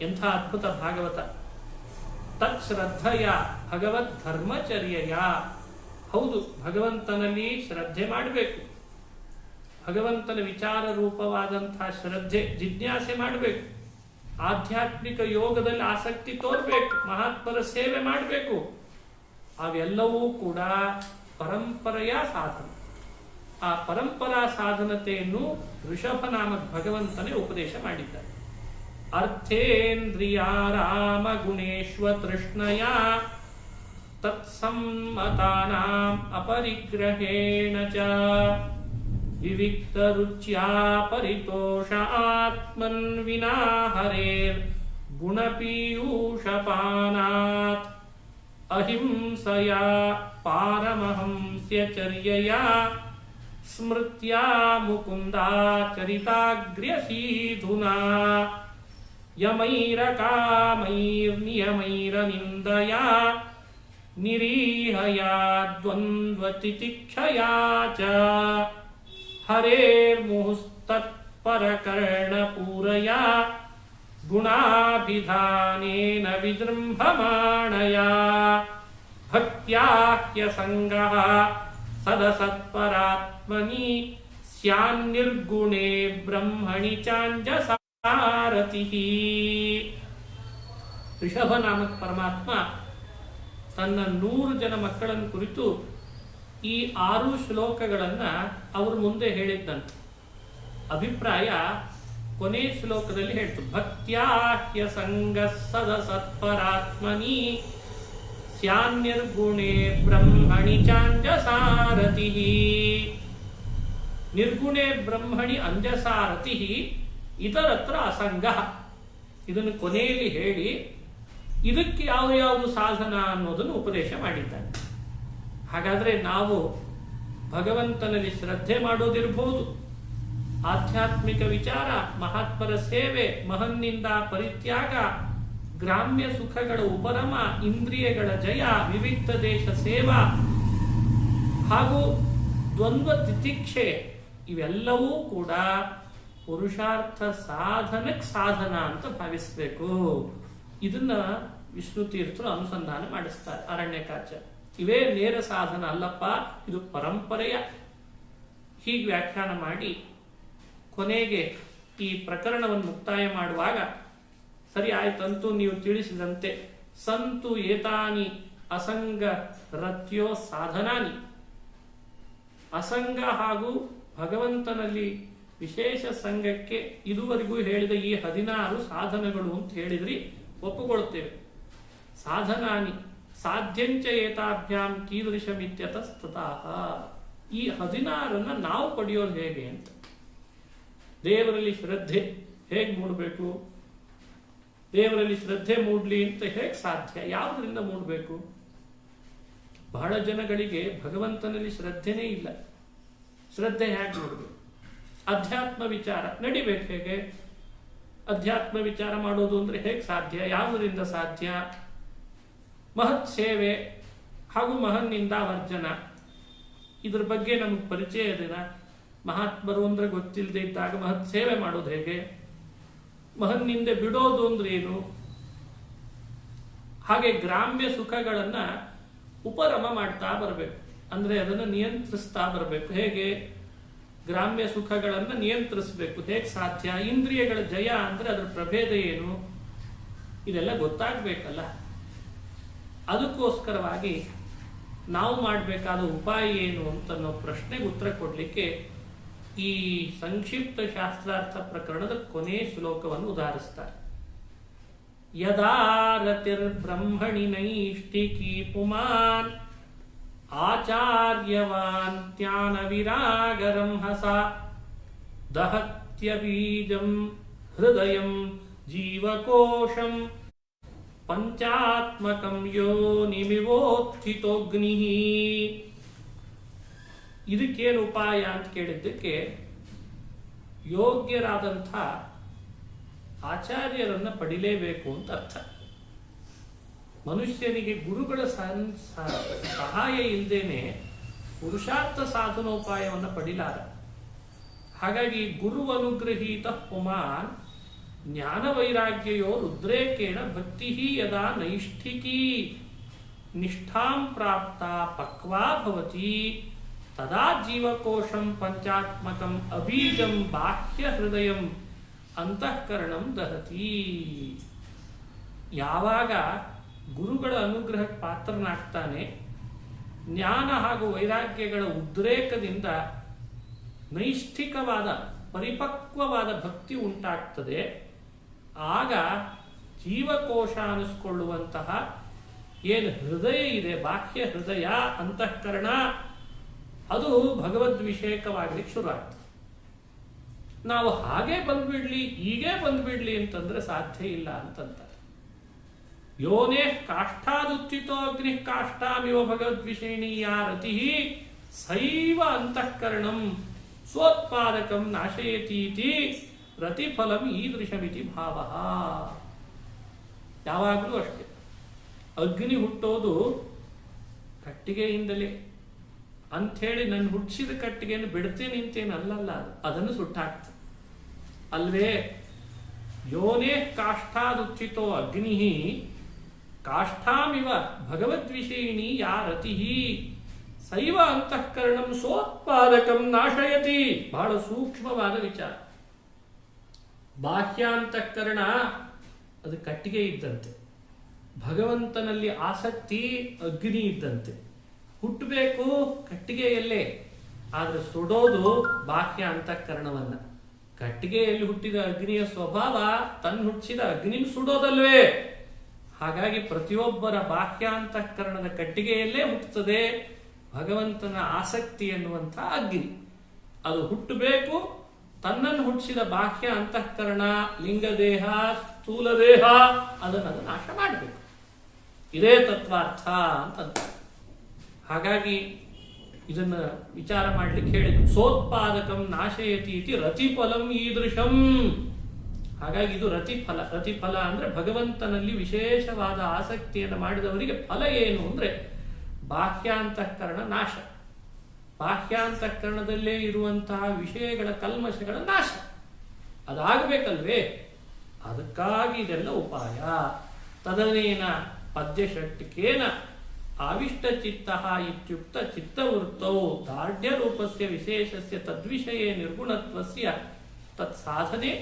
ಎಂಥ ಅದ್ಭುತ ಭಾಗವತ. ತತ್ಶ್ರದ್ಧಯ ಭಗವದ್ ಧರ್ಮಚರ್ಯಯ. ಹೌದು, ಭಗವಂತನಲ್ಲಿ ಶ್ರದ್ಧೆ ಮಾಡಬೇಕು. ಭಗವಂತನ ವಿಚಾರ ರೂಪವಾದಂತಹ ಶ್ರದ್ಧೆ, ಜಿಜ್ಞಾಸೆ ಮಾಡಬೇಕು. ಆಧ್ಯಾತ್ಮಿಕ ಯೋಗದಲ್ಲಿ ಆಸಕ್ತಿ ತೋರ್ಬೇಕು. ಮಹಾತ್ಮರ ಸೇವೆ ಮಾಡಬೇಕು. ಅವೆಲ್ಲವೂ ಕೂಡ ಪರಂಪರೆಯ ಸಾಧನ. ಆ ಪರಂಪರಾ ಸಾಧನತೆಯನ್ನು ಋಷಭನಾಮಕ ಭಗವಂತನೇ ಉಪದೇಶ ಮಾಡಿದ್ದಾರೆ. ಅರ್ಥೇಂದ್ರಿಯಾರಾಮ ಗುಣೇಶ್ವ ತೃಷ್ಣಯ ತತ್ಸಮ್ಮತಾನಾಂ ಅಪರಿಗ್ರಹೇಣ ಚ ವಿವಿಕ್ತ ರುಚ್ಯಾ ಪರಿತೋಷ ಆತ್ಮನ್ ವಿನಾ ಹರೇರ್ ಗುಣಪೀಯೂಷಪಾನಾತ್ ಅಹಿಂಸಯ ಪಾರಮಹಂಸ್ಯಚರ್ಯಯ ಸ್ಮೃತ್ಯಾ ಮುಕುಂದಾ ಚರಿತಾಗ್ರ್ಯಸೀಧುನಾ ಯಮೈರಕಾಮೈರ್ನಿಯಮೈರನಿಂದಯ ನಿರೀಹಯ ದ್ವಂದ್ವತಿತಿಕ್ಷಯಾ ಚ ಹರೇರ್ಮುಹುಸ್ತತ್ಪರಕರ್ಣಪೂರಯ ಗುಣಾಭಿಧಾನೇನ ವಿಜೃಂಭಮಾಣಯ ಭಕ್ತ್ಯಾಹ್ಯಸಂಗಃ ಸದಸತ್ಪರಾತ್ಮನಿ ಸ್ಯಾನ್ನಿರ್ಗುಣೇ ಬ್ರಹ್ಮಣಿ ಚಾಂಜಸಾರತಿಃ. ಋಷಭನಾಮಕ ಪರಮಾತ್ಮ ತನ್ನ 100 ಜನ ಮಕ್ಕಳನ್ನು ಕುರಿತು ಈ 6 ಶ್ಲೋಕಗಳನ್ನ ಅವ್ರ ಮುಂದೆ ಹೇಳಿದ್ದಂತೆ. ಅಭಿಪ್ರಾಯ ಕೊನೆ ಶ್ಲೋಕದಲ್ಲಿ ಹೇಳ್ತು, ಭಕ್ತ್ಯಾಹ್ಯ ಸಂಗ ಸದಸತ್ಪರಾತ್ಮನಿ ಸ್ಯಾನ್ನಿರ್ಗುಣೇ ಬ್ರಹ್ಮಣಿ ಚಾಂಜಸಾರತಿ. ನಿರ್ಗುಣೇ ಬ್ರಹ್ಮಣಿ ಅಂಜಸಾರತಿ ಇತರತ್ರ ಅಸಂಗ. ಇದನ್ನು ಕೊನೆಯಲ್ಲಿ ಹೇಳಿ ಇದಕ್ಕೆ ಯಾವುದು ಸಾಧನ ಅನ್ನೋದನ್ನು ಉಪದೇಶ ಮಾಡಿದ್ದಾನೆ. ಹಾಗಾದ್ರೆ ನಾವು ಭಗವಂತನಲ್ಲಿ ಶ್ರದ್ಧೆ ಮಾಡೋದಿರಬಹುದು, ಆಧ್ಯಾತ್ಮಿಕ ವಿಚಾರ, ಮಹಾತ್ಮರ ಸೇವೆ, ಮಹನ್ನಿಂದ ಪರಿತ್ಯಾಗ, ಗ್ರಾಮ್ಯ ಸುಖಗಳ ಉಪರಮ, ಇಂದ್ರಿಯಗಳ ಜಯ, ವಿವಿಕ್ತ ದೇಶ ಸೇವಾ ಹಾಗೂ ದ್ವಂದ್ವ ತಿತಿಕ್ಷೆ, ಇವೆಲ್ಲವೂ ಕೂಡ ಪುರುಷಾರ್ಥ ಸಾಧನಕ್ಕೆ ಸಾಧನ ಅಂತ ಭಾವಿಸಬೇಕು. ಇದನ್ನ ವಿಷ್ಣು ತೀರ್ಥರು ಅನುಸಂಧಾನ ಮಾಡಿಸ್ತಾರೆ ಅರಣ್ಯಕಾಚ. ಇವೇ ನೇರ ಸಾಧನ ಅಲ್ಲಪ್ಪ, ಇದು ಪರಂಪರೆಯ, ಹೀಗೆ ವ್ಯಾಖ್ಯಾನ ಮಾಡಿ ಕೊನೆಗೆ ಈ ಪ್ರಕರಣವನ್ನು ಮುಕ್ತಾಯ ಮಾಡುವಾಗ ಸರಿ ಆಯ್ತಂತೂ ನೀವು ತಿಳಿಸಿದಂತೆ ಸಂತು ಏತಾನಿ ಅಸಂಗ ರತ್ಯೋ ಸಾಧನಾನಿ. ಅಸಂಗ ಹಾಗೂ ಭಗವಂತನಲ್ಲಿ ವಿಶೇಷ ಸಂಘಕ್ಕೆ ಇದುವರೆಗೂ ಹೇಳಿದ ಈ 16 ಸಾಧನಗಳು ಅಂತ ಹೇಳಿದ್ರಿ, ಒಪ್ಪುಕೊಳ್ಳುತ್ತೇವೆ. ಸಾಧನಾನಿ ಸಾಧ್ಯಂಚ ಏತಾಭ್ಯಾಂ ಕೀದೃಶಮಿತ್ಯತಸ್ತತಃ. ಈ 16 ನಾವು ಪಡೆಯೋದು ಹೇಗೆ ಅಂತ. ದೇವರಲ್ಲಿ ಶ್ರದ್ಧೆ ಹೇಗೆ ಮೂಡಬೇಕು, ದೇವರಲ್ಲಿ ಶ್ರದ್ಧೆ ಮೂಡ್ಲಿ ಅಂತ ಹೇಗೆ ಸಾಧ್ಯ, ಯಾವುದರಿಂದ ಮೂಡಬೇಕು? ಬಹಳ ಜನಗಳಿಗೆ ಭಗವಂತನಲ್ಲಿ ಶ್ರದ್ಧೆನೇ ಇಲ್ಲ. ಶ್ರದ್ಧೆ ಹೇಗೆ ಮೂಡಬೇಕು? ಅಧ್ಯಾತ್ಮ ವಿಚಾರ ನಡಿಬೇಕು ಹೇಗೆ? ಅಧ್ಯಾತ್ಮ ವಿಚಾರ ಮಾಡೋದು ಅಂದ್ರೆ ಹೇಗೆ ಸಾಧ್ಯ, ಯಾವುದರಿಂದ ಸಾಧ್ಯ? ಮಹತ್ ಸೇವೆ ಹಾಗೂ ಮಹನ್ನಿಂದ ವರ್ಜನ, ಇದ್ರ ಬಗ್ಗೆ ನಮಗೆ ಪರಿಚಯ ಇದೆನಾ? ಮಹಾತ್ಮರು ಅಂದ್ರೆ ಗೊತ್ತಿಲ್ಲದೆ ಇದ್ದಾಗ ಮಹತ್ ಸೇವೆ ಮಾಡೋದು ಹೇಗೆ? ಮಹನ್ನಿಂದ ಬಿಡೋದು ಅಂದ್ರೆ ಏನು? ಹಾಗೆ ಗ್ರಾಮ್ಯ ಸುಖಗಳನ್ನ ಉಪರಮ ಮಾಡ್ತಾ ಬರಬೇಕು, ಅಂದ್ರೆ ಅದನ್ನು ನಿಯಂತ್ರಿಸ್ತಾ ಬರಬೇಕು. ಹೇಗೆ ಗ್ರಾಮ್ಯ ಸುಖಗಳನ್ನ ನಿಯಂತ್ರಿಸಬೇಕು, ಹೇಗೆ ಸಾಧ್ಯ? ಇಂದ್ರಿಯಗಳ ಜಯ ಅಂದ್ರೆ ಅದರ ಪ್ರಭೇದ ಏನು? ಇದೆಲ್ಲ ಗೊತ್ತಾಗ್ಬೇಕಲ್ಲ. ಅದಕ್ಕೋಸ್ಕರವಾಗಿ ನಾವು ಮಾಡಬೇಕಾದ ಉಪಾಯ ಏನು ಅಂತ ಅನ್ನೋ ಪ್ರಶ್ನೆಗೆ ಉತ್ತರ ಕೊಡ್ಲಿಕ್ಕೆ ಈ ಸಂಕ್ಷಿಪ್ತ ಶಾಸ್ತ್ರಾರ್ಥ ಪ್ರಕರಣದ ಕೊನೆ ಶ್ಲೋಕವನ್ನು ಉದಾಹರಿಸ್ತಾರೆ. ಯದಾ ರತಿರ್ಬ್ರಹ್ಮಣಿ ನೈಷ್ಠಿಕಿ ಪುಮಾನ್ ಆಚಾರ್ಯವಾನ್ ತ್ಯಾನ ವಿರಾಗರಂ ಹಸ ದಹತ್ಯ ಬೀಜಂ ಹೃದಯಂ ಜೀವಕೋಶಂ ಪಂಚಾತ್ಮಕಂ ಯೋನಿಮಿವೋತ್ಥಿತೋಗ್ನಿ. ಇದಕ್ಕೇನು ಉಪಾಯ ಅಂತ ಕೇಳಿದ್ದಕ್ಕೆ, ಯೋಗ್ಯರಾದಂಥ ಆಚಾರ್ಯರನ್ನ ಪಡಿಲೇಬೇಕು ಅಂತ ಅರ್ಥ. ಮನುಷ್ಯನಿಗೆ ಗುರುಗಳ ಸಹಾಯ ಇಲ್ಲದೇನೆ ಪುರುಷಾರ್ಥ ಸಾಧನೋಪಾಯವನ್ನು ಪಡಿಲಾರ. ಹಾಗಾಗಿ ಗುರು ಅನುಗ್ರಹೀತ ಪುಮಾನ್ ಜ್ಞಾನ ವೈರಾಗ್ಯಯೋ ರುದ್ರೇಕೇಣ ಭಕ್ತಿ ಯದಾ ನೈಷ್ಠಿಕೀ ನಿಷ್ಠಾಂ ಪ್ರಾಪ್ತ ಪಕ್ವಾ ಭವತಿ ತದಾ ಜೀವಕೋಶಂ ಪಂಚಾತ್ಮಕಂ ಅಬೀಜಂ ಬಾಹ್ಯ ಹೃದಯಂ ಅಂತಃಕರಣಂ ದಹತಿ. ಯಾವಾಗ ಗುರುಗಳ ಅನುಗ್ರಹಕ್ಕೆ ಪಾತ್ರನಾಗ್ತಾನೆ, ಜ್ಞಾನ ಹಾಗೂ ವೈರಾಗ್ಯಗಳ ಉದ್ರೇಕದಿಂದ ನೈಷ್ಠಿಕವಾದ ಪರಿಪಕ್ವವಾದ ಭಕ್ತಿ ಉಂಟಾಗ್ತದೆ, ಆಗ ಜೀವಕೋಶ ಅನಿಸ್ಕೊಳ್ಳುವಂತಹ ಏನು ಹೃದಯ ಇದೆ, ಬಾಹ್ಯ ಹೃದಯ ಅಂತಃಕರಣ, ಅದು ಭಗವದ್ವಿಷೇಕವಾಗಲಿಕ್ಕೆ ಶುರು ಆಗ್ತದೆ. ನಾವು ಹಾಗೆ ಬಂದ್ಬಿಡ್ಲಿ, ಹೀಗೆ ಬಂದ್ಬಿಡ್ಲಿ ಅಂತಂದ್ರೆ ಸಾಧ್ಯ ಇಲ್ಲ ಅಂತಂತಾರೆ. ಯೋನೇ ಕಾಷ್ಠಾದುಚ್ಚಿತೋ ಅಗ್ನಿ ಕಾಷ್ಠಾಮಿವ ಭಗವದ್ವಿಷೇಣೀಯ ರತಿ ಸೈವ ಅಂತಃಕರಣಂ ಸ್ವೋತ್ಪಾದಕಂ ನಾಶಯತೀತಿ ರತಿಫಲಂ ಈದೃಶಮಿತಿ ಭಾವ. ಯಾವಾಗಲೂ ಅಷ್ಟೆ, ಅಗ್ನಿ ಹುಟ್ಟೋದು ಕಟ್ಟಿಗೆಯಿಂದಲೇ ಅಂಥೇಳಿ ನನ್ನ ಹುಟ್ಟಿಸಿದ ಕಟ್ಟಿಗೆಯನ್ನು ಬಿಡ್ತೇನೆ ಅಂತೇನು ಅಲ್ಲಲ್ಲ, ಅದನ್ನು ಸುಟ್ಟಾಕ್ತ ಅಲ್ವೇ. ಯೋನೇ ಕಾಷ್ಠಾದುಚ್ಚಿತೋ ಅಗ್ನಿ ಕಾಷ್ಠಾಮಿವ ಭಗವದ್ವಿಷೇಣಿ ಯಾ ರತಿ ಸೈವ ಅಂತಃಕರಣಂ ಸೋತ್ಪಾದಕಂ ನಾಶಯತಿ. ಬಹಳ ಸೂಕ್ಷ್ಮವಾದ ವಿಚಾರ. ಬಾಹ್ಯಾಂತಃಕರಣ ಅದು ಕಟ್ಟಿಗೆ ಇದ್ದಂತೆ, ಭಗವಂತನಲ್ಲಿ ಆಸಕ್ತಿ ಅಗ್ನಿ ಇದ್ದಂತೆ. ಹುಟ್ಟಬೇಕು ಕಟ್ಟಿಗೆಯಲ್ಲೇ, ಆದ್ರೆ ಸುಡೋದು ಬಾಹ್ಯ ಅಂತಃಕರಣವನ್ನ. ಕಟ್ಟಿಗೆಯಲ್ಲಿ ಹುಟ್ಟಿದ ಅಗ್ನಿಯ ಸ್ವಭಾವ ತನ್ನ ಹುಟ್ಟಿಸಿದ ಅಗ್ನಿ ಸುಡೋದಲ್ವೇ. ಹಾಗಾಗಿ ಪ್ರತಿಯೊಬ್ಬರ ಬಾಹ್ಯಾಂತಃಕರಣದ ಕಟ್ಟಿಗೆಯಲ್ಲೇ ಹುಟ್ಟುತ್ತದೆ ಭಗವಂತನ ಆಸಕ್ತಿ ಎನ್ನುವಂಥ ಅಗ್ನಿ. ಅದು ಹುಟ್ಟಬೇಕು, ತನ್ನನ್ನು ಹುಟ್ಟಿಸಿದ ಬಾಹ್ಯ ಅಂತಃಕರಣ, ಲಿಂಗದೇಹ, ಸ್ಥೂಲ ದೇಹ, ಅದನ್ನು ನಾಶ ಮಾಡಬೇಕು. ಇದೇ ತತ್ವಾರ್ಥ ಅಂತಂತ. ಹಾಗಾಗಿ ಇದನ್ನ ವಿಚಾರ ಮಾಡ್ಲಿಕ್ಕೆ ಹೇಳಿದ್ರು. ಸೋತ್ಪಾದಕಂ ನಾಶಯತಿ ಇತಿ ರತಿಫಲಂ ಈದೃಶಂ. ಹಾಗಾಗಿ ಇದು ರತಿಫಲ. ರತಿಫಲ ಅಂದ್ರೆ ಭಗವಂತನಲ್ಲಿ ವಿಶೇಷವಾದ ಆಸಕ್ತಿಯನ್ನು ಮಾಡಿದವರಿಗೆ ಫಲ ಏನು ಅಂದ್ರೆ ಬಾಹ್ಯಾಂತಃಕರಣ ನಾಶ, ಬಾಹ್ಯಾಂತಃಕರಣದಲ್ಲೇ ಇರುವಂತಹ ವಿಷಯಗಳ ಕಲ್ಮಶಗಳ ನಾಶ. ಅದಾಗಬೇಕಲ್ವೇ? ಅದಕ್ಕಾಗಿ ಇದೆಲ್ಲ ಉಪಾಯ. ತದನೇನ ಪದ್ಯಷಟ್ಕೇನ ಆವಿಷ್ಟಚಿತ್ತ ಇತ್ಯುಕ್ತ ಚಿತ್ತವೃತ್ತೌ ದಾರ್ಢ್ಯರೂಪಸ್ಯ ವಿಶೇಷಸ್ಯ ತದ್ವಿಷಯೇ ನಿರ್ಗುಣತ್ವಸ್ಯ ತತ್ಸಾಧನೆ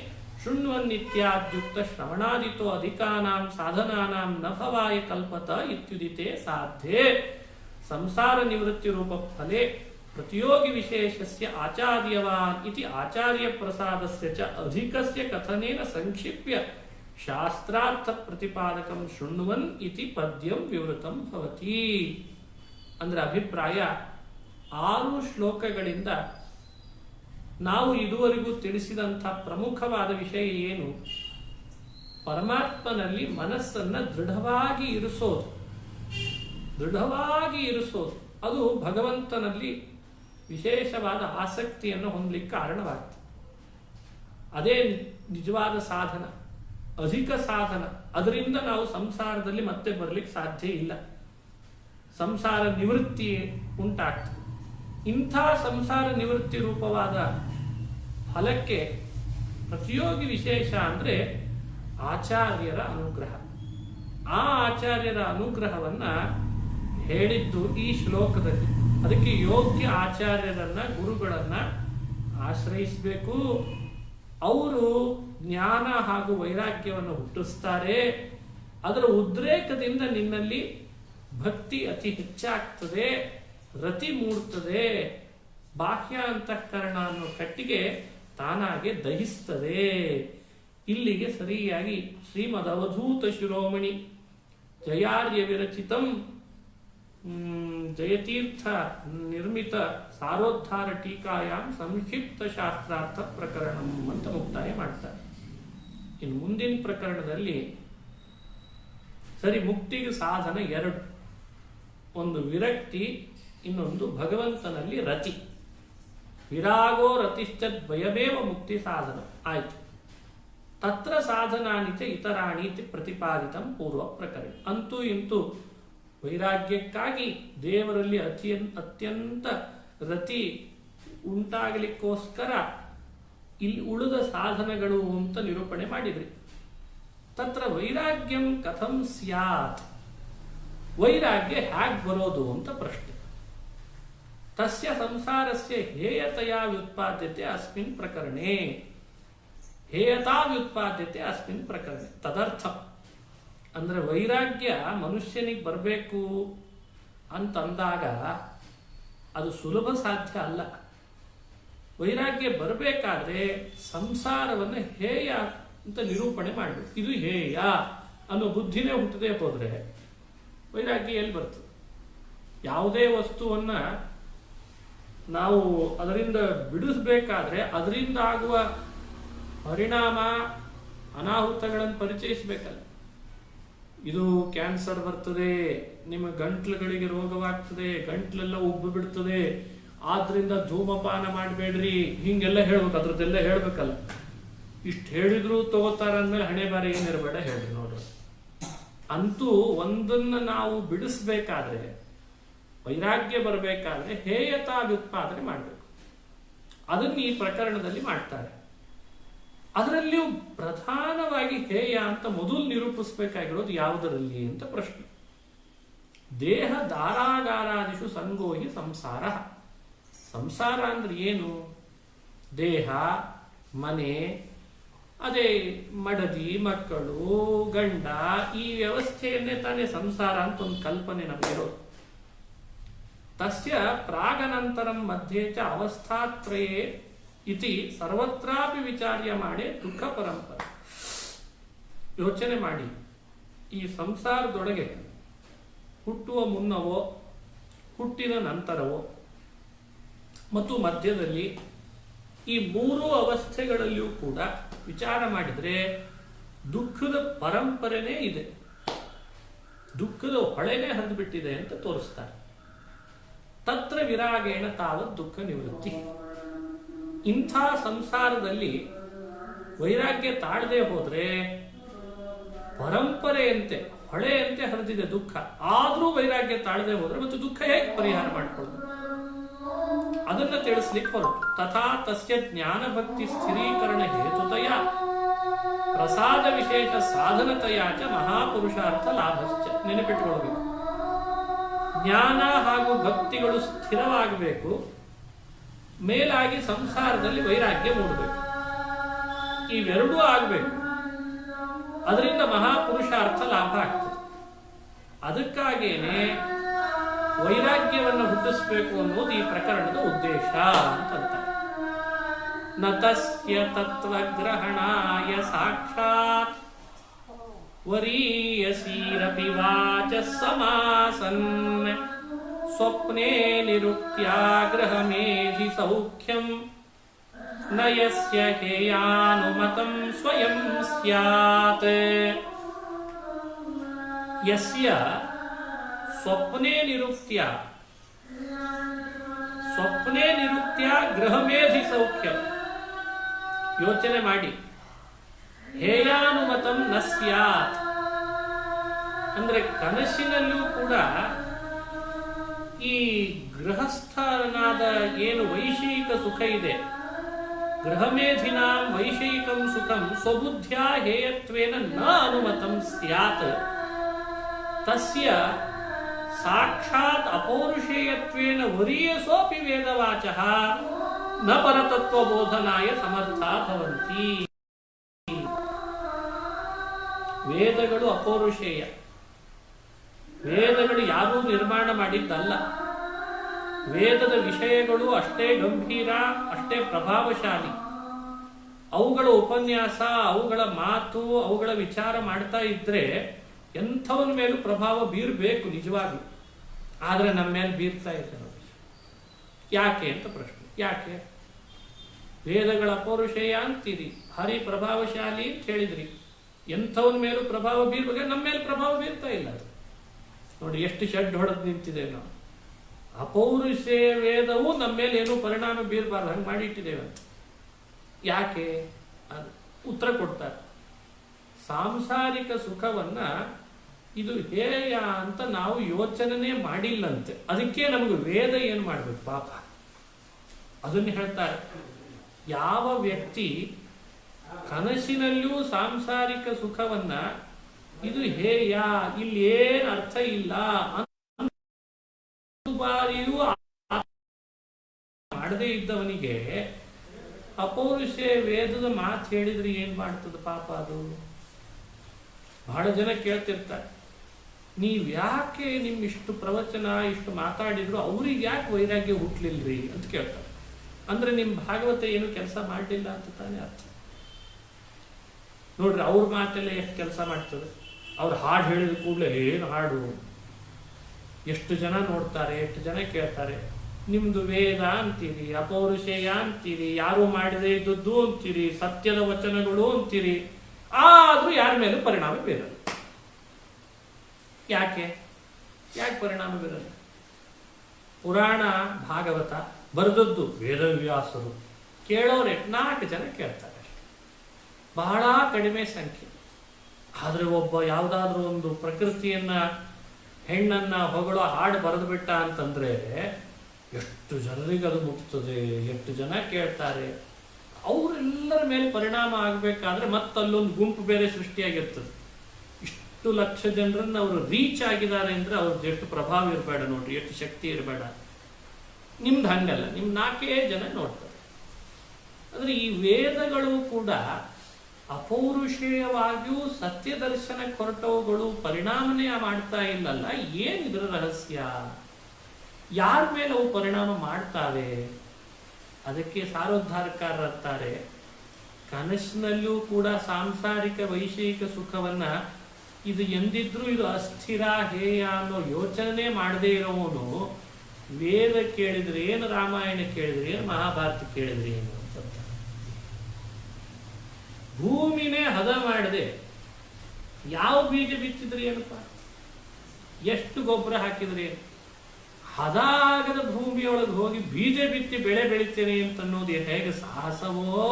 ಶೃಣ್ವನ್ನಿತ್ಯಾದ್ಯುಕ್ತ ಶ್ರವಣಾದಿತೋ ಅಧಿಕಾನಾಂ ಸಾಧನಾನಾಂ ನ ಭವಾಯ ಕಲ್ಪತ ಇತ್ಯುದಿತೆ ಸಾಧ್ಯೆ. ಸಂಸಾರ ನಿವೃತ್ತಿ ರೂಪ ಫಲೆ ಪ್ರತಿಯೋಗಿ ವಿಶೇಷಸ್ಯ ಆಚಾರ್ಯವಾನ್ ಇತಿ ಆಚಾರ್ಯ ಪ್ರಸಾದಸ್ಯ ಚ ಅಧಿಕಸ್ಯ ಕಥನೇನ ಸಂಕ್ಷಿಪ್ಯ ಶಾಸ್ತ್ರಾರ್ಥ ಪ್ರತಿಪಾದಕಂ ಶೃಣ್ವನ್ ಇತಿ ಪದ್ಯಂ ವಿವೃತಂ ಭವತಿ. ಅಂದ್ರೆ ಅಭಿಪ್ರಾಯ, 6 ಶ್ಲೋಕಗಳಿಂದ ನಾವು ಇದುವರೆಗೂ ತಿಳಿಸಿದಂಥ ಪ್ರಮುಖವಾದ ವಿಷಯ ಏನು? ಪರಮಾತ್ಮನಲ್ಲಿ ಮನಸ್ಸನ್ನ ದೃಢವಾಗಿ ಇರಿಸೋದು. ಅದು ಭಗವಂತನಲ್ಲಿ ವಿಶೇಷವಾದ ಆಸಕ್ತಿಯನ್ನು ಹೊಂದಲಿಕ್ಕೆ ಕಾರಣವಾಗ್ತದೆ. ಅದೇ ನಿಜವಾದ ಸಾಧನ, ಅಧಿಕ ಸಾಧನ. ಅದರಿಂದ ನಾವು ಸಂಸಾರದಲ್ಲಿ ಮತ್ತೆ ಬರಲಿಕ್ಕೆ ಸಾಧ್ಯ ಇಲ್ಲ. ಸಂಸಾರ ನಿವೃತ್ತಿ ಉಂಟಾಗ್ತದೆ. ಇಂಥ ಸಂಸಾರ ನಿವೃತ್ತಿ ರೂಪವಾದ ಫಲಕ್ಕೆ ಪ್ರತಿಯೋಗಿ ವಿಶೇಷ ಅಂದರೆ ಆಚಾರ್ಯರ ಅನುಗ್ರಹ. ಆ ಆಚಾರ್ಯರ ಅನುಗ್ರಹವನ್ನ ಹೇಳಿದ್ದು ಈ ಶ್ಲೋಕದಲ್ಲಿ. ಅದಕ್ಕೆ ಯೋಗ್ಯ ಆಚಾರ್ಯರನ್ನ, ಗುರುಗಳನ್ನ ಆಶ್ರಯಿಸಬೇಕು. ಅವರು ಜ್ಞಾನ ಹಾಗೂ ವೈರಾಗ್ಯವನ್ನು ಹುಟ್ಟಿಸ್ತಾರೆ. ಅದರ ಉದ್ರೇಕದಿಂದ ನಿನ್ನಲ್ಲಿ ಭಕ್ತಿ ಅತಿ ಹೆಚ್ಚಾಗ್ತದೆ, ರತಿ ಮೂಡ್ತದೆ. ಬಾಹ್ಯ ಅಂತಃಕರಣ ಅನ್ನೋ ಕಟ್ಟಿಗೆ ತಾನಾಗೆ ದಹಿಸ್ತದೆ. ಇಲ್ಲಿಗೆ ಸರಿಯಾಗಿ ಶ್ರೀಮದ್ ಅವಧೂತ ಶಿರೋಮಣಿ ಜಯಾರ್ಯ ವಿರಚಿತಂ ಜಯತೀರ್ಥ ನಿರ್ಮಿತ ಸಾರೋದ್ಧಾರ ಟೀಕಾಯಾಂ ಸಂಕ್ಷಿಪ್ತ ಶಾಸ್ತ್ರಾರ್ಥ ಪ್ರಕರಣಂ ಅಂತ ಮುಕ್ತಾಯ ಮಾಡ್ತಾರೆ. ಇನ್ನು ಮುಂದಿನ ಪ್ರಕರಣದಲ್ಲಿ ಸರಿ, ಮುಕ್ತಿಗೆ ಸಾಧನ 2. ಒಂದು ವಿರಕ್ತಿ, ಇನ್ನೊಂದು ಭಗವಂತನಲ್ಲಿ ರತಿ. ವಿರಾಗೋ ರತಿಶ್ಚದ್ ಭಯಮೇವ ಮುಕ್ತಿ ಸಾಧನ ಆಯ್ತು. ತತ್ರ ಸಾಧನಾನಿಚ ಇತರಾಣೀತಿ ಪ್ರತಿಪಾದಿತಂ ಪೂರ್ವ ಪ್ರಕರಣ. ಅಂತೂ ಇಂತೂ ವೈರಾಗ್ಯಕ್ಕಾಗಿ ದೇವರಲ್ಲಿ ಅತ್ಯಂತ ರತಿ ಉಂಟಾಗಲಿಕ್ಕೋಸ್ಕರ ಇಲ್ಲಿ ಉಳಿದ ಸಾಧನಗಳು ಅಂತ ನಿರೂಪಣೆ ಮಾಡಿದ್ರಿ. ತತ್ರ ವೈರಾಗ್ಯಂ ಕಥಂ ಸ್ಯಾತ್, ವೈರಾಗ್ಯ ಹ್ಯಾಗ್ ಬರೋದು ಅಂತ ಪ್ರಶ್ನೆ. ತಸ್ಯ ಸಂಸಾರಸ್ಯ ಹೇಯತೆಯ ವ್ಯುತ್ಪಾದ್ಯತೆ ಅಸ್ಮಿನ್ ಪ್ರಕರಣೆ. ಹೇಯತಾ ವ್ಯುತ್ಪಾದ್ಯತೆ ಅಸ್ಮಿನ್ ಪ್ರಕರಣೆ ತದರ್ಥ. ಅಂದ್ರೆ ವೈರಾಗ್ಯ ಮನುಷ್ಯನಿಗೆ ಬರಬೇಕು ಅಂತಂದಾಗ ಅದು ಸುಲಭ ಸಾಧ್ಯ ಅಲ್ಲ. ವೈರಾಗ್ಯ ಬರಬೇಕಾದ್ರೆ ಸಂಸಾರವನ್ನು ಹೇಯ ಅಂತ ನಿರೂಪಣೆ ಮಾಡಬೇಕು. ಇದು ಹೇಯ ಅನ್ನೋ ಬುದ್ಧಿನೇ ಹುಟ್ಟದೆ ಹೋದ್ರೆ ವೈರಾಗ್ಯ ಎಲ್ಲಿ ಬರ್ತದೆ? ಯಾವುದೇ ವಸ್ತುವನ್ನ ನಾವು ಅದರಿಂದ ಬಿಡಿಸ್ಬೇಕಾದ್ರೆ ಅದರಿಂದ ಆಗುವ ಪರಿಣಾಮ ಅನಾಹುತಗಳನ್ನು ಪರಿಚಯಿಸಬೇಕಲ್ಲ. ಇದು ಕ್ಯಾನ್ಸರ್ ಬರ್ತದೆ, ನಿಮ್ಮ ಗಂಟ್ಲುಗಳಿಗೆ ರೋಗವಾಗ್ತದೆ, ಗಂಟ್ಲೆಲ್ಲ ಉಬ್ಬು ಬಿಡ್ತದೆ, ಆದ್ರಿಂದ ಧೂಮಪಾನ ಮಾಡಬೇಡ್ರಿ, ಹಿಂಗೆಲ್ಲ ಹೇಳ್ಬೇಕು. ಅದ್ರದ್ದೆಲ್ಲ ಹೇಳ್ಬೇಕಲ್ಲ. ಇಷ್ಟು ಹೇಳಿದ್ರು ತಗೋತಾರ ಅಂದ್ಮೇಲೆ ಹಣೆ ಬಾರಿ ಏನಿರಬೇಡ ಹೇಳ್ರಿ ನೋಡ್ರಿ. ಅಂತೂ ಒಂದನ್ನ ನಾವು ಬಿಡಿಸ್ಬೇಕಾದ್ರೆ, ವೈರಾಗ್ಯ ಬರಬೇಕಾದ್ರೆ ಹೇಯತಾ ವ್ಯುತ್ಪಾದನೆ ಮಾಡಬೇಕು. ಅದನ್ನು ಈ ಪ್ರಕರಣದಲ್ಲಿ ಮಾಡ್ತಾರೆ. ಅದರಲ್ಲಿಯೂ ಪ್ರಧಾನವಾಗಿ ಹೇಯ ಅಂತ ಮೊದಲು ನಿರೂಪಿಸಬೇಕಾಗಿರೋದು ಯಾವುದರಲ್ಲಿ ಅಂತ ಪ್ರಶ್ನೆ. ದೇಹ ದಾರಾಗಾರಾದಿಷು ಸಂಗೋಹಿ ಸಂಸಾರ. ಸಂಸಾರ ಅಂದ್ರೆ ಏನು? ದೇಹ, ಮನೆ, ಅದೇ ಮಡದಿ, ಮಕ್ಕಳು, ಗಂಡ, ಈ ವ್ಯವಸ್ಥೆಯನ್ನೇ ತಾನೇ ಸಂಸಾರ ಅಂತ ಒಂದು ಕಲ್ಪನೆ ನಮಗಿರೋದು. ತಸ್ಯ ಪ್ರಾಗನಂತರಂ ಮಧ್ಯೆ ಚ ಅವಸ್ಥಾತ್ರಯೇ ಇತಿ ಸರ್ವತ್ರಾಪಿ ವಿಚಾರ್ಯ ಮಾಡೇ ದುಃಖ ಪರಂಪರೆ. ಯೋಚನೆ ಮಾಡಿ, ಈ ಸಂಸಾರದೊಳಗೆ ಹುಟ್ಟುವ ಮುನ್ನವೋ, ಹುಟ್ಟಿದ ನಂತರವೋ ಮತ್ತು ಮಧ್ಯದಲ್ಲಿ ಈ 3 ಅವಸ್ಥೆಗಳಲ್ಲಿಯೂ ಕೂಡ ವಿಚಾರ ಮಾಡಿದ್ರೆ ದುಃಖದ ಪರಂಪರೆನೇ ಇದೆ, ದುಃಖದ ಹೊಳೆನೇ ಹರಿದುಬಿಟ್ಟಿದೆ ಅಂತ ತೋರಿಸ್ತಾರೆ. ತತ್ರ ವಿರಾಗೇಣ ತಾವತ್ ದುಃಖ ನಿವೃತ್ತಿ. ಇಂಥ ಸಂಸಾರದಲ್ಲಿ ವೈರಾಗ್ಯ ತಾಳದೆ ಹೋದ್ರೆ ಪರಂಪರೆಯಂತೆ, ಹೊಳೆಯಂತೆ ಹರಿದಿದೆ ದುಃಖ. ಆದ್ರೂ ವೈರಾಗ್ಯ ತಾಳದೆ ಹೋದ್ರೆ ಮತ್ತೆ ದುಃಖ ಹೇಗೆ ಪರಿಹಾರ ಮಾಡಿಕೊಳ್ಳೋದು? ಅದನ್ನ ತಿಳಿಸ್ಲಿಕ್ಕೆ ಹೊರಟು. ತಥಾ ತಸ್ಯ ಜ್ಞಾನ ಭಕ್ತಿ ಸ್ಥಿರೀಕರಣ ಹೇತುತಯ ಪ್ರಸಾದ ವಿಶೇಷ ಸಾಧನತೆಯ ಚ ಮಹಾಪುರುಷಾರ್ಥ ಲಾಭಶ್ಚ. ನೆನಪಿಟ್ಟುಕೊಳ್ಬೇಕು, ಜ್ಞಾನ ಹಾಗೂ ಭಕ್ತಿಗಳು ಸ್ಥಿರವಾಗಬೇಕು, ಮೇಲಾಗಿ ಸಂಸಾರದಲ್ಲಿ ವೈರಾಗ್ಯ ಮೂಡಬೇಕು, ಇವೆರಡೂ ಆಗಬೇಕು. ಅದರಿಂದ ಮಹಾಪುರುಷಾರ್ಥ ಲಾಭ ಆಗ್ತದೆ. ಅದಕ್ಕಾಗೇನೆ ವೈರಾಗ್ಯವನ್ನು ಹುಟ್ಟಿಸಬೇಕು ಅನ್ನೋದು ಈ ಪ್ರಕರಣದ ಉದ್ದೇಶ ಅಂತಂತ. ನ ತಸ್ಯ ತತ್ವಗ್ರಹಣಾಯ ಸಾಕ್ಷಾತ್ ವರೀಯಸೀರಪಿ ವಾಚ ಸಮಾಸನ್ ಸ್ವಪ್ನೇ ನಿರುಕ್ತ್ಯಾಗ್ರಹಮೇಧಿ ಸೌಖ್ಯಂ ನ ಯಸ್ಯ ಹೇಯಾನುಮತಂ ಸ್ವಯಂ ಸ್ಯಾತ್. ಯಸ್ಯ ಸ್ವಪ್ನೇ ನಿರುಕ್ತ್ಯ ಗೃಹಮೇಧಿ ಸೌಖ್ಯಂ. ಯೋಚನೆ ಮಾಡಿ, ಹೇಯಾನುಮತಂ ನ ಸ್ಯಾತ್ ಅಂದ್ರೆ ಕನಸಿನಲ್ಲೂ ಕೂಡ ಈ ಗೃಹಸ್ಥನಾದ ಏನು ವೈಷಯಿಕ ಸುಖ ಇದೆ, ಗೃಹಮೇಧಿನ ವೈಷಯಿಕಂ ಸುಖಂ ಸ್ವಬುದ್ಧ್ಯ ಹೇಯತ್ವೇನ ನ ಅನುಮತಂ ಸ್ಯಾತ್. ತಸ್ಯ ಸಾಕ್ಷಾತ್ ಅಪೌರುಷೇಯತ್ವೇನ ವರೀಯಸೋಪಿ ವೇದವಾಚಃ ನ ಪರತತ್ವಬೋಧನಾಯ ಸಮರ್ಥಾ ಭವಂತಿ. ವೇದಗಳು ಅಪೌರುಷೇಯ, ವೇದಗಳು ಯಾರೂ ನಿರ್ಮಾಣ ಮಾಡಿದ್ದಲ್ಲ. ವೇದದ ವಿಷಯಗಳು ಅಷ್ಟೇ ಗಂಭೀರ, ಅಷ್ಟೇ ಪ್ರಭಾವಶಾಲಿ. ಅವುಗಳ ಉಪನ್ಯಾಸ, ಅವುಗಳ ಮಾತು, ಅವುಗಳ ವಿಚಾರ ಮಾಡ್ತಾ ಇದ್ರೆ ಎಂಥವನ ಮೇಲೂ ಪ್ರಭಾವ ಬೀರಬೇಕು ನಿಜವಾಗಿ. ಆದರೆ ನಮ್ಮ ಮೇಲೆ ಬೀರ್ತಾ ಇದೆ ನೋಡಿ. ಯಾಕೆ ಅಂತ ಪ್ರಶ್ನೆ. ಯಾಕೆ ವೇದಗಳ ಅಪೌರುಷೇಯ ಅಂತೀರಿ, ಭಾರಿ ಪ್ರಭಾವಶಾಲಿ ಅಂತ ಹೇಳಿದ್ರಿ, ಎಂಥವನ ಮೇಲೂ ಪ್ರಭಾವ ಬೀರ್ಬೇಕು, ನಮ್ಮ ಮೇಲೆ ಪ್ರಭಾವ ಬೀರ್ತಾ ಇಲ್ಲ. ಅದು ನೋಡಿ ಎಷ್ಟು ಶೆಡ್ ಹೊಡೆದು ನಿಂತಿದೆ. ನಾವು ಅಪೌರುಷೇ ವೇದವು ನಮ್ಮ ಮೇಲೆ ಏನೂ ಪರಿಣಾಮ ಬೀರಬಾರ್ದು ಹಂಗೆ ಮಾಡಿಟ್ಟಿದ್ದೇವೆ. ಯಾಕೆ? ಅದು ಉತ್ತರ ಕೊಡ್ತಾರೆ. ಸಾಂಸಾರಿಕ ಸುಖವನ್ನ ಇದು ಹೇಯ ಅಂತ ನಾವು ಯೋಚನೆ ಮಾಡಿಲ್ಲಂತೆ, ಅದಕ್ಕೆ ನಮಗೆ ವೇದ ಏನು ಮಾಡ್ಬೇಕು ಪಾಪ. ಅದನ್ನು ಹೇಳ್ತಾರೆ, ಯಾವ ವ್ಯಕ್ತಿ ಕನಸಿನಲ್ಲೂ ಸಾಂಸಾರಿಕ ಸುಖವನ್ನ ಇದು ಹೇಯ, ಇಲ್ಲಿ ಏನು ಅರ್ಥ ಇಲ್ಲ ಬಾರಿಯೂ ಮಾಡದೇ ಇದ್ದವನಿಗೆ ಅಪೌರುಷೇ ವೇದದ ಮಾತು ಹೇಳಿದ್ರೆ ಏನ್ ಮಾಡ್ತದ ಪಾಪ. ಅದು ಬಹಳ ಜನ ಕೇಳ್ತಿರ್ತಾರೆ, ನೀವ್ ಯಾಕೆ ಇಷ್ಟು ಪ್ರವಚನ ಇಷ್ಟು ಮಾತಾಡಿದ್ರು ಅವ್ರಿಗೆ ಯಾಕೆ ವೈರಾಗ್ಯ ಹುಟ್ಲಿಲ್ರಿ ಅಂತ ಕೇಳ್ತಾರೆ. ಅಂದ್ರೆ ನಿಮ್ ಭಾಗವತ ಏನು ಕೆಲಸ ಮಾಡಲಿಲ್ಲ ಅಂತ ತಾನೇ ಅರ್ಥ. ನೋಡ್ರಿ, ಅವ್ರ ಮಾತೆಲ್ಲ ಎಷ್ಟು ಕೆಲಸ ಮಾಡ್ತದೆ. ಅವ್ರು ಹಾಡು ಹೇಳಿದ ಕೂಡಲೇ ಏನು ಹಾಡು, ಎಷ್ಟು ಜನ ನೋಡ್ತಾರೆ, ಎಷ್ಟು ಜನ ಕೇಳ್ತಾರೆ. ನಿಮ್ದು ವೇದ ಅಂತೀರಿ, ಅಪೌರುಷೇಯ ಅಂತೀರಿ, ಯಾರು ಮಾಡದೇ ಇದ್ದದ್ದು ಅಂತೀರಿ, ಸತ್ಯದ ವಚನಗಳು ಅಂತೀರಿ, ಆದ್ರೂ ಯಾರ ಮೇಲೂ ಪರಿಣಾಮ ಬೀರಲ್ಲ. ಯಾಕೆ ಪರಿಣಾಮ ಬೀರಲ್ಲ? ಪುರಾಣ ಭಾಗವತ ಬರೆದದ್ದು ವೇದವ್ಯಾಸರು, ಕೇಳೋರೆ 4 ಜನ ಕೇಳ್ತಾರೆ, ಬಹಳ ಕಡಿಮೆ ಸಂಖ್ಯೆ. ಆದ್ರೆ ಒಬ್ಬ ಯಾವುದಾದ್ರೂ ಒಂದು ಪ್ರಕೃತಿಯನ್ನ, ಹೆಣ್ಣನ್ನ ಹೊಗಳೋ ಹಾಡು ಬರೆದು ಬಿಟ್ಟ ಅಂತಂದ್ರೆ ಎಷ್ಟು ಜನರಿಗೆ ಅದು ಮುಟ್ತದೆ, ಎಷ್ಟು ಜನ ಕೇಳ್ತಾರೆ. ಅವರೆಲ್ಲರ ಮೇಲೆ ಪರಿಣಾಮ ಆಗ್ಬೇಕಾದ್ರೆ ಮತ್ತಲ್ಲೊಂದು ಗುಂಪು ಬೇರೆ ಸೃಷ್ಟಿಯಾಗಿರ್ತದೆ. ಇಷ್ಟು ಲಕ್ಷ ಜನರನ್ನ ಅವರು ರೀಚ್ ಆಗಿದ್ದಾರೆ ಅಂದ್ರೆ ಅವ್ರದ್ದು ಎಷ್ಟು ಪ್ರಭಾವ ಇರಬೇಡ ನೋಡ್ರಿ, ಎಷ್ಟು ಶಕ್ತಿ ಇರಬೇಡ. ನಿಮ್ದು ಹಂಗಲ್ಲ, ನಿಮ್ 4 ಜನ ನೋಡ್ತಾರೆ. ಅಂದ್ರೆ ಈ ವೇದಗಳು ಕೂಡ ಅಪೌರುಷೇಯವಾಗಿಯೂ ಸತ್ಯ ದರ್ಶನ ಹೊರಟವುಗಳು ಪರಿಣಾಮನೇ ಮಾಡ್ತಾ ಇಲ್ಲಲ್ಲ. ಏನಿದ್ರ ರಹಸ್ಯ? ಯಾರ ಮೇಲೆ ಅವು ಪರಿಣಾಮ ಮಾಡ್ತಾವೆ? ಅದಕ್ಕೆ ಸಾರೋದ್ಧಾರಕಾರರಂತಾರೆ, ಕನಸಿನಲ್ಲೂ ಕೂಡ ಸಾಂಸಾರಿಕ ವೈಷಯಿಕ ಸುಖವನ್ನ ಇದು ಎಂದಿದ್ರೂ ಇದು ಅಸ್ಥಿರ ಹೇಯ ಅನ್ನೋ ಯೋಚನೆ ಮಾಡದೇ ಇರೋವನು ವೇದ ಕೇಳಿದ್ರೆ ಏನು, ರಾಮಾಯಣ ಕೇಳಿದ್ರೆ ಏನು, ಮಹಾಭಾರತ ಕೇಳಿದ್ರೆ ಏನು ಅಂತ. ಭೂಮಿನೇ ಹದ ಮಾಡದೆ ಯಾವ ಬೀಜ ಬಿತ್ತಿದ್ರೆ ಏನಪ್ಪ, ಎಷ್ಟು ಗೊಬ್ಬರ ಹಾಕಿದ್ರೆ ಏನು, ಹದ ಆಗದ ಭೂಮಿಯೊಳಗೆ ಹೋಗಿ ಬೀಜ ಬಿತ್ತಿ ಬೆಳೆ ಬೆಳಿತೇನೆ ಅಂತ ಅನ್ನೋದು ಹೇಗೆ ಸಾಹಸವೋ.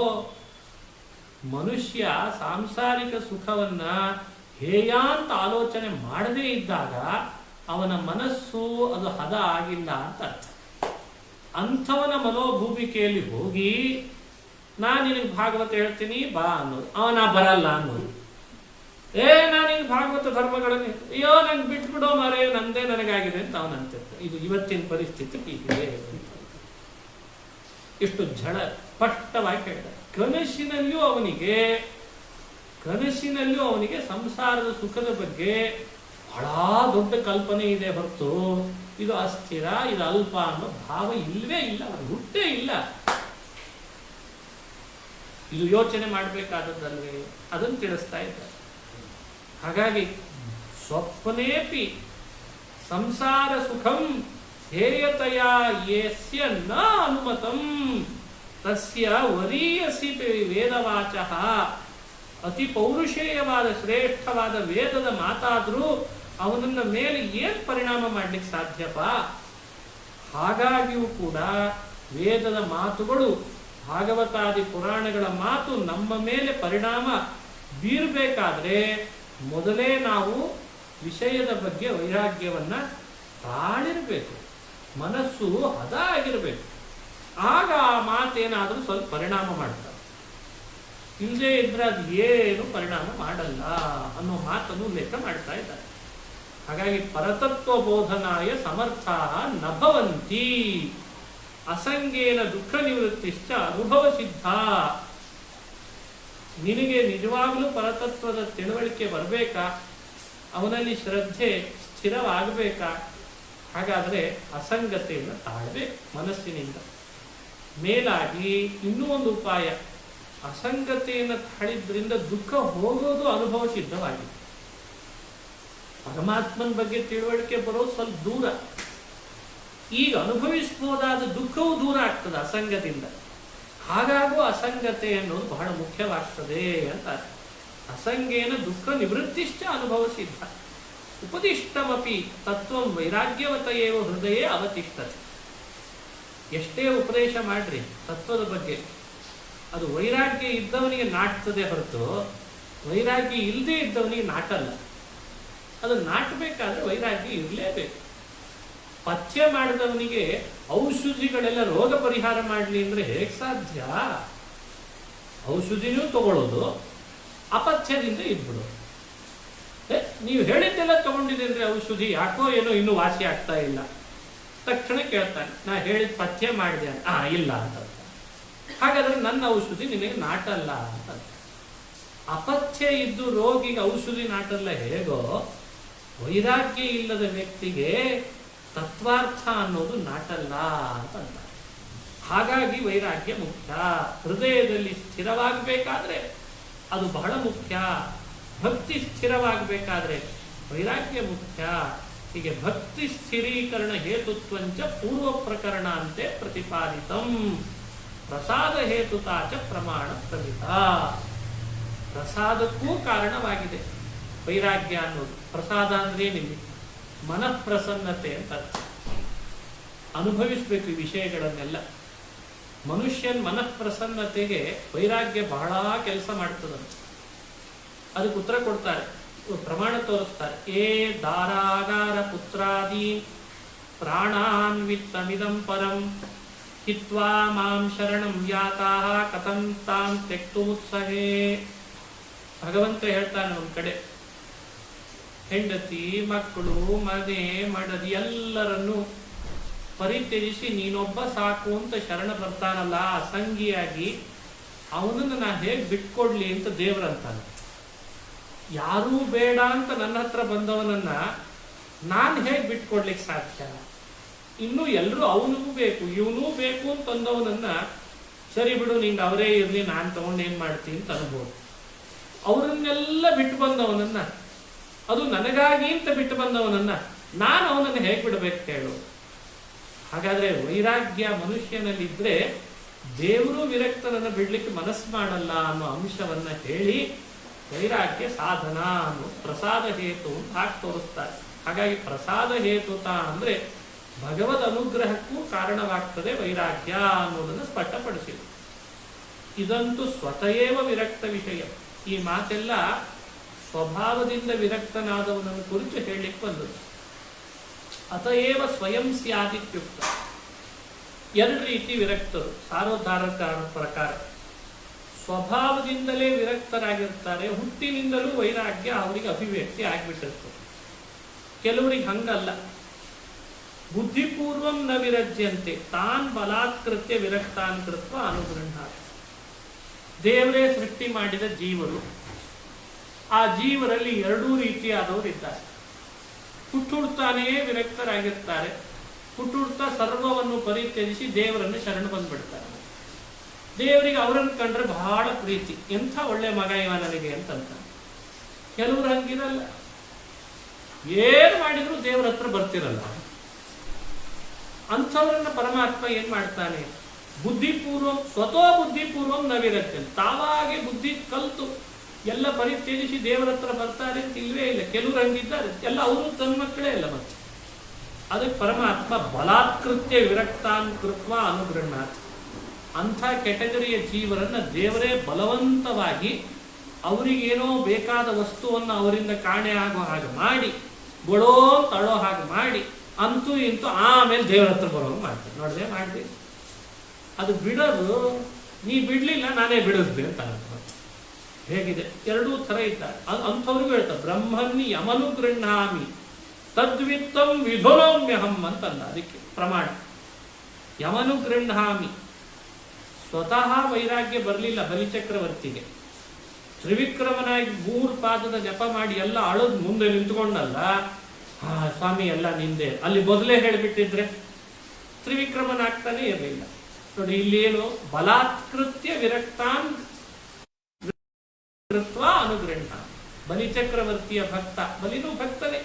ಮನುಷ್ಯ ಸಾಂಸಾರಿಕ ಸುಖವನ್ನ ಹೇಯ ಅಂತ ಆಲೋಚನೆ ಮಾಡದೇ ಇದ್ದಾಗ ಅವನ ಮನಸ್ಸು ಅದು ಹದ ಆಗಿಲ್ಲ ಅಂತ ಅರ್ಥ. ಅಂಥವನ ಮನೋಭೂಮಿಕೆಯಲ್ಲಿ ಹೋಗಿ ನಾನು ನಿನಗೆ ಭಾಗವತ ಹೇಳ್ತೀನಿ ಬಾ ಅನ್ನೋದು, ನಾ ಬರಲ್ಲ ಅನ್ನೋದು. ನಾನು ನಿನಗೆ ಭಾಗವತ ಧರ್ಮಗಳನ್ನು ಅಯ್ಯೋ ನಂಗೆ ಬಿಟ್ಬಿಡೋ ಮಾರೇ, ನಂದೇ ನನಗಾಗಿದೆ ಅಂತ ಅವನಂತಿರ್ತಾನೆ. ಇದು ಇವತ್ತಿನ ಪರಿಸ್ಥಿತಿ ಹೀಗಿದೆ. ಇಷ್ಟು ಝಳ ಸ್ಪಷ್ಟವಾಗಿ ಹೇಳ್ತಾರೆ. ಕನಸಿನಲ್ಲಿಯೂ ಅವನಿಗೆ ಸಂಸಾರದ ಸುಖದ ಬಗ್ಗೆ ಬಹಳ ದೊಡ್ಡ ಕಲ್ಪನೆ ಇದೆ ಹೊರತು ಇದು ಅಸ್ಥಿರ, ಇದು ಅಲ್ಪ ಅನ್ನೋ ಭಾವ ಇಲ್ಲವೇ ಇಲ್ಲ, ಅದು ಹುಟ್ಟೇ ಇಲ್ಲ. ಇದು ಯೋಚನೆ ಮಾಡಬೇಕಾದದ್ದಲ್ವೇ, ಅದನ್ನು ತಿಳಿಸ್ತಾ ಇದ್ದಾರೆ. ಹಾಗಾಗಿ ಸ್ವಪ್ನೇಪಿ ಸಂಸಾರ ಸುಖಂ ಧ್ಯೇಯತೆಯ ಯಸ್ಯ ನ ಅನುಮತಂ ತಸ್ಯ ವರೀಯಸಿ ವೇದವಾಚಃ. ಅತಿ ಪೌರುಷೇಯವಾದ ಶ್ರೇಷ್ಠವಾದ ವೇದದ ಮಾತಾದ್ರೂ ಅವನನ್ನ ಮೇಲೆ ಏನ್ ಪರಿಣಾಮ ಮಾಡ್ಲಿಕ್ಕೆ ಸಾಧ್ಯಪ? ಹಾಗಾಗಿಯೂ ಕೂಡ ವೇದದ ಮಾತುಗಳು, ಭಾಗವತಾದಿ ಪುರಾಣಗಳ ಮಾತು ನಮ್ಮ ಮೇಲೆ ಪರಿಣಾಮ ಬೀರಬೇಕಾದ್ರೆ ಮೊದಲೇ ನಾವು ವಿಷಯದ ಬಗ್ಗೆ ವೈರಾಗ್ಯವನ್ನ ತಾಳಿರಬೇಕು, ಮನಸ್ಸು ಹದ ಆಗಿರಬೇಕು. ಆಗ ಆ ಮಾತೇನಾದರೂ ಸ್ವಲ್ಪ ಪರಿಣಾಮ ಮಾಡ್ತಾರೆ. ಇಲ್ಲದೆ ಇದ್ರೆ ಅದು ಏನು ಪರಿಣಾಮ ಮಾಡಲ್ಲ ಅನ್ನೋ ಮಾತನ್ನು ಉಲ್ಲೇಖ ಮಾಡ್ತಾ ಇದ್ದಾರೆ. ಹಾಗಾಗಿ ಪರತತ್ವ ಬೋಧನಾಯ ಸಮರ್ಥ ನಭವಂತಿ ಅಸಂಗೇನ ದುಃಖ ನಿವೃತ್ತಿಶ್ಚ ಅನುಭವ ಸಿದ್ಧ. ನಿನಗೆ ನಿಜವಾಗಲೂ ಪರತತ್ವದ ತಿಳುವಳಿಕೆ ಬರಬೇಕಾ, ಅವನಲ್ಲಿ ಶ್ರದ್ಧೆ ಸ್ಥಿರವಾಗಬೇಕಾ? ಹಾಗಾದರೆ ಅಸಂಗತೆಯನ್ನು ತಾಳ್ಬೇಕು ಮನಸ್ಸಿನಿಂದ. ಮೇಲಾಗಿ ಇನ್ನೂ ಒಂದು ಉಪಾಯ, ಅಸಂಗತೆಯನ್ನು ತಾಳಿದ್ರಿಂದ ದುಃಖ ಹೋಗೋದು ಅನುಭವ ಸಿದ್ಧವಾಗಿದೆ. ಪರಮಾತ್ಮನ ಬಗ್ಗೆ ತಿಳುವಳಿಕೆ ಬರೋದು ಸ್ವಲ್ಪ ದೂರ, ಈಗ ಅನುಭವಿಸಬಹುದಾದ ದುಃಖವೂ ದೂರ ಆಗ್ತದೆ ಅಸಂಗದಿಂದ. ಹಾಗಾಗೂ ಅಸಂಗತೆ ಅನ್ನೋದು ಬಹಳ ಮುಖ್ಯವಾಗ್ತದೆ ಅಂತ. ಅಸಂಗೇನ ದುಃಖ ನಿವೃತ್ತಿಶ್ಚ ಅನುಭವ ಸಿದ್ಧ. ಉಪದಿಷ್ಟಮಪಿ ತತ್ವಂ ವೈರಾಗ್ಯವತೆಯೇವ ಹೃದಯೇ ಅವತಿಷ್ಠತೆ. ಎಷ್ಟೇ ಉಪದೇಶ ಮಾಡ್ರಿ ತತ್ವದ ಬಗ್ಗೆ, ಅದು ವೈರಾಗ್ಯ ಇದ್ದವನಿಗೆ ನಾಟ್ತದೆ ಹೊರತು ವೈರಾಗ್ಯ ಇಲ್ಲದೆ ಇದ್ದವನಿಗೆ ನಾಟಲ್ಲ. ಅದು ನಾಟಬೇಕಾದ್ರೆ ವೈರಾಗ್ಯ ಇರಲೇಬೇಕು. ಪಥ್ಯ ಮಾಡಿದವನಿಗೆ ಔಷಧಿಗಳೆಲ್ಲ ರೋಗ ಪರಿಹಾರ ಮಾಡಲಿ ಅಂದ್ರೆ ಹೇಗೆ ಸಾಧ್ಯ? ಔಷಧಿನೂ ತಗೊಳ್ಳೋದು, ಅಪಥ್ಯದಿಂದ ಇದ್ಬಿಡೋದು. ನೀವು ಹೇಳಿದ್ದೆಲ್ಲ ತಗೊಂಡಿದೆ ಅಂದ್ರೆ ಔಷಧಿ ಯಾಕೋ ಏನೋ ಇನ್ನೂ ವಾಸಿ ಆಗ್ತಾ ಇಲ್ಲ. ತಕ್ಷಣ ಕೇಳ್ತಾನೆ, ನಾ ಹೇಳಿದ ಪಥ್ಯ ಮಾಡಿದೆ ಇಲ್ಲ ಅಂತ. ಹಾಗಾದ್ರೆ ನನ್ನ ಔಷಧಿ ನಿನಗೆ ನಾಟಲ್ಲ ಅಂತ. ಅಪಥ್ಯ ಇದ್ದು ರೋಗಿಗೆ ಔಷಧಿ ನಾಟಲ್ಲ ಹೇಗೋ, ವೈರಾಗ್ಯ ಇಲ್ಲದ ವ್ಯಕ್ತಿಗೆ ತತ್ವಾರ್ಥ ಅನ್ನೋದು ನಾಟಲ್ಲ ಅಂತ. ಹಾಗಾಗಿ ವೈರಾಗ್ಯ ಮುಖ್ಯ. ಹೃದಯದಲ್ಲಿ ಸ್ಥಿರವಾಗಬೇಕಾದ್ರೆ ಅದು ಬಹಳ ಮುಖ್ಯ. ಭಕ್ತಿ ಸ್ಥಿರವಾಗಬೇಕಾದ್ರೆ ವೈರಾಗ್ಯ ಮುಖ್ಯ. ಹೀಗೆ ಭಕ್ತಿ ಸ್ಥಿರೀಕರಣ ಹೇತುತ್ವಂಚ ಪೂರ್ವ ಪ್ರಕರಣ ಅಂತೆ ಪ್ರತಿಪಾದಿತಂ. ಪ್ರಸಾದ ಹೇತುತಾಚ ಪ್ರಮಾಣ ಪ್ರಮಿತ. ಪ್ರಸಾದಕ್ಕೂ ಕಾರಣವಾಗಿದೆ ವೈರಾಗ್ಯ ಅನ್ನೋದು. ಪ್ರಸಾದ ಅಂದ್ರೆ ಏನಿಲ್ಲ, ಮನಃಪ್ರಸನ್ನತೆ ಅಂತ ಅನುಭವಿಸ್ಬೇಕು ಈ ವಿಷಯಗಳನ್ನೆಲ್ಲ. ಮನುಷ್ಯನ ಮನಃಪ್ರಸನ್ನತೆಗೆ ವೈರಾಗ್ಯ ಬಹಳ ಕೆಲಸ ಮಾಡ್ತದಂತೆ. ಅದಕ್ಕೆ ಉತ್ತರ ಕೊಡ್ತಾರೆ, ಪ್ರಮಾಣ ತೋರಿಸ್ತಾರೆ. ಏ ದಾರಾಗಾರ ಪುತ್ರಾದಿ ಪ್ರಾಣಾನ್ವಿತ್ತಮಿದಂ ಪರಂ ಹಿತ್ವಾ ಮಾಂ ಶರಣಂ ಯಾತಾಃ ಕಥಂ ತಾಂ ತ್ಯಕ್ತುಮುತ್ಸಹೇ. ಭಗವಂತ ಹೇಳ್ತಾನೆ ಒಂದ್ ಕಡೆ, ಹೆಂಡತಿ ಮಕ್ಕಳು ಮನೆ ಮಡದಿ ಎಲ್ಲರನ್ನು ಪರಿತ್ಯಜಿಸಿ ನೀನೊಬ್ಬ ಸಾಕು ಅಂತ ಶರಣ ಬರ್ತಾನಲ್ಲ ಅಸಂಗಿಯಾಗಿ, ಅವನನ್ನು ನಾನು ಹೇಗೆ ಬಿಟ್ಕೊಡ್ಲಿ ಅಂತ ದೇವರಂತಾನೆ. ಯಾರೂ ಬೇಡ ಅಂತ ನನ್ನ ಹತ್ರ ಬಂದವನನ್ನ ನಾನು ಹೇಗೆ ಬಿಟ್ಕೊಡ್ಲಿಕ್ಕೆ ಸಾಧ್ಯ? ಇನ್ನು ಎಲ್ಲರೂ ಅವನಿಗೂ ಬೇಕು ಇವನೂ ಬೇಕು ಅಂತ ಅಂದವನನ್ನ ಸರಿ ಬಿಡು ನಿಂಗೆ ಅವರೇ ಇರಲಿ ನಾನು ತಗೊಂಡು ಏನ್ ಮಾಡ್ತೀನಿ ಅಂತ ಅನ್ಬೋದು. ಅವರನ್ನೆಲ್ಲ ಬಿಟ್ಟು ಬಂದವನನ್ನ, ಅದು ನನಗಾಗಿ ಅಂತ ಬಿಟ್ಟು ಬಂದವನನ್ನ ನಾನು ಅವನನ್ನು ಹೇಗೆ ಬಿಡಬೇಕು ಹೇಳು? ಹಾಗಾದ್ರೆ ವೈರಾಗ್ಯ ಮನುಷ್ಯನಲ್ಲಿದ್ರೆ ದೇವರು ವಿರಕ್ತನನ್ನು ಬಿಡ್ಲಿಕ್ಕೆ ಮನಸ್ಸು ಮಾಡಲ್ಲ ಅನ್ನೋ ಅಂಶವನ್ನ ಹೇಳಿ ವೈರಾಗ್ಯ ಸಾಧನ ಅನ್ನೋ ಪ್ರಸಾದ ಹೇತು ಅಂತ ಹಾಕಿ ತೋರಿಸ್ತಾರೆ. ಹಾಗಾಗಿ ಪ್ರಸಾದ ಹೇತುತ ಅಂದ್ರೆ ಭಗವದ್ ಅನುಗ್ರಹಕ್ಕೂ ಕಾರಣವಾಗ್ತದೆ ವೈರಾಗ್ಯ ಅನ್ನೋದನ್ನು ಸ್ಪಷ್ಟಪಡಿಸಿದೆ. ಇದಂತೂ ಸ್ವತಯೇವ ವಿರಕ್ತ ವಿಷಯ. ಈ ಮಾತೆಲ್ಲ ಸ್ವಭಾವದಿಂದ ವಿರಕ್ತನಾದವನನ್ನು ಕುರಿತು ಹೇಳಲಿಕ್ಕೆ ಬಂದದ್ದು. ಅತಯೇವ ಸ್ವಯಂ ಸ್ಯಾದಿತ್ಯುಕ್ತ. ಎರಡು ರೀತಿ ವಿರಕ್ತರು ಸಾರೋದ್ಧಾರಕಾರ ಪ್ರಕಾರ. ಸ್ವಭಾವದಿಂದಲೇ ವಿರಕ್ತರಾಗಿರ್ತಾರೆ, ಹುಟ್ಟಿನಿಂದಲೂ ವೈರಾಗ್ಯ ಅವರಿಗೆ ಅಭಿವ್ಯಕ್ತಿ ಆಗಿಬಿಟ್ಟಿರ್ತದೆ. ಕೆಲವರಿಗೆ ಹಂಗಲ್ಲ, ಬುದ್ಧಿಪೂರ್ವಂ ನ ವಿರಜ್ಯಂತೆ ತಾನ್ ಬಲಾತ್ಕೃತ್ಯ ವಿರಕ್ತಾನ್ ಕೃತ್ವ ಅನುಗೃಹಾತ್. ದೇವರೇ ಸೃಷ್ಟಿ ಮಾಡಿದ ಜೀವರು, ಆ ಜೀವರಲ್ಲಿ ಎರಡೂ ರೀತಿಯಾದವರು ಇದ್ದಾರೆ. ಹುಟ್ಟುಡ್ತಾನೇ ವಿರಕ್ತರಾಗಿರ್ತಾರೆ, ಹುಟ್ಟುಡ್ತಾ ಸರ್ವವನ್ನು ಪರಿತ್ಯಜಿಸಿ ದೇವರನ್ನು ಶರಣ ಬಂದ್ಬಿಡ್ತಾರೆ. ದೇವರಿಗೆ ಅವರನ್ನು ಕಂಡ್ರೆ ಬಹಳ ಪ್ರೀತಿ, ಎಂಥ ಒಳ್ಳೆ ಮಗ ಇವ ನನಗೆ ಅಂತಂತ. ಕೆಲವರು ಹಂಗಿರಲ್ಲ, ಏನ್ ಮಾಡಿದ್ರು ದೇವರ ಹತ್ರ ಬರ್ತಿರಲ್ಲ. ಅಂಥವರನ್ನ ಪರಮಾತ್ಮ ಏನ್ ಮಾಡ್ತಾನೆ, ಬುದ್ಧಿಪೂರ್ವಂ ಸ್ವತೋ ಬುದ್ಧಿಪೂರ್ವಂ ನವಿರತ್ತೆ, ತಾವಾಗೆ ಬುದ್ಧಿ ಕಲ್ತು ಎಲ್ಲ ಪರಿತ್ಯಜಿಸಿ ದೇವರ ಹತ್ರ ಬರ್ತಾರೆ ಅಂತ ಇಲ್ವೇ ಇಲ್ಲ. ಕೆಲವರು ಹಂಗಿದ್ದಾರೆ, ಎಲ್ಲ ಅವರು ತನ್ನ ಮಕ್ಕಳೇ ಇಲ್ಲ. ಮತ್ತೆ ಅದಕ್ಕೆ ಪರಮಾತ್ಮ ಬಲಾತ್ಕೃತ್ಯ ವಿರಕ್ತಾನ್ ಕೃತ್ವ ಅನುಗೃಹಾತ್. ಅಂಥ ಕೆಟಗರಿಯ ಜೀವರನ್ನ ದೇವರೇ ಬಲವಂತವಾಗಿ ಅವರಿಗೇನೋ ಬೇಕಾದ ವಸ್ತುವನ್ನು ಅವರಿಂದ ಕಾಣೆ ಆಗೋ ಹಾಗೆ ಮಾಡಿ, ಗೊಳೋ ತಳೋ ಹಾಗೆ ಮಾಡಿ, ಅಂತೂ ಇಂತೂ ಆಮೇಲೆ ದೇವರ ಹತ್ರ ಬರೋದು ಮಾಡ್ತಾರೆ. ನೋಡಿದೆ ಮಾಡಿದೆ, ಅದು ಬಿಡೋದು ನೀ ಬಿಡ್ಲಿಲ್ಲ ನಾನೇ ಬಿಡಿಸ್ದೆ ಅಂತ ಹೇಗಿದೆ. ಎರಡೂ ಥರ ಇದ್ದಾರೆ. ಅಂಥವ್ರಿಗೂ ಹೇಳ್ತಾರೆ, ಬ್ರಹ್ಮನ್ನಿ ಯಮನು ಗೃಹಾಮಿ ತದ್ವಿತ್ತಂ ವಿಧುನೋಮ್ಯಹಂ ಅಂತಂದ. ಅದಕ್ಕೆ ಪ್ರಮಾಣ ಯಮನು ಗೃಹಾಮಿ. ಸ್ವತಃ ವೈರಾಗ್ಯ ಬರಲಿಲ್ಲ ಬಲಿಚಕ್ರವರ್ತಿಗೆ. ತ್ರಿವಿಕ್ರಮನಾಗಿ 3 ಪಾದದ ಜಪ ಮಾಡಿ ಎಲ್ಲ ಅಳದ್ ಮುಂದೆ ನಿಂತ್ಕೊಂಡಲ್ಲ, ಸ್ವಾಮಿ ಎಲ್ಲ ನಿಂದೆ, ಅಲ್ಲಿ ಮೊದಲೇ ಹೇಳಿಬಿಟ್ಟಿದ್ರೆ ತ್ರಿವಿಕ್ರಮನಾಗ್ತಾನೆ ಇರಲಿಲ್ಲ. ನೋಡಿ ಇಲ್ಲೇನು, ಬಲಾತ್ಕೃತ್ಯ ವಿರಕ್ತಾನ್ ಕೃತ್ವ ಅನುಗೃಹ. ಬಲಿಚಕ್ರವರ್ತಿಯ ಭಕ್ತ, ಬಲಿನೂ ಭಕ್ತನೇ,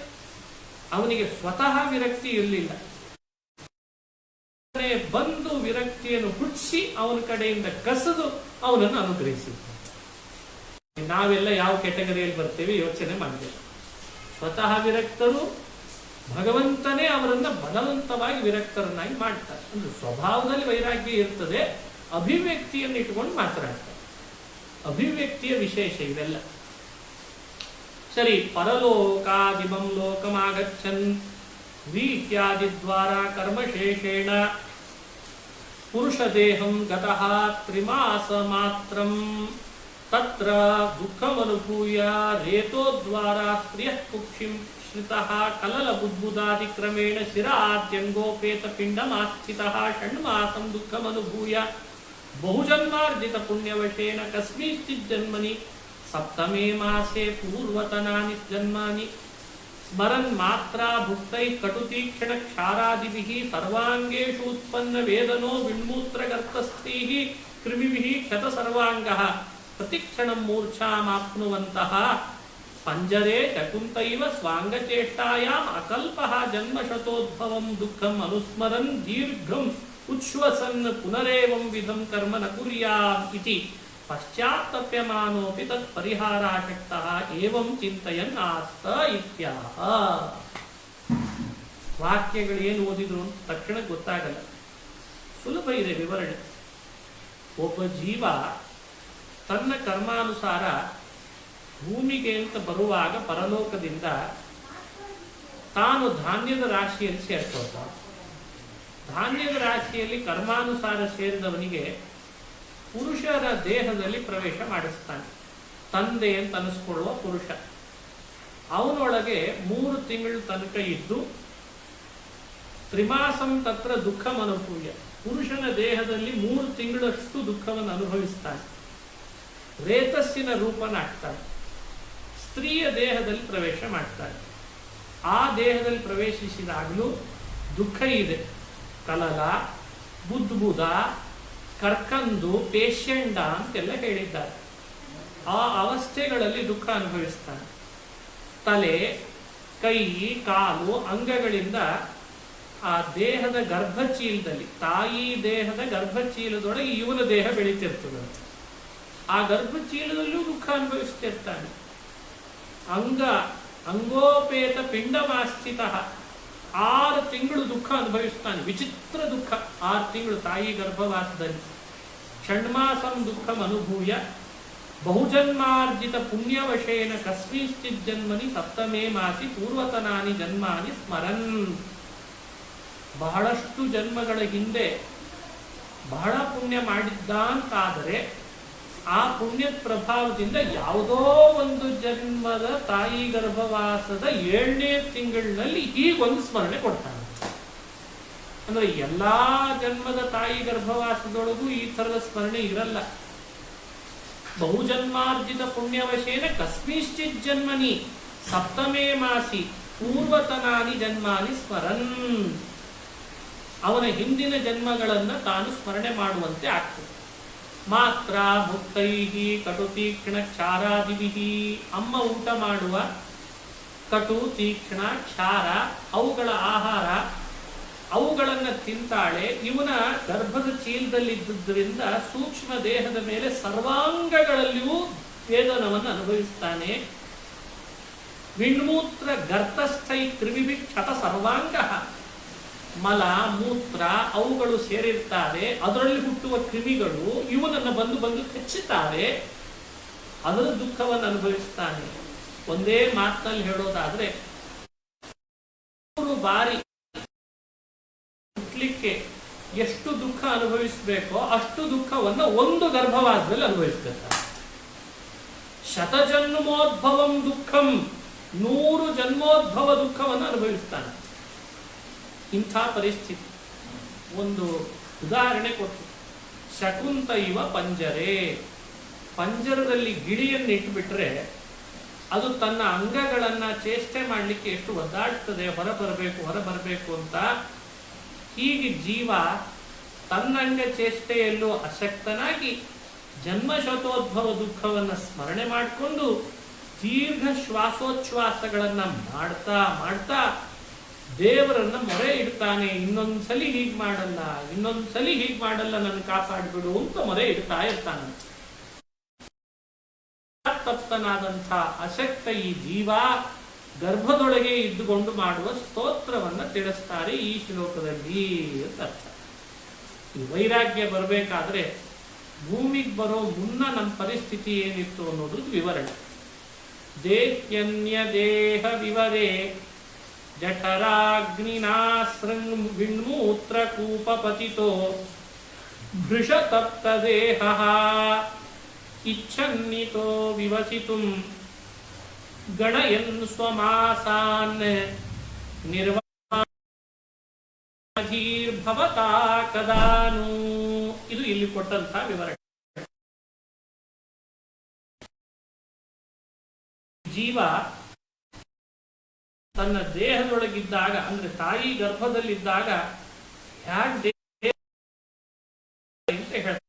ಅವನಿಗೆ ಸ್ವತಃ ವಿರಕ್ತಿ ಇರಲಿಲ್ಲ. ಬಂದು ವಿರಕ್ತಿಯನ್ನು ಹುಟ್ಟಿಸಿ ಅವನ ಕಡೆಯಿಂದ ಕಸದು ಅವನನ್ನು ಅನುಗ್ರಹಿಸಿದ್ದ. ನಾವೆಲ್ಲ ಯಾವ ಕೆಟಗರಿಯಲ್ಲಿ ಬರ್ತೇವೆ ಯೋಚನೆ ಮಾಡಬೇಕು. ಸ್ವತಃ ವಿರಕ್ತರು, ಭಗವಂತನೇ ಅವರನ್ನ ಬಲವಂತವಾಗಿ ವಿರಕ್ತರನ್ನಾಗಿ ಮಾಡ್ತಾರೆ. ಅಂದ್ರೆ ಸ್ವಭಾವದಲ್ಲಿ ವೈರಾಗ್ಯ ಇರ್ತದೆ, ಅಭಿವ್ಯಕ್ತಿಯನ್ನು ಇಟ್ಕೊಂಡು ಮಾತನಾಡ್ತಾರೆ. ಅಭಿವ್ಯಕ್ತಿಯ ವಿಶೇಷ ಇದೆಲ್ಲ. ಸರಿ, ಪರಲೋಕಾದಿಮಂ ಲೋಕಮಾಗಚ್ಚನ್ ವೀತ್ಯಾದಿದ್ವಾರ ಕರ್ಮಶೇಷೇಣ ಪುರುಷ ದೇಹಂ ಗತಃ ತ್ರಿಮಾಸ ಮಾತ್ರಂ ತತ್ರ ದುಃಖಮನುಭೂಯ ರೇತೋದ್ವಾರ ಸ್ತ್ರಿಯಃ ಕುಕ್ಷಿಂ ಶ್ರಿತಃ ಕಲಲ ಬುದ್ಬುದಾದಿ ಕ್ರಮೇಣ ಶಿರಾದ್ಯಂಗೋಪೇತ ಪಿಂಡಮಾಸ್ಥಿತಃ ಷಣ್ಮಾಸಂ ದುಃಖಮನುಭೂಯ ಬಹುಜನ್ಮಾರ್ಜಿತ ಪುಣ್ಯವಶೇನ ಕಸ್ಮಿಂಶ್ಚಿತ್ ಜನ್ಮನಿ ಸಪ್ತಮೇ ಮಾಸೆ ಪೂರ್ವತನಾನಿ ಜನ್ಮಾನಿ ಸ್ಮರನ್ ಮಾತ್ರಾ ಭುಕ್ತೈ ಕಟುತೀಕ್ಷಣ ಕ್ಷಾರಾದಿಭಿಃ ಸರ್ವಾಂಗೇಷು ಉತ್ಪನ್ನ ವೇದನೋ ವಿಣ್ಮೂತ್ರಗರ್ತಸ್ಥೈಃ ಕೃಮಿಭಿಃ ಕ್ಷತ ಸರ್ವಾಂಗಃ ಪ್ರತಿಕ್ಷಣಂ ಮೂರ್ಛಾಮಾಪ್ನುವಂತಹ ಪಂಜರೇ ಶಕುಂತೈವ ಸ್ವಾಂಗಚೇಷ್ಟಾಯಾಮ್ ಅಕಲ್ಪಃ ಜನ್ಮಶತೋದ್ಭವಂ ದುಃಖಂ ಅನುಸ್ಮರನ್ ದೀರ್ಘಂ ಉಚ್ಛ್ವಸನ್ ಪುನರೇವಂ ವಿಧಂ ಕರ್ಮ ನ ಕುರ್ಯಾಂ ಇತಿ ಪಶ್ಚಾತ್ತಪ್ಯಮಾನೋಪಿ ತತ್ ಪರಿಹಾರಾಶಕ್ತಃ ಏವಂ ಚಿಂತಯನ್ ಆಸ್ತ ಇತ್ಯಾಹ. ವಾಕ್ಯಗಳು ಏನು ಓದಿದ್ರು ಅಂತ ತಕ್ಷಣ ಗೊತ್ತಾಗಲ್ಲ, ಸುಲಭ ಇದೆ ವಿವರಣೆ. ಒಬ್ಬ ಜೀವ ತನ್ನ ಕರ್ಮಾನುಸಾರ ಭೂಮಿಗೆ ಅಂತ ಬರುವಾಗ ಪರಲೋಕದಿಂದ ತಾನು ಧಾನ್ಯದ ರಾಶಿಯಲ್ಲಿ ಸೇರ್ಕೊಳ್ತಾನೆ. ಧಾನ್ಯದ ರಾಶಿಯಲ್ಲಿ ಕರ್ಮಾನುಸಾರ ಸೇರಿದವನಿಗೆ ಪುರುಷರ ದೇಹದಲ್ಲಿ ಪ್ರವೇಶ ಮಾಡಿಸ್ತಾನೆ. ತಂದೆ ಅಂತ ಅನಿಸ್ಕೊಳ್ಳುವ ಪುರುಷ ಅವನೊಳಗೆ 3 ತಿಂಗಳ ತನಕ ಇದ್ದು ತ್ರಿಮಾಸಂ ತತ್ರ ದುಃಖಂ ಅನುಭೂಯ, ಪುರುಷನ ದೇಹದಲ್ಲಿ 3 ತಿಂಗಳಷ್ಟು ದುಃಖವನ್ನು ಅನುಭವಿಸ್ತಾನೆ. ರೇತಸ್ಸಿನ ರೂಪನಾಗ್ತಾನೆ. ಸ್ತ್ರೀಯ ದೇಹದಲ್ಲಿ ಪ್ರವೇಶ ಮಾಡ್ತಾನೆ. ಆ ದೇಹದಲ್ಲಿ ಪ್ರವೇಶಿಸಿದಾಗಲೂ ದುಃಖ ಇದೆ. ಕಲಲ, ಬುದ್ಬುದ, ಕರ್ಕಂದು, ಪೇಶ್ಯಂಡ ಅಂತೆಲ್ಲ ಹೇಳಿದ್ದಾರೆ. ಆ ಅವಸ್ಥೆಗಳಲ್ಲಿ ದುಃಖ ಅನುಭವಿಸ್ತಾನೆ. ತಲೆ, ಕೈ, ಕಾಲು, ಅಂಗಗಳಿಂದ ಆ ದೇಹದ ಗರ್ಭಚೀಲದಲ್ಲಿ, ತಾಯಿ ದೇಹದ ಗರ್ಭಚೀಲದೊಳಗೆ ಇವನ ದೇಹ ಬೆಳೀತಿರ್ತದೆ. ಆ ಗರ್ಭಚೀಲದಲ್ಲೂ ದುಃಖ ಅನುಭವಿಸ್ತಿರ್ತಾನೆ. ಅಂಗೋಪೇತ ಪಿಂಡಮಾಸ್ಥಿತ 6 ತಿಂಗಳು ದುಃಖ ಅನುಭವಿಸ್ತಾನೆ. ವಿಚಿತ್ರ ದುಃಖ 6 ತಿಂಗಳು ತಾಯಿ ಗರ್ಭವಾಸದಲ್ಲಿ. ಷಣ್ಮಾಸಂ ದುಃಖಂ ಅನುಭೂಯ ಬಹುಜನ್ಮಾರ್ಜಿತ ಪುಣ್ಯವಶೇನ ಕಸ್ಮಿಂಶ್ಚಿತ್ ಜನ್ಮನಿ ಸಪ್ತಮೇ ಮಾಸಿ ಪೂರ್ವತನಾನಿ ಜನ್ಮಾನಿ ಸ್ಮರನ್. ಬಹಳಷ್ಟು ಜನ್ಮಗಳ ಹಿಂದೆ ಬಹಳ ಪುಣ್ಯ ಮಾಡಿದ್ದ ಅಂತಾದರೆ ಆ ಪುಣ್ಯದ ಪ್ರಭಾವದಿಂದ ಯಾವುದೋ ಒಂದು ಜನ್ಮದ ತಾಯಿ ಗರ್ಭವಾಸದ 7ನೇ ತಿಂಗಳಿನಲ್ಲಿ ಹೀಗೊಂದು ಸ್ಮರಣೆ ಕೊಡ್ತಾನೆ. ಅಂದ್ರೆ ಎಲ್ಲಾ ಜನ್ಮದ ತಾಯಿ ಗರ್ಭವಾಸದೊಳಗೂ ಈ ತರದ ಸ್ಮರಣೆ ಇರಲ್ಲ. ಬಹುಜನ್ಮಾರ್ಜಿತ ಪುಣ್ಯವಶೇನ ಕಸ್ಮಿಶ್ಚಿತ್ ಜನ್ಮನಿ ಸಪ್ತಮೇ ಮಾಸಿ ಪೂರ್ವತನಾನಿ ಜನ್ಮಾನಿ ಸ್ಮರನ್. ಅವನ ಹಿಂದಿನ ಜನ್ಮಗಳನ್ನ ತಾನು ಸ್ಮರಣೆ ಮಾಡುವಂತೆ ಆಗ್ತದೆ. ಮಾತ್ರ ಮುಕ್ತೈಹಿ ಕಟು ತೀಕ್ಷ್ಣ ಕ್ಷಾರಾದಿವಿಹಿ, ಅಮ್ಮ ಊಟ ಮಾಡುವ ಕಟು ತೀಕ್ಷ್ಣ ಕ್ಷಾರ ಅವುಗಳ ಆಹಾರ ಅವುಗಳನ್ನು ತಿಂತಾಳೆ. ಇವನ ಗರ್ಭದ ಚೀಲದಲ್ಲಿದ್ದುದರಿಂದ ಸೂಕ್ಷ್ಮ ದೇಹದ ಮೇಲೆ ಸರ್ವಾಂಗಗಳಲ್ಲಿಯೂ ವೇದನವನ್ನು ಅನುಭವಿಸ್ತಾನೆ. ವಿಣ್ಮೂತ್ರ ಗರ್ತಸ್ಥೈ ತ್ರಿವಿಭಿ ಕ್ಷತ ಸರ್ವಾಂಗ, ಮಲ ಮೂತ್ರ ಅವುಗಳು ಸೇರಿರ್ತಾರೆ. ಅದರಲ್ಲಿ ಹುಟ್ಟುವ ಕ್ರಿಮಿಗಳು ಇವನನ್ನು ಬಂದು ಕಚ್ಚುತ್ತಾರೆ. ಅದರ ದುಃಖವನ್ನು ಅನುಭವಿಸ್ತಾನೆ. ಒಂದೇ ಮಾತಿನಲ್ಲಿ ಹೇಳೋದಾದ್ರೆ 3 ಬಾರಿ ಹುಟ್ಟಲಿಕ್ಕೆ ಎಷ್ಟು ದುಃಖ ಅನುಭವಿಸಬೇಕೋ ಅಷ್ಟು ದುಃಖವನ್ನು ಒಂದು ಗರ್ಭವಾಸದಲ್ಲಿ ಅನುಭವಿಸ್ತಾರೆ. ಶತಜನ್ಮೋದ್ಭವಂ ದುಃಖಂ, 100 ಜನ್ಮೋದ್ಭವ ದುಃಖವನ್ನು ಅನುಭವಿಸ್ತಾನೆ. ಇಂಥ ಪರಿಸ್ಥಿತಿ. ಒಂದು ಉದಾಹರಣೆ ಕೊಟ್ಟು, ಶಕುಂತ ಇವ ಪಂಜರೆ, ಪಂಜರದಲ್ಲಿ ಗಿಳಿಯನ್ನು ಇಟ್ಬಿಟ್ರೆ ಅದು ತನ್ನ ಅಂಗಗಳನ್ನ ಚೇಷ್ಟೆ ಮಾಡಲಿಕ್ಕೆ ಎಷ್ಟು ಒದ್ದಾಡ್ತದೆ, ಹೊರಬರಬೇಕು ಅಂತ. ಹೀಗೆ ಜೀವ ತನ್ನಂಗ ಚೇಷ್ಟೆಯಲ್ಲೂ ಅಶಕ್ತನಾಗಿ ಜನ್ಮಶತೋದ್ಭವ ದುಃಖವನ್ನು ಸ್ಮರಣೆ ಮಾಡಿಕೊಂಡು ದೀರ್ಘ ಶ್ವಾಸೋಚ್ಛ್ವಾಸಗಳನ್ನ ಮಾಡ್ತಾ ದೇವರನ್ನ ಮೊರೆ ಇಡ್ತಾನೆ. ಇನ್ನೊಂದ್ಸಲಿ ಹೀಗೆ ಮಾಡಲ್ಲ, ನನ್ನ ಕಾಪಾಡ್ಬಿಡು ಅಂತ ಮೊರೆ ಇಡ್ತಾ ಇರ್ತಾನೆ. ತಪ್ತನಾದಂಥ ಅಶಕ್ತ ಈ ಜೀವ ಗರ್ಭದೊಳಗೆ ಇದ್ದುಕೊಂಡು ಮಾಡುವ ಸ್ತೋತ್ರವನ್ನ ತಿಳಿಸ್ತಾರೆ ಈ ಶ್ಲೋಕದಲ್ಲಿ ಅಂತ ಅರ್ಥ. ಈ ವೈರಾಗ್ಯ ಬರಬೇಕಾದ್ರೆ ಭೂಮಿಗೆ ಬರೋ ಮುನ್ನ ನಮ್ಮ ಪರಿಸ್ಥಿತಿ ಏನಿತ್ತು ಅನ್ನೋದ್ರದ್ದು ವಿವರಣೆ. ದೇಹ್ಯನ್ಯ ದೇಹ ವಿವರೇ ಜಠರಾಗ್ನಿನಾ ವಿಣ್ಮೂತ್ರ ಕೂಪಪತಿತೋ ಭೃಷತಪ್ತ ದೇಹ ಇಚ್ಛನ್ನಿತೋ ವಿವಸಿತುಂ ಗಣಯನ್ ಸ್ವಮಾಸಾನ್ ನಿರ್ವಾಧೀರ್ಭವತಾ ಕದಾನು. ಇದು ಇಲ್ಲಿ ಕೊಟ್ಟಂತ ವಿವರಣೆ. ಜೀವ ತನ್ನ ದೇಹದೊಳಗಿದ್ದಾಗ, ಅಂದ್ರೆ ತಾಯಿ ಗರ್ಭದಲ್ಲಿದ್ದಾಗ ಹ್ಯಾಗ್ ಅಂತ ಹೇಳ್ತಾರೆ.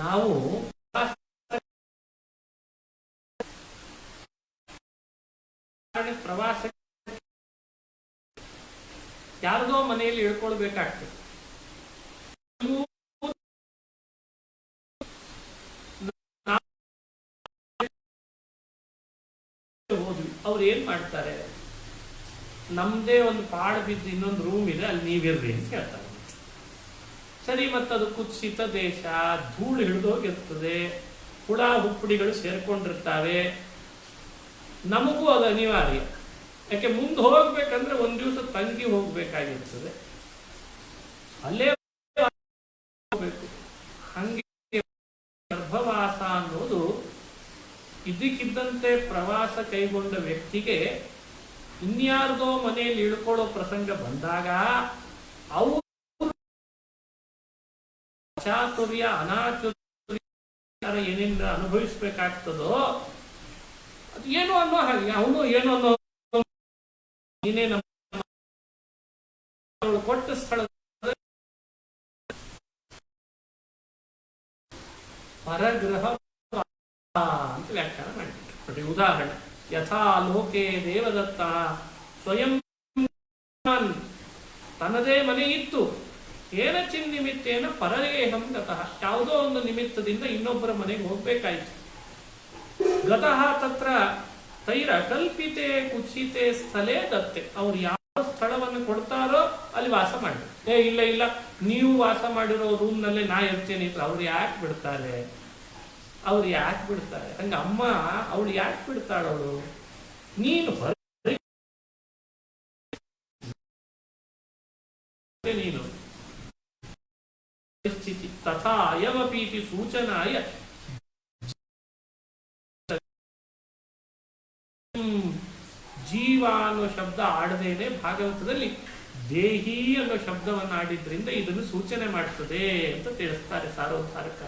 ನಾವು ಪ್ರವಾಸ ಯಾರದೋ ಮನೆಯಲ್ಲಿ ಇಳ್ಕೊಳ್ಬೇಕಾಗ್ತದೆ. ಹೋದ್ವಿ, ಅವ್ರು ಏನ್ ಮಾಡ್ತಾರೆ, ನಮ್ದೇ ಒಂದು ಪಾಡ್ ಬಿದ್ದು ಇನ್ನೊಂದು ರೂಮ್ ಇದೆ, ಅಲ್ಲಿ ನೀವಿರ್ರಿ ಅಂತ ಹೇಳ್ತಾರೆ. ಸರಿ, ಮತ್ತದು ಕುತ್ಸಿತ ದೇಶ, ಧೂಳು ಹಿಡಿದೋಗಿರ್ತದೆ, ಹುಳ ಹುಪ್ಪಡಿಗಳು ಸೇರ್ಕೊಂಡಿರ್ತಾವೆ. ನಮಗೂ ಅದು ಅನಿವಾರ್ಯ. ಯಾಕೆ ಮುಂದೆ ಹೋಗ್ಬೇಕಂದ್ರೆ ಒಂದ್ ದಿವಸ ತಂಗಿ ಹೋಗ್ಬೇಕಾಗಿರ್ತದೆ, ಅಲ್ಲೇ ಹೋಗ್ಬೇಕು. ಹಂಗೆ ಗರ್ಭವಾಸ ಅನ್ನೋದು ಇದಕ್ಕಿದ್ದಂತೆ ಪ್ರವಾಸ ಕೈಗೊಂಡ ವ್ಯಕ್ತಿಗೆ ಇನ್ಯಾರ್ದೋ ಮನೆಯಲ್ಲಿ ಇಳ್ಕೊಳ್ಳೋ ಪ್ರಸಂಗ ಬಂದಾಗ ಅವು ಚಾತುರ್ಯ ಅನಾಚುರ್ಯ ಏನೇನು ಅನುಭವಿಸ್ಬೇಕಾಗ್ತದೋ ಅದು ಏನು ಅನ್ನೋ ಹಾಗೆ ಅವನು ಏನು ಅನ್ನೋ ನೀನೇ ನಮ್ಮ ಕೊಟ್ಟ ಸ್ಥಳ ಪರಗ್ರಹ ಅಂತ ವ್ಯಾಖ್ಯಾನ ಮಾಡಿಬಿಟ್ಟು. ಉದಾಹರಣೆ, ಯಥಾ ಲೋಕೆ ದೇವದತ್ತ ಸ್ವಯಂ ತನ್ನದೇ ಮನೆ ಇತ್ತು, ಏನಚಿನ್ ನಿಮಿತ್ತೇನ ಪರದೇಹಂ ಗತಃ, ಯಾವುದೋ ಒಂದು ನಿಮಿತ್ತದಿಂದ ಇನ್ನೊಬ್ಬರ ಮನೆಗೆ ಹೋಗ್ಬೇಕಾಯ್ತು. ಗತಃ ತತ್ರ ತೈರ ಕಲ್ಪಿತೆ ಕುತ್ಸಿತೆ ಸ್ಥಳೇ ದತ್ತೆ, ಅವ್ರು ಯಾವ ಸ್ಥಳವನ್ನು ಕೊಡ್ತಾರೋ ಅಲ್ಲಿ ವಾಸ ಮಾಡಿ. ಇಲ್ಲ ಇಲ್ಲ, ನೀವು ವಾಸ ಮಾಡಿರೋ ರೂಮ್ನಲ್ಲೇ ನಾ ಇರ್ತೇನೆ ಅಂತ ಅವ್ರು ಯಾಕೆ ಬಿಡ್ತಾರೆ? ಅವ್ರು ಯಾಕೆ ಬಿಡ್ತಾರೆ? ಹಂಗ ಅಮ್ಮ ಅವಳು ಯಾಕೆ ಬಿಡ್ತಾಳವಳು? ನೀನು ನೀನು ಪರಿಸ್ಥಿತಿ ತಥಾ ಅಯಮಪೀತಿ ಸೂಚನಾಯ ಜೀವ ಅನ್ನೋ ಶಬ್ದ ಆಡದೇನೆ ಭಾಗವತದಲ್ಲಿ ದೇಹಿ ಅನ್ನೋ ಶಬ್ದವನ್ನು ಆಡಿದ್ರಿಂದ ಇದನ್ನು ಸೂಚನೆ ಮಾಡ್ತದೆ ಅಂತ ತಿಳಿಸ್ತಾರೆ ಸಾರೋದ್ಧಾರಕ.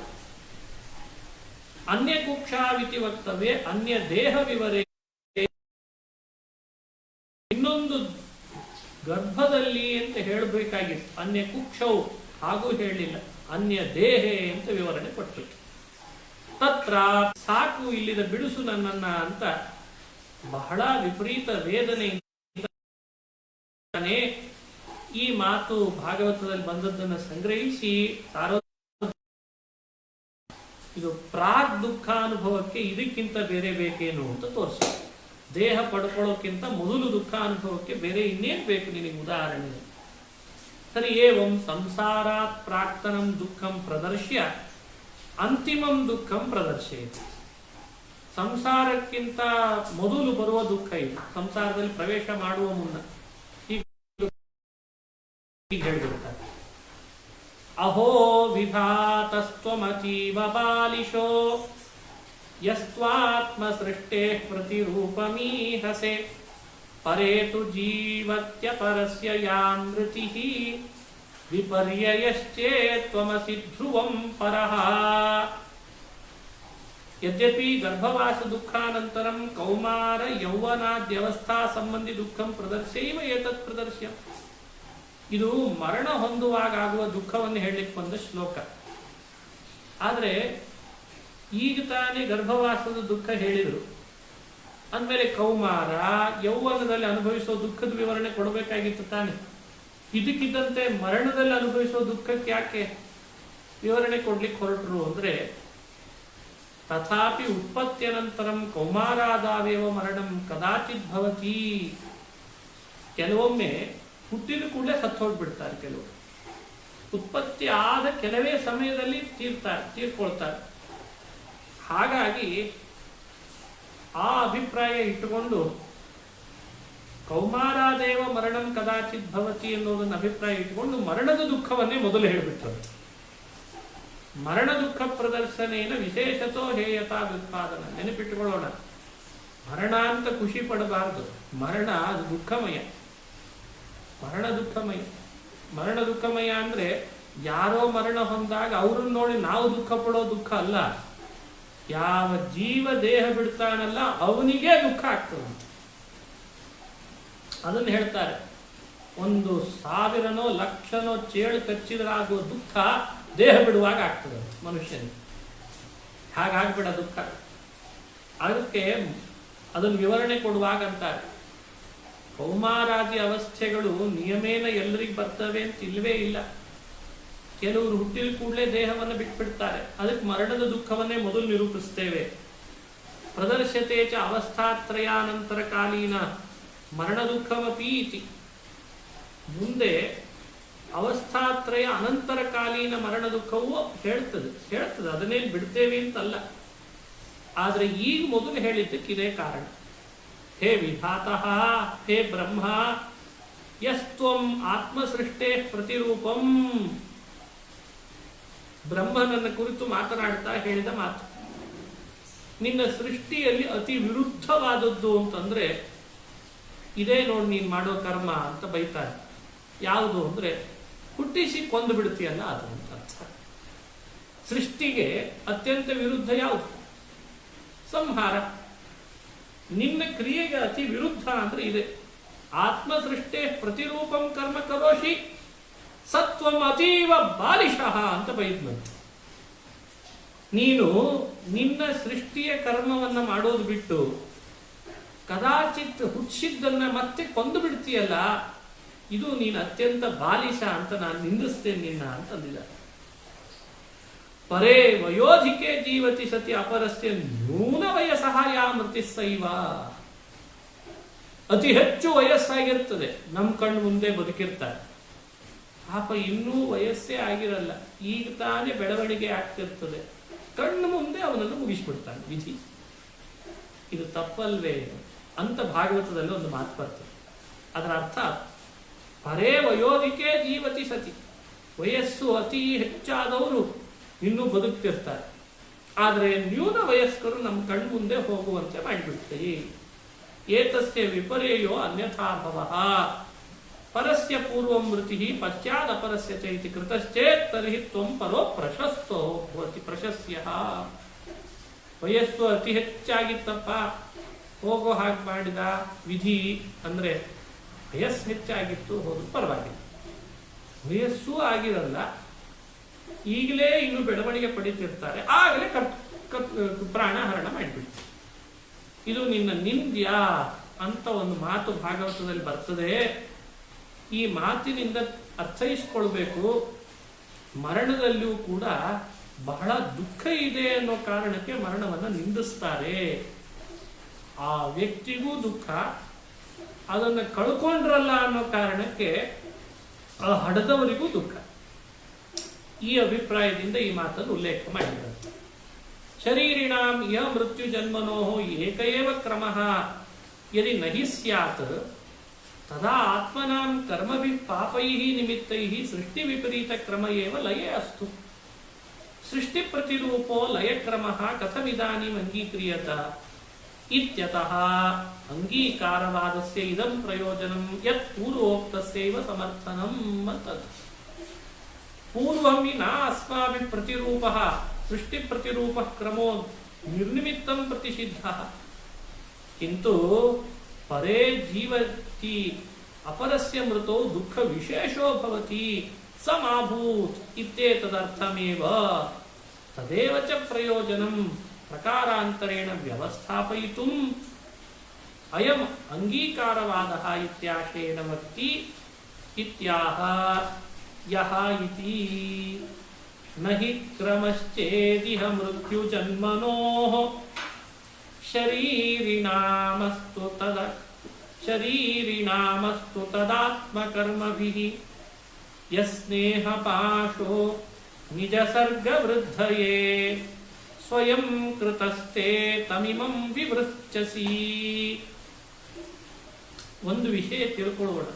ಅನ್ಯ ಕುಕ್ಷಾವಿತಿ ವಕ್ತವ್ಯ ಅನ್ಯ ದೇಹ ವಿವರೇ. ಇನ್ನೊಂದು ಗರ್ಭದಲ್ಲಿ ಅಂತ ಹೇಳಬೇಕಾಗಿತ್ತು, ಅನ್ಯ ಕುಕ್ಷವು ಹಾಗೂ ಹೇಳಿಲ್ಲ, ಅನ್ಯ ದೇಹೆ ಅಂತ ವಿವರಣೆ ಕೊಟ್ಟರು. ತತ್ರ ಸಾಕು ಇಲ್ಲಿದ ಬಿಡಿಸು ನನ್ನನ್ನ ಅಂತ ಬಹಳ ವಿಪರೀತ ವೇದನೆ ಈ ಮಾತು ಭಾಗವತದಲ್ಲಿ ಬಂದದ್ದನ್ನು ಸಂಗ್ರಹಿಸಿ ಇದು ಪ್ರಾಗ್ ದುಃಖಾನುಭವಕ್ಕೆ ಇದಕ್ಕಿಂತ ಬೇರೆ ಬೇಕೇನು ಅಂತ ತೋರಿಸಿ, ದೇಹ ಪಡ್ಕೊಳ್ಳೋಕ್ಕಿಂತ ಮೊದಲು ದುಃಖಾನುಭವಕ್ಕೆ ಬೇರೆ ಇನ್ನೇನು ಬೇಕು ನಿನಗೆ ಉದಾಹರಣೆ? ಸರಿ, ಏವಂ ಸಂಸಾರಾತ್ ಪ್ರಾಕ್ತನಂ ದುಃಖಂ ಪ್ರದರ್ಶ್ಯ ಅಂತಿಮಂ ದುಃಖಂ ಪ್ರದರ್ಶಯತಿ. ಸಂಸಾರಕ್ಕಿಂತ ಮೊದಲು ಬರುವ ದುಃಖ ಇದು, ಸಂಸಾರದಲ್ಲಿ ಪ್ರವೇಶ ಮಾಡುವ ಮುನ್ನ ಹೇಳಿಬಿಡ್ತಾರೆ. ಅಹೋ ವಿಧಾತಸ್ತ್ವಮತೀವ ಬಾಲಿಶೋ ಯಸ್ತ್ವಾತ್ಮ ಸೃಷ್ಟೇ ಪ್ರತಿರೂಪಮೀಹಸೆ ಪರೇತು ಜೀವತ್ಯಪರಸ್ಯ ಯಾಮೃತಿ ವಿಪರ್ಯಯಶ್ಚೇತ್ವಮಸಿ ಧ್ರುವಂ ಪರಃ. ಯದ್ಯಪಿ ಗರ್ಭವಾಸ ದುಃಖಾನಂತರಂ ಕೌಮಾರ ಯೌವನಾದ್ಯವಸ್ಥಾ ಸಂಬಂಧಿ ದುಃಖಂ ಪ್ರದರ್ಶೈವ ಏತತ್ ಪ್ರದರ್ಶ್ಯ. ಇದು ಮರಣ ಹೊಂದುವಾಗ ಆಗುವ ದುಃಖವನ್ನು ಹೇಳಲಿಕ್ಕೆ ಬಂದ ಶ್ಲೋಕ. ಆದರೆ ಈಗ ತಾನೇ ಗರ್ಭವಾಸದ ದುಃಖ ಹೇಳಿದರು, ಅಂದಮೇಲೆ ಕೌಮಾರ ಯೌವನದಲ್ಲಿ ಅನುಭವಿಸೋ ದುಃಖದ ವಿವರಣೆ ಕೊಡಬೇಕಾಗಿತ್ತು ತಾನೆ. ಇದಕ್ಕಿದ್ದಂತೆ ಮರಣದಲ್ಲಿ ಅನುಭವಿಸೋ ದುಃಖಕ್ಕೆ ಯಾಕೆ ವಿವರಣೆ ಕೊಡ್ಲಿಕ್ಕೆ ಹೊರಟರು ಅಂದ್ರೆ, ತಥಾಪಿ ಉತ್ಪತ್ತಿಯನಂತರಂ ಕೌಮಾರಾದಾವೇವ ಮರಣಂ ಕದಾಚಿತ್ ಭವತಿ. ಕೆಲವೊಮ್ಮೆ ಹುಟ್ಟಿದ ಕೂಡಲೇ ಸತ್ತೋಗ್ಬಿಡ್ತಾರೆ, ಕೆಲವರು ಉತ್ಪತ್ತಿ ಆದ ಕೆಲವೇ ಸಮಯದಲ್ಲಿ ತೀರ್ಕೊಳ್ತಾರೆ. ಹಾಗಾಗಿ ಆ ಅಭಿಪ್ರಾಯ ಇಟ್ಟುಕೊಂಡು ಕೌಮಾರಾದೇವ ಮರಣಂ ಕದಾಚಿತ್ ಭವತಿ ಅನ್ನೋದನ್ನು ಅಭಿಪ್ರಾಯ ಇಟ್ಟುಕೊಂಡು ಮರಣದ ದುಃಖವನ್ನೇ ಮೊದಲು ಹೇಳಿಬಿಟ್ರು. ಮರಣ ದುಃಖ ಪ್ರದರ್ಶನೇನ ವಿಶೇಷತೋ ಹೇಯತಾ ವ್ಯುತ್ಪಾದನ. ನೆನಪಿಟ್ಟುಕೊಳ್ಳೋಣ, ಮರಣ ಅಂತ ಖುಷಿ ಪಡಬಾರದು. ಮರಣ ಅದು ದುಃಖಮಯ. ಮರಣ ದುಃಖಮಯ. ಮರಣ ದುಃಖಮಯ ಅಂದ್ರೆ ಯಾರೋ ಮರಣ ಹೊಂದಾಗ ಅವ್ರನ್ನ ನೋಡಿ ನಾವು ದುಃಖ ಪಡೋ ದುಃಖ ಅಲ್ಲ. ಯಾವ ಜೀವ ದೇಹ ಬಿಡ್ತಾನಲ್ಲ ಅವನಿಗೆ ದುಃಖ ಆಗ್ತದೆ. ಅದನ್ನು ಹೇಳ್ತಾರೆ, 1,000 ಲಕ್ಷನೋ ಚೇಳು ಕಚ್ಚಿದ್ರಾಗುವ ದುಃಖ ದೇಹ ಬಿಡುವಾಗ ಆಗ್ತದೆ ಮನುಷ್ಯನಿಗೆ. ಹಾಗಾಗ್ಬಿಡ ದುಃಖ. ಅದಕ್ಕೆ ಅದನ್ನು ವಿವರಣೆ ಕೊಡುವಾಗ ಅಂತಾರೆ, ಕೌಮಾರಾದಿ ಅವಸ್ಥೆಗಳು ನಿಯಮೇನ ಎಲ್ಲರಿಗೂ ಬರ್ತವೆ ಅಂತ ಇಲ್ವೇ ಇಲ್ಲ. ಕೆಲವರು ಹುಟ್ಟಿದ ಕೂಡಲೇ ದೇಹವನ್ನು ಬಿಟ್ಬಿಡ್ತಾರೆ. ಅದಕ್ಕೆ ಮರಣದ ದುಃಖವನ್ನೇ ಮೊದಲು ನಿರೂಪಿಸ್ತೇವೆ. ಪ್ರದರ್ಶತೆ ಚ ಅವಸ್ಥಾತ್ರಯಾನಂತರ ಕಾಲೀನ ಮರಣ ದುಃಖಮಪೀತಿ. ಮುಂದೆ ಅವಸ್ಥಾತ್ರಯ ಅನಂತರ ಕಾಲೀನ ಮರಣ ದುಃಖವೂ ಹೇಳ್ತದೆ. ಅದನ್ನೇನು ಬಿಡ್ತೇವೆ ಅಂತಲ್ಲ. ಆದರೆ ಈಗ ಮೊದಲು ಹೇಳಿದ್ದಕ್ಕಿದೆ ಕಾರಣ. ಹೇ ವಿಧಾತಃ, ಹೇ ಬ್ರಹ್ಮ, ಯಸ್ತ್ವಂ ಆತ್ಮಸೃಷ್ಟೇ ಪ್ರತಿರೂಪಂ. ಬ್ರಹ್ಮನನ್ನ ಕುರಿತು ಮಾತನಾಡ್ತಾ ಹೇಳಿದ ಮಾತು. ನಿನ್ನ ಸೃಷ್ಟಿಯಲ್ಲಿ ಅತಿ ವಿರುದ್ಧವಾದದ್ದು ಅಂತಂದ್ರೆ ಇದೇ ನೋಡಿ ನೀನು ಮಾಡೋ ಕರ್ಮ ಅಂತ ಬೈತಾರೆ. ಯಾವುದು ಅಂದ್ರೆ ಹುಟ್ಟಿಸಿ ಕೊಂದು ಬಿಡ್ತೀಯಲ್ಲ ಅದು ಅಂತ ಅರ್ಥ. ಸೃಷ್ಟಿಗೆ ಅತ್ಯಂತ ವಿರುದ್ಧ ಯಾವುದು? ಸಂಹಾರ. ನಿನ್ನ ಕ್ರಿಯೆಗೆ ಅತಿ ವಿರುದ್ಧ ಅಂದ್ರೆ ಇದೆ. ಆತ್ಮ ಸೃಷ್ಟೇ ಪ್ರತಿರೂಪಂ ಕರ್ಮ ಕರೋಷಿ ಸತ್ವಂ ಅತೀವ ಬಾಲಿಶಃ ಅಂತ ಬೈದ್ನಂತೆ. ನೀನು ನಿನ್ನ ಸೃಷ್ಟಿಯ ಕರ್ಮವನ್ನ ಮಾಡೋದು ಬಿಟ್ಟು ಕದಾಚಿತ್ ಹುಟ್ಟಿಸಿದ್ದನ್ನ ಮತ್ತೆ ಕೊಂದು ಬಿಡ್ತೀಯಲ್ಲ, ಇದು ನೀನು ಅತ್ಯಂತ ಬಾಲಿಶ ಅಂತ ನಾನು ನಿಂದಿಸ್ತೇನೆ ನಿನ್ನ ಅಂತಂದಿದ್ದಾರೆ. ಪರೇ ವಯೋಧಿಕೆ ಜೀವತಿ ಸತಿ ಅಪರಸ್ಯ ನ್ಯೂನ ವಯಸ್ಸಹ ಯಾ ಮೃತಿಸ್ಸೈವ. ಅತಿ ಹೆಚ್ಚು ವಯಸ್ಸಾಗಿರ್ತದೆ, ನಮ್ಮ ಕಣ್ಣು ಮುಂದೆ ಬದುಕಿರ್ತಾರೆ. ಪಾಪ ಇನ್ನೂ ವಯಸ್ಸೇ ಆಗಿರಲ್ಲ, ಈಗ ತಾನೇ ಬೆಳವಣಿಗೆ ಆಗ್ತಿರ್ತದೆ, ಕಣ್ಣು ಮುಂದೆ ಅವನನ್ನು ಮುಗಿಸ್ಬಿಡ್ತಾನೆ ವಿಧಿ. ಇದು ತಪ್ಪಲ್ವೇ ಅಂತ ಭಾಗವತದಲ್ಲಿ ಒಂದು ಮಾತು ಬರ್ತದೆ. ಅದರ ಅರ್ಥ ಪರೇ ವಯೋಧಿಕೆ ಜೀವತಿ ಸತಿ, ವಯಸ್ಸು ಅತಿ ಹೆಚ್ಚಾದವರು ಇನ್ನೂ ಬದುಕ್ತಿರ್ತಾರೆ, ಆದರೆ ನ್ಯೂನ ವಯಸ್ಕರು ನಮ್ಮ ಕಣ್ಣು ಮುಂದೆ ಹೋಗುವಂತೆ ಮಾಡಿಬಿಡ್ತೀವಿ. ಏತಸ್ಯ ವಿಪರ್ಯಯೋ ಅನ್ಯಥಾಭವಃ ಪರಸ್ಯ ಪೂರ್ವಂ ಮೃತಿ ಪಶ್ಚಾತ್ ಅಪರಸ್ಯ ಚೈತಿ ಕೃತಶ್ಚೇತ್ ತರ್ಹಿ ತ್ವಂ ಪರೋ ಪ್ರಶಸ್ತೋ ಭವತಿ ಪ್ರಶಸ್ಯ. ವಯಸ್ಸು ಅತಿ ಹೆಚ್ಚಾಗಿತ್ತಪ್ಪ, ಹೋಗೋ ಹಾಗೆ ಮಾಡಿದ ವಿಧಿ ಅಂದ್ರೆ ವಯಸ್ಸು ಹೆಚ್ಚಾಗಿತ್ತು, ಹೋದ್ರು ಪರವಾಗಿಲ್ಲ. ವಯಸ್ಸು ಆಗಿರಲ್ಲ, ಈಗಲೇ ಇನ್ನು ಬೆಳವಣಿಗೆ ಪಡಿತಿರ್ತಾರೆ, ಆಗಲೇ ಪ್ರಾಣ ಹರಣ ಮಾಡಿಬಿಡ್ತಾರೆ. ಇದು ನಿನ್ನ ನಿಂದ್ಯ ಅಂತ ಒಂದು ಮಾತು ಭಾಗವತದಲ್ಲಿ ಬರ್ತದೆ. ಈ ಮಾತಿನಿಂದ ಅರ್ಥೈಸ್ಕೊಳ್ಬೇಕು, ಮರಣದಲ್ಲಿಯೂ ಕೂಡ ಬಹಳ ದುಃಖ ಇದೆ ಅನ್ನೋ ಕಾರಣಕ್ಕೆ ಮರಣವನ್ನು ನಿಂದಿಸ್ತಾರೆ. ಆ ವ್ಯಕ್ತಿಗೂ ದುಃಖ, ಅದನ್ನು ಕಳ್ಕೊಂಡ್ರಲ್ಲ ಅನ್ನೋ ಕಾರಣಕ್ಕೆ ಆ ಹಡದವರಿಗೂ ದುಃಖ. ಈ ಅಭಿಪ್ರಾಯದಿಂದ ಈ ಮಾತನ್ನು ಉಲ್ಲೇಖ ಮಾಡಿದ್ದಾರೆ. ಶರೀರಿಣಾಂ ಯ ಮೃತ್ಯು ಜನ್ಮನೋ ಏಕಏವ ಕ್ರಮಃ ಯದಿ ನಹಿ ಸ್ಯಾತ್ ತದಾ ಆತ್ಮನಾಂ ಕರ್ಮಭಿ ಪಾಪೈಃ ನಿಮಿತ್ತೈಃ ಸೃಷ್ಟಿ ವಿಪರೀತ ಕ್ರಮ ಏವ ಲಯೇ ಅಸ್ತು. ಸೃಷ್ಟಿ ಪ್ರತಿರೂಪೋ ಲಯ ಕ್ರಮಃ ಕಥಮಿದಾನೀಂ ಅಂಗೀಕ್ರಿಯತ ಇತ್ಯತಃ ಅಂಗೀಕಾರವಾದಸ್ಯ ಇದಂ ಪ್ರಯೋಜನಂ ಯತ್ ಪೂರ್ವೋಕ್ತಸ್ಯೈವ ಸಮರ್ಥನಂ ಅಂತದ್ದು. ಪೂರ್ವಂ ನ ಅಸ್ಮಾಭಿಃ ಪ್ರತಿರೂಪಃ ಸೃಷ್ಟಿ ಪ್ರತಿರೂಪಃ ಕ್ರಮೋ ನಿರ್ನಿಮಿತ್ತಂ ಪ್ರತಿಷಿದ್ಧಃ ಕಿಂತು ಪರೇ ಜೀವತಿ ಅಪರಸ್ಯ ಮೃತೋ ದುಃಖ ವಿಶೇಷೋ ಭವತಿ ಸಮಾಭೂತ್ ಇತ್ಯೇತದರ್ಥಮೇವ ತದೇವ ಚ ಪ್ರಯೋಜನಂ ಪ್ರಕಾರಾಂತರೇಣ ವ್ಯವಸ್ಥಾಪಯಿತುಂ ಅಯಂ ಅಂಗೀಕಾರವಾದಃ ಇತ್ಯಾಶೇನ ವಕ್ತಿ ಇತ್ಯಾಹ ಯಹ ಇತಿ. ನಹಿ ಕ್ರಮಶ್ಚೇದಿಹ ಮೃತ್ಯು ಜನ್ಮನೋಃ ಶರೀರಿಣಾಮಸ್ತು ತದಾತ್ಮಕರ್ಮಭಿಃ ಯಸ್ನೇಹ ಪಾಶೋ ನಿಜ ಸರ್ಗ ವೃದ್ಧಯೇ ಸ್ವಯಂ ಕೃತಸ್ಥೆ ತಮಿಮಂ ವಿವೃಚ್ಛಸಿ. ಒಂದು ವಿಷಯ ತಿಳ್ಕೊಳ್ಳೋಣ.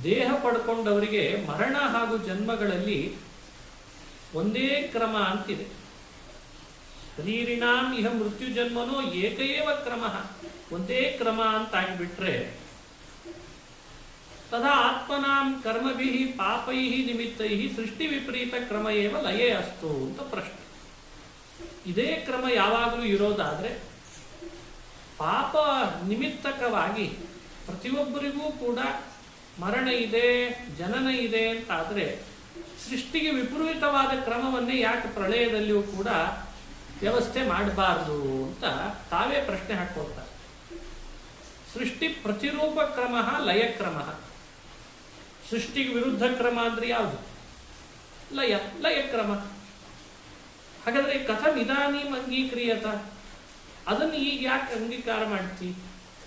ದೇಹ ಪಡ್ಕೊಂಡವರಿಗೆ ಮರಣ ಹಾಗೂ ಜನ್ಮಗಳಲ್ಲಿ ಒಂದೇ ಕ್ರಮ ಅಂತಿದೆ. ಶರೀರಿಣಾಂ ಇಹ ಮೃತ್ಯು ಜನ್ಮನೋ ಏಕಏವ ಕ್ರಮ, ಒಂದೇ ಕ್ರಮ ಅಂತ ಆಗಿಬಿಟ್ರೆ ತದಾ ಆತ್ಮನಾಂ ಕರ್ಮಭಿಃ ಪಾಪೈಃ ನಿಮಿತ್ತೈಃ ಸೃಷ್ಟಿ ವಿಪರೀತ ಕ್ರಮ ಏವ ಲಯೇ ಅಸ್ತು ಅಂತ ಪ್ರಶ್ನೆ. ಇದೇ ಕ್ರಮ ಯಾವಾಗಲೂ ಇರೋದಾದ್ರೆ ಪಾಪ ನಿಮಿತ್ತಕವಾಗಿ ಪ್ರತಿಯೊಬ್ಬರಿಗೂ ಕೂಡ ಮರಣ ಇದೆ, ಜನನ ಇದೆ ಅಂತಾದ್ರೆ ಸೃಷ್ಟಿಗೆ ವಿಪರೀತವಾದ ಕ್ರಮವನ್ನೇ ಯಾಕೆ ಪ್ರಳಯದಲ್ಲಿಯೂ ಕೂಡ ವ್ಯವಸ್ಥೆ ಮಾಡಬಾರದು ಅಂತ ತಾವೇ ಪ್ರಶ್ನೆ ಹಾಕೊಳ್ತಾರೆ. ಸೃಷ್ಟಿ ಪ್ರತಿರೂಪ ಕ್ರಮ ಲಯ ಕ್ರಮ. ಸೃಷ್ಟಿಗೆ ವಿರುದ್ಧ ಕ್ರಮ ಅಂದ್ರೆ ಯಾವುದು? ಲಯ ಕ್ರಮ. ಹಾಗಾದ್ರೆ ಕಥಂ ಇದಾನೀಂ ಅಂಗೀಕ್ರಿಯತ, ಅದನ್ನು ಈಗ ಯಾಕೆ ಅಂಗೀಕಾರ ಮಾಡ್ತಿ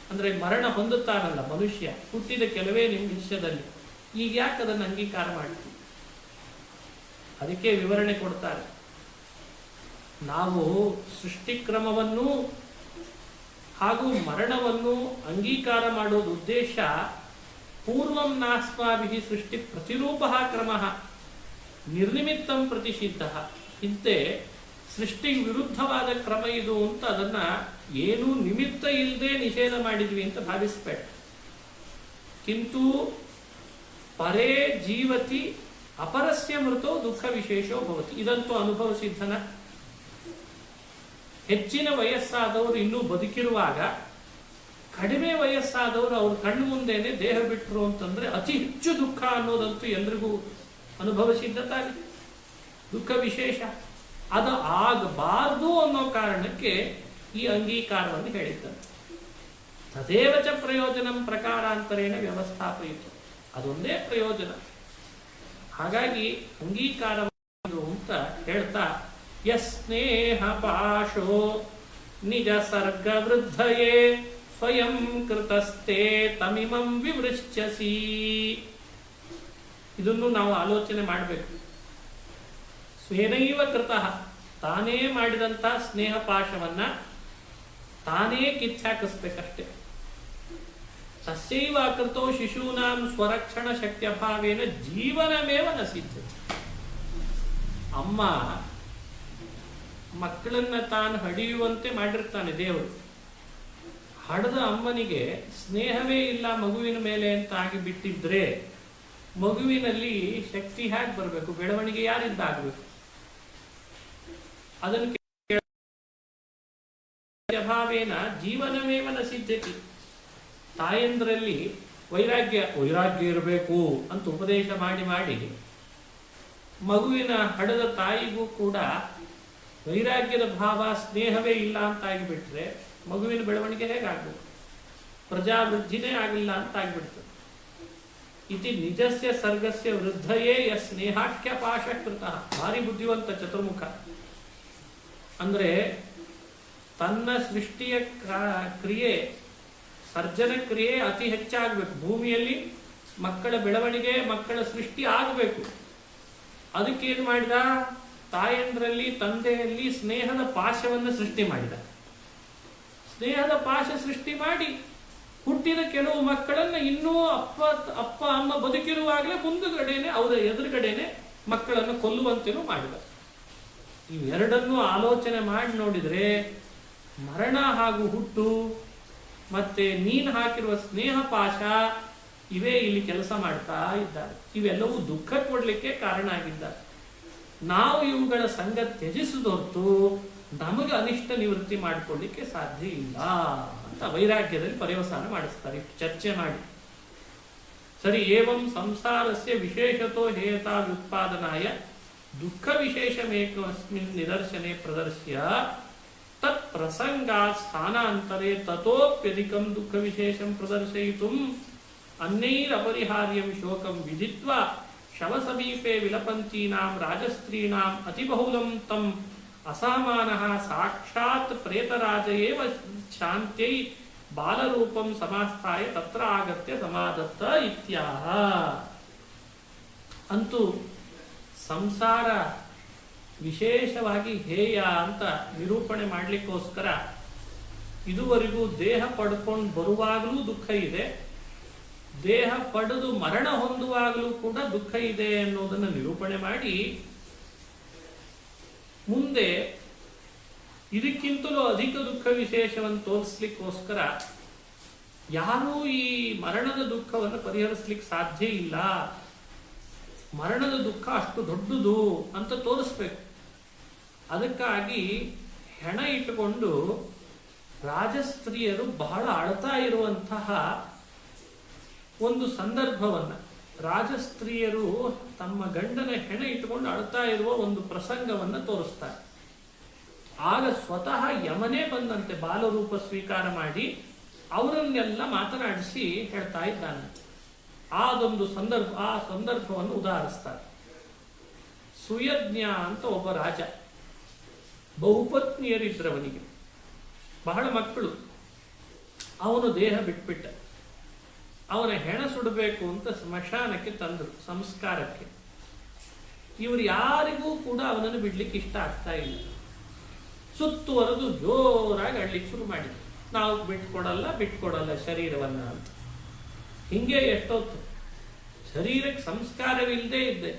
ಅಂದ್ರೆ ಮರಣ ಹೊಂದುತ್ತಾನಲ್ಲ ಮನುಷ್ಯ ಹುಟ್ಟಿದ ಕೆಲವೇ ನಿಮಿಷದಲ್ಲಿ, ಈಗ ಯಾಕೆ ಅದನ್ನು ಅಂಗೀಕಾರ ಮಾಡ್ತಿ? ಅದಕ್ಕೆ ವಿವರಣೆ ಕೊಡ್ತಾರೆ. ನಾವು ಸೃಷ್ಟಿಕ್ರಮವನ್ನು ಹಾಗೂ ಮರಣವನ್ನು ಅಂಗೀಕಾರ ಮಾಡೋದು ಉದ್ದೇಶ ಪೂರ್ವಂ ನಾಸ್ಮಾಭಿಃ ಸೃಷ್ಟಿ ಪ್ರತಿರೂಪ ಕ್ರಮ ನಿರ್ನಿಮಿತ್ತಂ ಪ್ರತಿಷಿದ್ಧ. ಇಂತೆ ಸೃಷ್ಟಿಗೆ ವಿರುದ್ಧವಾದ ಕ್ರಮ ಇದು ಅಂತ ಅದನ್ನ ಏನೂ ನಿಮಿತ್ತ ಇಲ್ಲದೆ ನಿಷೇಧ ಮಾಡಿದ್ವಿ ಅಂತ ಭಾವಿಸ್ಬೇಡ. ಕಿಂತು ಪರೇ ಜೀವತಿ ಅಪರಸ್ಯ ಮೃತೋ ದುಃಖ ವಿಶೇಷೋ ಭವತಿ. ಇದಂತೂ ಅನುಭವ ಸಿದ್ಧನ. ಹೆಚ್ಚಿನ ವಯಸ್ಸಾದವರು ಇನ್ನೂ ಬದುಕಿರುವಾಗ ಕಡಿಮೆ ವಯಸ್ಸಾದವರು ಅವ್ರ ಕಣ್ಣು ಮುಂದೆನೆ ದೇಹ ಬಿಟ್ಟರು ಅಂತಂದ್ರೆ ಅತಿ ಹೆಚ್ಚು ದುಃಖ ಅನ್ನೋದಂತೂ ಎಲ್ರಿಗೂ ಅನುಭವ ಸಿದ್ಧತಾಗಿ ದುಃಖ ವಿಶೇಷ. ಅದು ಆಗಬಾರ್ದು ಅನ್ನೋ ಕಾರಣಕ್ಕೆ ಈ ಅಂಗೀಕಾರವನ್ನು ಹೇಳಿದ್ದಾರೆ. ತದೇವ ಚ ಪ್ರಯೋಜನಂ ಪ್ರಕಾರಾಂತರೇಣ ವ್ಯವಸ್ಥಾಪಯಿತು, ಅದೊಂದೇ ಪ್ರಯೋಜನ. ಹಾಗಾಗಿ ಅಂಗೀಕಾರ ಅಂತ ಹೇಳ್ತಾ ಯಸ್ನೇಹ ಪಾಶೋ ನಿಜ ಸರ್ಗ ವೃದ್ಧಯೇ ಸ್ವಯಂ ಕೃತಸ್ಥೆ ತಮಿಮಂ ವಿವೃಚ್ಛಸಿ. ಇದನ್ನು ನಾವು ಆಲೋಚನೆ ಮಾಡಬೇಕು. ಸ್ವೇನೈವ ಕೃತಃ, ತಾನೇ ಮಾಡಿದಂಥ ಸ್ನೇಹ ಪಾಶವನ್ನ ತಾನೇ ಕಿಚ್ಚಾಕಿಸ್ಬೇಕಷ್ಟೆ. ತಸ್ಯೈವ ಕೃತೋ ಶಿಶೂನಾಂ ಸ್ವರಕ್ಷಣ ಶಕ್ತ್ಯಭಾವೇನ ಜೀವನಮೇವ ನ ಸಿದ್ಧತೆ. ಅಮ್ಮ ಮಕ್ಕಳನ್ನ ತಾನು ಹಡಿಯುವಂತೆ ಮಾಡಿರ್ತಾನೆ ದೇವರು. ಹಡದ ಅಮ್ಮನಿಗೆ ಸ್ನೇಹವೇ ಇಲ್ಲ ಮಗುವಿನ ಮೇಲೆ ಅಂತ ಆಗಿ ಬಿಟ್ಟಿದ್ರೆ ಮಗುವಿನಲ್ಲಿ ಶಕ್ತಿ ಹೇಗೆ ಬರಬೇಕು? ಬೆಳವಣಿಗೆ ಯಾರಿಂದ ಆಗಬೇಕು? ಅದನ್ನು ಅಭಾವೇನ ಜೀವನಮೇವ ನ ಸಿದ್ಧತೆ. ತಾಯಂದ್ರಲ್ಲಿ ವೈರಾಗ್ಯ ಇರಬೇಕು ಅಂತ ಉಪದೇಶ ಮಾಡಿ ಮಾಡಿ ಮಗುವಿನ ಹಡದ ತಾಯಿಗೂ ಕೂಡ ವೈರಾಗ್ಯದ ಭಾವ ಸ್ನೇಹವೇ ಇಲ್ಲ ಅಂತ ಆಗಿಬಿಟ್ರೆ ಮಗುವಿನ ಬೆಳವಣಿಗೆ ಹೇಗಾಗಬೇಕು? ಪ್ರಜಾವೃದ್ಧಿನೇ ಆಗಿಲ್ಲ ಅಂತ ಆಗಿಬಿಡ್ತದೆ. ಇತಿ ನಿಜಸ್ಯ ಸರ್ಗಸ್ಯ ವೃದ್ಧಯೇ ಯ ಸ್ನೇಹಾಖ್ಯ ಪಾಶಕೃತ. ಭಾರಿ ಬುದ್ಧಿವಂತ ಚತುರ್ಮುಖ. ಅಂದ್ರೆ ತನ್ನ ಸೃಷ್ಟಿಯ ಕ್ರಿಯೆ, ಸರ್ಜನ ಕ್ರಿಯೆ ಅತಿ ಹೆಚ್ಚಾಗಬೇಕು. ಭೂಮಿಯಲ್ಲಿ ಮಕ್ಕಳ ಬೆಳವಣಿಗೆ, ಮಕ್ಕಳ ಸೃಷ್ಟಿ ಆಗಬೇಕು. ಅದಕ್ಕೇನು ಮಾಡಿದ? ತಾಯಂದ್ರಲ್ಲಿ, ತಂದೆಯಲ್ಲಿ ಸ್ನೇಹದ ಪಾಶವನ್ನು ಸೃಷ್ಟಿ ಮಾಡಿದ. ಸ್ನೇಹದ ಪಾಶ ಸೃಷ್ಟಿ ಮಾಡಿ ಹುಟ್ಟಿದ ಕೆಲವು ಮಕ್ಕಳನ್ನ ಇನ್ನೂ ಅಪ್ಪ ಅಮ್ಮ ಬದುಕಿರುವಾಗಲೇ ಮುಂದುಗಡೆನೆ ಅವರ ಎದುರುಗಡೆನೆ ಮಕ್ಕಳನ್ನು ಕೊಲ್ಲುವಂತೆಯೂ ಮಾಡಿದ. ಇವೆರಡನ್ನೂ ಆಲೋಚನೆ ಮಾಡಿ ನೋಡಿದ್ರೆ ಮರಣ ಹಾಗೂ ಹುಟ್ಟು ಮತ್ತೆ ನೀನು ಹಾಕಿರುವ ಸ್ನೇಹ ಪಾಶ ಇವೇ ಇಲ್ಲಿ ಕೆಲಸ ಮಾಡ್ತಾ ಇದ್ದಾರೆ. ಇವೆಲ್ಲವೂ ದುಃಖ ಕೊಡ್ಲಿಕ್ಕೆ ಕಾರಣ ಆಗಿದ್ದಾರೆ. ನಾವು ಇವುಗಳ ಸಂಗ ತ್ಯಜಿಸಿದೊರ್ತು ನಮಗೆ ಅನಿಷ್ಟ ನಿವೃತ್ತಿ ಮಾಡಿಕೊಳ್ಳಿಕ್ಕೆ ಸಾಧ್ಯ ಇಲ್ಲ ಅಂತ ವೈರಾಗ್ಯದಲ್ಲಿ ಪರ್ಯವಸಾನ ಮಾಡಿಸ್ತಾರೆ ಚರ್ಚೆ ಮಾಡಿ. ಸರಿ, ಏವಂ ಸಂಸಾರಸ್ಯ ವಿಶೇಷತೋ ಹೇಯತಾ ವ್ಯುತ್ಪಾದನಾಯ ದುಃಖ ವಿಶೇಷಮೇಕಸ್ಮಿನ್ ನಿದರ್ಶನೆ ಪ್ರದರ್ಶ್ಯ ತತ್ ಪ್ರಸಂಗಾತ್ ಸ್ಥಾನಾಂತರೆ ತತೋಪ್ಯಧಿಕಂ ದುಃಖ ವಿಶೇಷಂ ಪ್ರದರ್ಶಯಿತುಂ ಅನ್ಯೈರಪರಿಹಾರ್ಯಂ ಶೋಕಂ ವಿದಿತ್ವಾ ಶವಸಮೀಪೆ ವಿಲಪಂತೀನಾಂ ರಾಜಸ್ತ್ರೀಣಾಂ ಅತಿಬಹುಲಂ ತಂ ಅಸಾಮಾನಃ ಸಾಕ್ಷಾತ್ ಪ್ರೇತರಾಜ ಏವ ಶಾಂತ್ಯೈ ಬಾಲರೂಪಂ ಸಮಾಸ್ಥಾಯ ತತ್ರ ಆಗತ್ಯ ಸಮಾದತ್ತ ಇತ್ಯಾಹ. ಅಂತೂ ಸಂಸಾರ ವಿಶೇಷವಾಗಿ ಹೇಯ ಅಂತ ನಿರೂಪಣೆ ಮಾಡಲಿಕ್ಕೋಸ್ಕರ ಇದುವರೆಗೂ ದೇಹ ಪಡ್ಕೊಂಡು ಬರುವಾಗಲೂ ದುಃಖ ಇದೆ, ದೇಹ ಪಡೆದು ಮರಣ ಹೊಂದುವಾಗಲೂ ಕೂಡ ದುಃಖ ಇದೆ ಅನ್ನೋದನ್ನು ನಿರೂಪಣೆ ಮಾಡಿ ಮುಂದೆ ಇದಕ್ಕಿಂತಲೂ ಅಧಿಕ ದುಃಖ ವಿಶೇಷವನ್ನು ತೋರಿಸ್ಲಿಕ್ಕೋಸ್ಕರ ಯಾರೂ ಈ ಮರಣದ ದುಃಖವನ್ನು ಪರಿಹರಿಸ್ಲಿಕ್ಕೆ ಸಾಧ್ಯ ಇಲ್ಲ, ಮರಣದ ದುಃಖ ಅಷ್ಟು ದೊಡ್ಡದು ಅಂತ ತೋರಿಸ್ಬೇಕು. ಅದಕ್ಕಾಗಿ ಹೆಣ ಇಟ್ಟುಕೊಂಡು ರಾಜಸ್ತ್ರೀಯರು ಬಹಳ ಅಳ್ತಾ ಇರುವಂತಹ ಒಂದು ಸಂದರ್ಭವನ್ನ, ರಾಜಸ್ತ್ರೀಯರು ತಮ್ಮ ಗಂಡನ ಹೆಣ ಇಟ್ಟುಕೊಂಡು ಅಳ್ತಾ ಇರುವ ಒಂದು ಪ್ರಸಂಗವನ್ನ ತೋರಿಸ್ತಾರೆ. ಆಗ ಸ್ವತಃ ಯಮನೇ ಬಂದಂತೆ ಬಾಲರೂಪ ಸ್ವೀಕಾರ ಮಾಡಿ ಅವರನ್ನೆಲ್ಲ ಮಾತನಾಡಿಸಿ ಹೇಳ್ತಾ ಇದ್ದಾನೆ. ಆ ಸಂದರ್ಭವನ್ನು ಉದಾಹರಿಸ್ತಾರೆ. ಸುಯಜ್ಞ ಅಂತ ಒಬ್ಬ ರಾಜ, ಬಹುಪತ್ನಿಯರಿದ್ರವನಿಗೆ, ಬಹಳ ಮಕ್ಕಳು. ಅವನು ದೇಹ ಬಿಟ್ಬಿಟ್ಟ. ಅವನ ಹೆಣ ಸುಡಬೇಕು ಅಂತ ಸ್ಮಶಾನಕ್ಕೆ ತಂದರು ಸಂಸ್ಕಾರಕ್ಕೆ. ಇವರು ಯಾರಿಗೂ ಕೂಡ ಅವನನ್ನು ಬಿಡ್ಲಿಕ್ಕೆ ಇಷ್ಟ ಆಗ್ತಾ ಇಲ್ಲ. ಸುತ್ತುವರೆದು ಜೋರಾಗಿ ಅಳ್ಲಿಕ್ಕೆ ಶುರು ಮಾಡಿದ್ರು, ನಾವು ಬಿಟ್ಕೊಡಲ್ಲ ಶರೀರವನ್ನ ಅಂತ. ಹಿಂಗೆ ಎಷ್ಟೊತ್ತು ಶರೀರಕ್ಕೆ ಸಂಸ್ಕಾರವಿಲ್ಲದೆ ಇದ್ದೆ.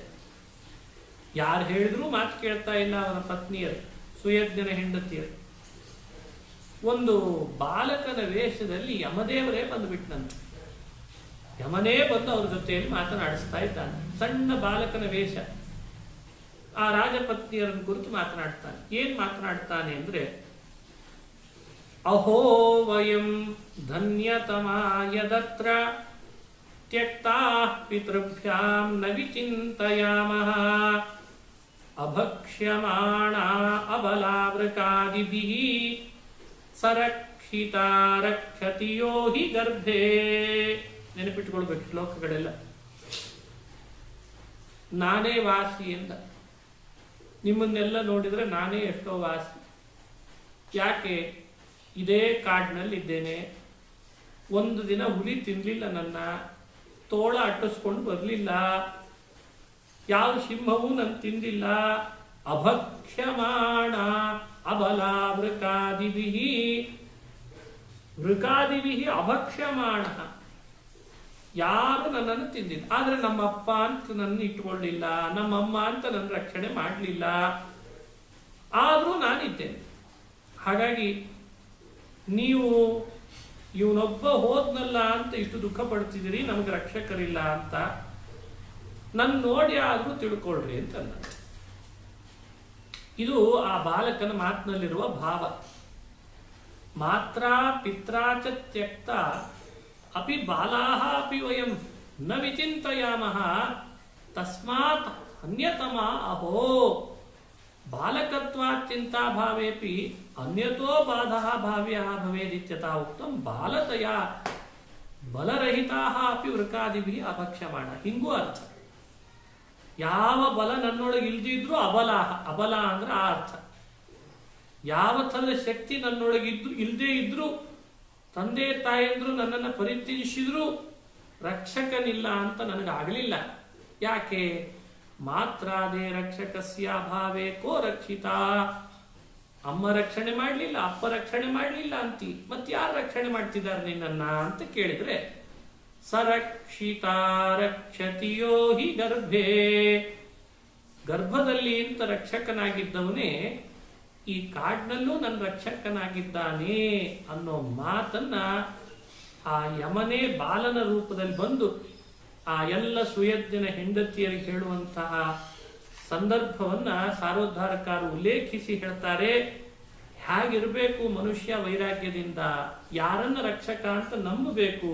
ಯಾರು ಹೇಳಿದ್ರೂ ಮಾತು ಕೇಳ್ತಾ ಇಲ್ಲ ಅವನ ಪತ್ನಿಯರು, ಸುಯಜ್ಞನ ಹೆಂಡತಿಯರು. ಒಂದು ಬಾಲಕನ ವೇಷದಲ್ಲಿ ಯಮದೇವರೇ ಬಂದುಬಿಟ್ನಂತೆ. ಯಮನೇ ಬಂದು ಅವ್ರ ಜೊತೆಯಲ್ಲಿ ಮಾತನಾಡಿಸ್ತಾ ಇದ್ದಾನೆ. ಸಣ್ಣ ಬಾಲಕನ ವೇಷ. ಆ ರಾಜಪತ್ನಿಯರನ್ನು ಕುರಿತು ಮಾತನಾಡ್ತಾನೆ. ಏನ್ ಮಾತನಾಡ್ತಾನೆ ಅಂದ್ರೆ, ಅಹೋ ವಯಂ ಧನ್ಯತಮಾ ಯದತ್ರ ತ್ಯಕ್ತಾ ಪಿತೃಭ್ಯಾಂ ನ ವಿಚಿಂತಯಾಮಃ ಅಭಕ್ಷ್ಯಮಾಣ ಅಬಲಾವೃಕಾದಿಭಿಃ ಸರಕ್ಷಿತಾ ರಕ್ಷತಿ ಯೋ ಹಿ ಗರ್ಭೇ. ನೆನಪಿಟ್ಕೊಳ್ಬೇಕು ಶ್ಲೋಕಗಳೆಲ್ಲ. ನಾನೇ ವಾಸಿ ಎಂದ. ನಿಮ್ಮನ್ನೆಲ್ಲ ನೋಡಿದ್ರೆ ನಾನೇ ಎಷ್ಟೋ ವಾಸಿ. ಯಾಕೆ? ಇದೇ ಕಾಡಿನಲ್ಲಿ ಇದ್ದೇನೆ. ಒಂದು ದಿನ ಹುಲಿ ತಿನ್ಲಿಲ್ಲ, ನನ್ನ ತೋಳ ಅಟ್ಟಿಸ್ಕೊಂಡು ಬರಲಿಲ್ಲ. ಯಾವ ಸಿಂಹವೂ ನನ್ ತಿಂದಿಲ್ಲ. ಅಭಕ್ಷ್ಯಮಾಣ ಅಬಲ ವೃಕಾದಿಭಿಹಿ, ವೃಕಾದಿಭಿಹಿ ಅಭಕ್ಷ್ಯಮಾಣ, ಯಾರು ನನ್ನನ್ನು ತಿಂದಿಲ್ಲ. ಆದ್ರೆ ನಮ್ಮಪ್ಪ ಅಂತ ನನ್ನ ಇಟ್ಕೊಳ್ಳಿಲ್ಲ, ನಮ್ಮಮ್ಮ ಅಂತ ನನ್ನ ರಕ್ಷಣೆ ಮಾಡಲಿಲ್ಲ, ಆದ್ರೂ ನಾನಿದ್ದೇನೆ. ಹಾಗಾಗಿ ನೀವು ಇವನೊಬ್ಬ ಹೋದ್ನಲ್ಲ ಅಂತ ಇಷ್ಟು ದುಃಖ ಪಡ್ತಿದ್ದೀರಿ, ನಮ್ಗೆ ರಕ್ಷಕರಿಲ್ಲ ಅಂತ. ನನ್ನ ನೋಡಿ ಆದ್ರೂ ತಿಳ್ಕೊಳ್ರಿ ಅಂತ. ಇದು ಆ ಬಾಲಕನ ಮಾತಿನಲ್ಲಿರುವ ಭಾವ. ಮಾತ್ರ ಪಿತ್ರಾಚ ತ್ಯಕ್ತ ಅಪಿ ಬಾಲಾಹ ಅಪಿ ವಯಂ ನ ವಿಚಿಂತಯಾಮಃ ತಸ್ಮಾತ್ ಅನ್ಯತಮ ಅಹೋ ಬಾಲಕತ್ವಾತ್ ಚಿಂತಾಭಾವೇಪಿ ಅನ್ಯತೋ ಬಾಧಃ ಭಾವ್ಯಃ ಭವೇದಿತ್ಯತಾ ಉಕ್ತಂ ಬಾಲತಯ ಬಲರಹಿತಾಃ ಅಪಿ ವೃಕಾದಿಭಿಃ ಅಭಕ್ಷ್ಯಮಾಣ. ಹಿಂಗೂ ಅರ್ಥ. ಯಾವ ಬಲ ನನ್ನೊಳಗೆ ಇಲ್ದಿದ್ರು ಅಬಲಾಹ, ಅಬಲ ಅಂದ್ರೆ ಆ ಅರ್ಥ. ಯಾವ ಥರದ ಶಕ್ತಿ ನನ್ನೊಳಗಿದ್ರು ಇಲ್ದೇ ಇದ್ರು, ತಂದೆ ತಾಯಂದ್ರು ನನ್ನನ್ನು ಪರಿತ್ಯಜಿಸಿದ್ರು ರಕ್ಷಕನಿಲ್ಲ ಅಂತ ನನಗಾಗಲಿಲ್ಲ. ಯಾಕೆ? ಮಾತ್ರಾದೇ ರಕ್ಷಕಸ್ಯ ಭಾವೇ ಕೋ ರಕ್ಷಿತ. ಅಮ್ಮ ರಕ್ಷಣೆ ಮಾಡಲಿಲ್ಲ, ಅಪ್ಪ ರಕ್ಷಣೆ ಮಾಡಲಿಲ್ಲ ಅಂತಿ, ಮತ್ತೆ ಯಾರು ರಕ್ಷಣೆ ಮಾಡ್ತಿದ್ದಾರೆ ನಿನ್ನನ್ನ ಅಂತ ಕೇಳಿದ್ರೆ, ಸರಕ್ಷಿತ ರಕ್ಷತಿಯೋ ಹಿ ಗರ್ಭೇ, ಗರ್ಭದಲ್ಲಿ ಅಂತ ರಕ್ಷಕನಾಗಿದ್ದವನೇ ಈ ಕಾಡಿನಲ್ಲೂ ನನ್ನ ರಕ್ಷಕನಾಗಿದ್ದಾನೆ ಅನ್ನೋ ಮಾತನ್ನ ಆ ಯಮನೇ ಬಾಲನ ರೂಪದಲ್ಲಿ ಬಂದು ಆ ಎಲ್ಲ ಸುಯಜ್ಞನ ಹೆಂಡತಿಯರಿಗೆ ಹೇಳುವಂತಹ ಸಂದರ್ಭವನ್ನ ಸಾರೋದ್ಧಾರಕಾರರು ಉಲ್ಲೇಖಿಸಿ ಹೇಳ್ತಾರೆ. ಹೇಗಿರಬೇಕು ಮನುಷ್ಯ ವೈರಾಗ್ಯದಿಂದ, ಯಾರನ್ನ ರಕ್ಷಕ ಅಂತ ನಂಬಬೇಕು,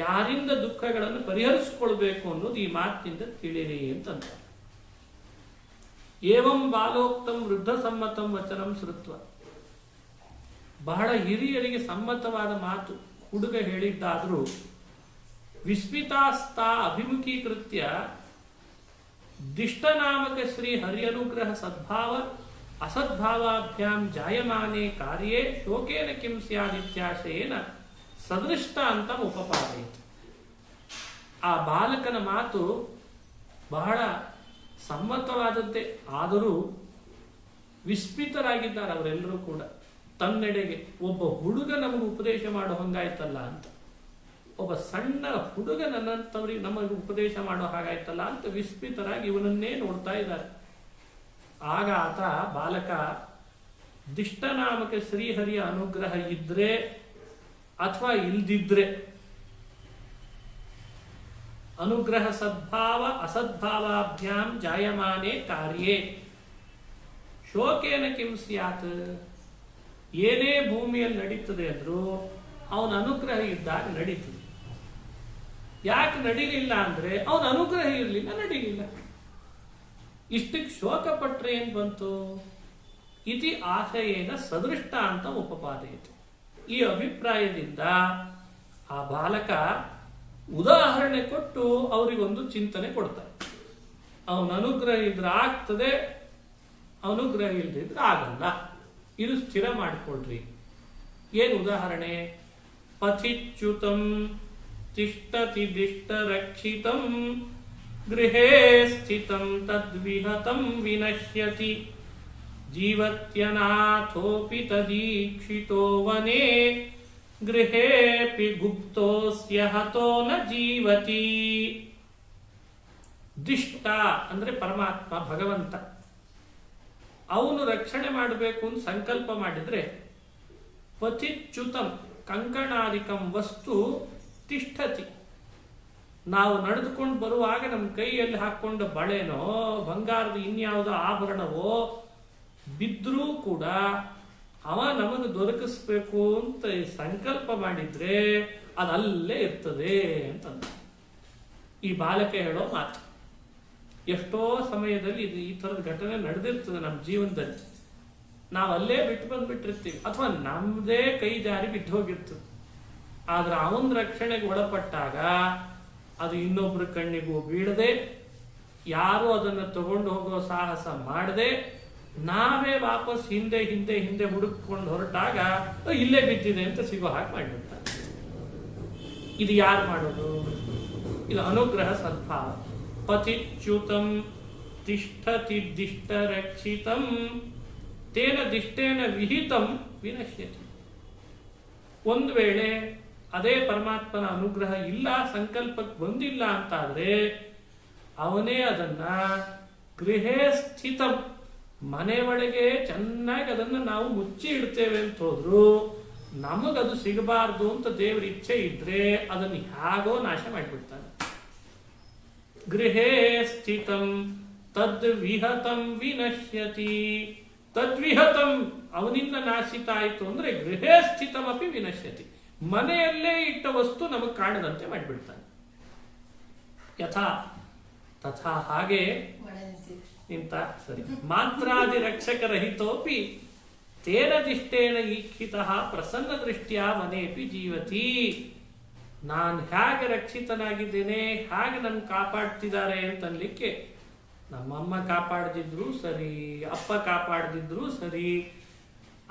ಯಾರಿಂದ ದುಃಖಗಳನ್ನು ಪರಿಹರಿಸಿಕೊಳ್ಬೇಕು ಅನ್ನೋದು ಈ ಮಾತಿನಿಂದ ತಿಳಿರಿ ಅಂತಂದ. ಏವಂ ಬಾಲೋಕ್ತಂ ವೃದ್ಧ ಸಮ್ಮತಂ ವಚನಂ ಶ್ರುತ್ವ, ಬಹಳ ಹಿರಿಯರಿಗೆ ಸಮ್ಮತವಾದ ಮಾತು ಹುಡುಗ ಹೇಳಿದ್ದಾದರೂ ವಿಸ್ಮಿತಾಸ್ತಾ ಅಭಿಮುಖೀಕೃತ್ಯ ದಿಷ್ಟನಾಮಕ ಶ್ರೀ ಹರಿಯನುಗ್ರಹ ಸದ್ಭಾವ ಅಸದ್ಭಾವಾಭ್ಯಾಂ ಜಾಯಮಾನೆ ಕಾರ್ಯೇ ಶೋಕೇನ ಕಿಂ ಸ್ಯಾದಿತ್ಯಾಶಯೇನ ಸದೃಷ್ಟ ಅಂತ ಉಪಪಾದಯಿತು. ಆ ಬಾಲಕನ ಮಾತು ಬಹಳ ಸಮ್ಮತವಾದದ್ದೇ, ಆದರೂ ವಿಸ್ಮಿತರಾಗಿದ್ದಾರೆ ಅವರೆಲ್ಲರೂ ಕೂಡ. ತನ್ನೆಡೆಗೆ ಒಬ್ಬ ಹುಡುಗ ನಮಗೆ ಉಪದೇಶ ಮಾಡೋ ಹಂಗಾಯ್ತಲ್ಲ ಅಂತ, ಒಬ್ಬ ಸಣ್ಣ ಹುಡುಗ ನನ್ನಂತವ್ರಿಗೆ ನಮಗೆ ಉಪದೇಶ ಮಾಡೋ ಹಾಗಾಯ್ತಲ್ಲ ಅಂತ ವಿಸ್ಮಿತರಾಗಿ ಇವನನ್ನೇ ನೋಡ್ತಾ ಇದ್ದಾರೆ. ಆಗ ಆತ ಬಾಲಕ ದಿಷ್ಟನಾಮಕ ಶ್ರೀಹರಿಯ ಅನುಗ್ರಹ ಇದ್ರೆ ಅಥವಾ ಇಲ್ದಿದ್ರೆ, ಅನುಗ್ರಹ ಸದ್ಭಾವ ಅಸದ್ಭಾವಾಭ್ಯಾಂ ಜಾಯಮಾನೆ ಕಾರ್ಯೇ ಶೋಕೇನ ಕಿಂ ಸ್ಯಾತ್, ಏನೇ ಭೂಮಿಯಲ್ಲಿ ನಡೀತದೆ ಅಂದ್ರೂ ಅವನ ಅನುಗ್ರಹ ಇದ್ದಾಗ ನಡೀತದೆ. ಯಾಕೆ ನಡೀಲಿಲ್ಲ ಅಂದ್ರೆ ಅವನ ಅನುಗ್ರಹ ಇರಲಿಲ್ಲ, ನಡೀಲಿಲ್ಲ. ಇಷ್ಟಕ್ಕೆ ಶೋಕ ಪಟ್ರೆ ಏನ್ ಬಂತು? ಇತಿ ಆಶಯೇನ ಸದೃಷ್ಟ ಅಂತ ಉಪಪಾದಯಿತು. ಈ ಅಭಿಪ್ರಾಯದಿಂದ ಆ ಬಾಲಕ ಉದಾಹರಣೆ ಕೊಟ್ಟು ಅವರಿಗೊಂದು ಚಿಂತನೆ ಕೊಡ್ತಾರೆ. ಅವನ ಅನುಗ್ರಹ ಇದ್ರೆ ಆಗ್ತದೆ, ಅನುಗ್ರಹ ಇಲ್ಲದಿದ್ರೆ ಆಗಲ್ಲ. ಇದು ಸ್ಥಿರ ಮಾಡಿಕೊಳ್ರಿ. ಏನು ಉದಾಹರಣೆ? ಪಥಿಚ್ಯುತಂ ತಿಷ್ಟತಿ ದಿಷ್ಟ ರಕ್ಷಿತಂ ಗೃಹೇ ಸ್ಥಿತಂ ತದ್ವಿಹತಂ ವಿನಶ್ಯತಿ ಜೀವತ್ಯನಾಥೋಪಿ ತದೀಕ್ಷಿತೋ ವನೇ ಗೃಹೇಪಿ ಗುಪ್ತೋಸ್ಯ ಹತೋ ನ ಜೀವತಿ. ದಿಷ್ಟ ಅಂದ್ರೆ ಪರಮಾತ್ಮ ಭಗವಂತ. ಅವನು ರಕ್ಷಣೆ ಮಾಡಬೇಕು ಅಂತ ಸಂಕಲ್ಪ ಮಾಡಿದ್ರೆ ಪಥಿಚ್ಯುತಂ ಕಂಕಣಾದಿಕಂ ವಸ್ತು ತಿಷ್ಠತಿ. ನಾವು ನಡೆದುಕೊಂಡು ಬರುವಾಗ ನಮ್ಮ ಕೈಯಲ್ಲಿ ಹಾಕೊಂಡ ಬಳೆನೋ ಬಂಗಾರದ ಇನ್ಯಾವುದೋ ಆಭರಣವೋ ಬಿದ್ದರೂ ಕೂಡ ಅವ ನಮಗೆ ದೊರಕಿಸ್ಬೇಕು ಅಂತ ಸಂಕಲ್ಪ ಮಾಡಿದ್ರೆ ಅದಲ್ಲೇ ಇರ್ತದೆ ಅಂತಂದ. ಈ ಬಾಲಕ ಹೇಳೋ ಮಾತು. ಎಷ್ಟೋ ಸಮಯದಲ್ಲಿ ಈ ಥರದ ಘಟನೆ ನಡೆದಿರ್ತದೆ ನಮ್ಮ ಜೀವನದಲ್ಲಿ. ನಾವು ಅಲ್ಲೇ ಬಿಟ್ಟು ಬಂದ್ಬಿಟ್ಟಿರ್ತೀವಿ, ಅಥವಾ ನಮ್ಮದೇ ಕೈ ಜಾರಿ ಬಿಟ್ಟು ಹೋಗಿರ್ತದೆ. ಆದ್ರೆ ಅವನ ರಕ್ಷಣೆಗೆ ಒಳಪಟ್ಟಾಗ ಅದು ಇನ್ನೊಬ್ರ ಕಣ್ಣಿಗೂ ಬೀಳದೆ, ಯಾರು ಅದನ್ನು ತಗೊಂಡು ಹೋಗೋ ಸಾಹಸ ಮಾಡದೆ, ನಾವೇ ವಾಪಸ್ ಹಿಂದೆ ಹಿಂದೆ ಹಿಂದೆ ಹುಡುಕೊಂಡು ಹೊರಟಾಗ ಇಲ್ಲೇ ಬಿದ್ದಿದೆ ಅಂತ ಸಿಗೋ ಹಾಗೆ ಮಾಡಿಬಿಡ್ತಾರೆ. ಇದು ಯಾರು ಮಾಡೋದು? ಇದು ಅನುಗ್ರಹ ಸದ್ಭಾವ. ಪತಿಚ್ಯುತಂ ತಿಷ್ಠತಿ ದಿಷ್ಟರಕ್ಷಿತಂ ತೇನ ದಿಷ್ಟೇನ ವಿಹಿತಂ ವಿನಶ್ಯತಿ. ಒಂದು ವೇಳೆ ಅದೇ ಪರಮಾತ್ಮನ ಅನುಗ್ರಹ ಇಲ್ಲ, ಸಂಕಲ್ಪಕ್ಕೆ ಬಂದಿಲ್ಲ ಅಂತಾದ್ರೆ ಅವನೇ ಅದನ್ನ ಗೃಹೇ ಸ್ಥಿತಂ, ಮನೆ ಒಳಗೆ ಚೆನ್ನಾಗಿ ಅದನ್ನು ನಾವು ಮುಚ್ಚಿ ಇಡ್ತೇವೆ ಅಂತ ಹೋದ್ರು ನಮಗದು ಸಿಗಬಾರ್ದು ಅಂತ ದೇವರ ಇಚ್ಛೆ ಇದ್ರೆ ಅದನ್ನು ಹೇಗೋ ನಾಶ ಮಾಡಿಬಿಡ್ತಾನೆ. ಗೃಹೇ ಸ್ಥಿತಂ ತದ್ ವಿಹತಂ ವಿನಶ್ಯತಿ. ತದ್ವಿಹತಂ ಅವನಿಂದ ನಾಶಿತ ಆಯಿತು ಅಂದ್ರೆ ಗೃಹೇ ಸ್ಥಿತಂ ಅಪಿ ವಿನಶ್ಯತಿ, ಮನೆಯಲ್ಲೇ ಇಟ್ಟ ವಸ್ತು ನಮಗೆ ಕಾಣದಂತೆ ಮಾಡಿಬಿಡ್ತಾನೆ. ಯಥಾ ತಥಾ ಹಾಗೆ ಇಂತ ಸರಿ ಮಾತ್ರಾದಿ ರಕ್ಷಕರಹಿತೋಪಿ ತೇನ ದಿಷ್ಟೇನ ಈಕ್ಷಿತಃ ಪ್ರಸನ್ನ ದೃಷ್ಟಿಯ ಮನೆಯಪಿ ಜೀವತಿ. ನಾನು ಹೇಗೆ ರಕ್ಷಿತನಾಗಿದ್ದೇನೆ, ಹೇಗೆ ನನ್ನ ಕಾಪಾಡ್ತಿದ್ದಾರೆ ಅಂತನ್ಲಿಕ್ಕೆ ನಮ್ಮಮ್ಮ ಕಾಪಾಡ್ದಿದ್ರು ಸರಿ, ಅಪ್ಪ ಕಾಪಾಡ್ದಿದ್ರು ಸರಿ,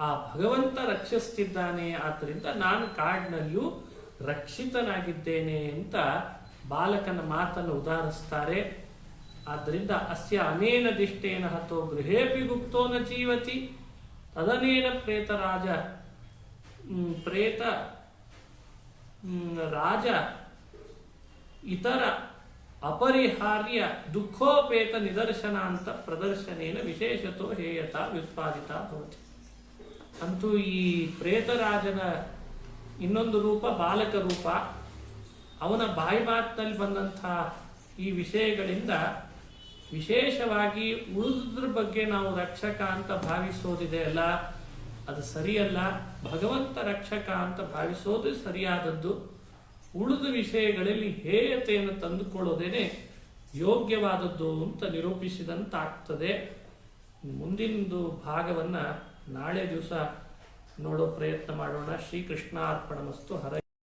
ಆ ಭಗವಂತ ರಕ್ಷಿಸ್ತಿದ್ದಾನೆ. ಆದ್ದರಿಂದ ನಾನು ಕಾಡಿನಲ್ಲಿಯೂ ರಕ್ಷಿತನಾಗಿದ್ದೇನೆ ಅಂತ ಬಾಲಕನ ಮಾತನ್ನು ಉದಾಹರಿಸ್ತಾರೆ. ಆದ್ದರಿಂದ ಅಸ್ಯ ಅನೇನ ದಿಷ್ಟೇನ ಹತೋ ಗೃಹೇಪಿ ಗುಪ್ತೋ ನ ಜೀವತಿ ತದನೇನ ಪ್ರೇತ ರಾಜ ಇತರ ಅಪರಿಹಾರ್ಯ ದುಃಖೋಪೇತ ನಿದರ್ಶನಾಂತ ಪ್ರದರ್ಶನೇನ ವಿಶೇಷತೋ ಹೇಯತ ವ್ಯುತ್ಪಾದಿತ ಭವತಿ. ಅಂತೂ ಈ ಪ್ರೇತರಾಜನ ಇನ್ನೊಂದು ರೂಪ ಬಾಲಕ ರೂಪ. ಅವನ ಬಾಯಿ ಮಾತಿನಲ್ಲಿ ಬಂದಂಥ ಈ ವಿಷಯಗಳಿಂದ ವಿಶೇಷವಾಗಿ ಉಳಿದ್ರ ಬಗ್ಗೆ ನಾವು ರಕ್ಷಕ ಅಂತ ಭಾವಿಸೋದಿದೆ ಅಲ್ಲ, ಅದು ಸರಿಯಲ್ಲ. ಭಗವಂತ ರಕ್ಷಕ ಅಂತ ಭಾವಿಸೋದು ಸರಿಯಾದದ್ದು. ಉಳಿದ ವಿಷಯಗಳಲ್ಲಿ ಹೇಯತೆಯನ್ನು ತಂದುಕೊಳ್ಳೋದೇನೆ ಯೋಗ್ಯವಾದದ್ದು ಅಂತ ನಿರೂಪಿಸಿದಂತಾಗ್ತದೆ. ಮುಂದಿನದು ಭಾಗವನ್ನ ನಾಳೆ ದಿವಸ ನೋಡೋ ಪ್ರಯತ್ನ ಮಾಡೋಣ. ಶ್ರೀಕೃಷ್ಣ ಅರ್ಪಣಮಸ್ತು. ಹರ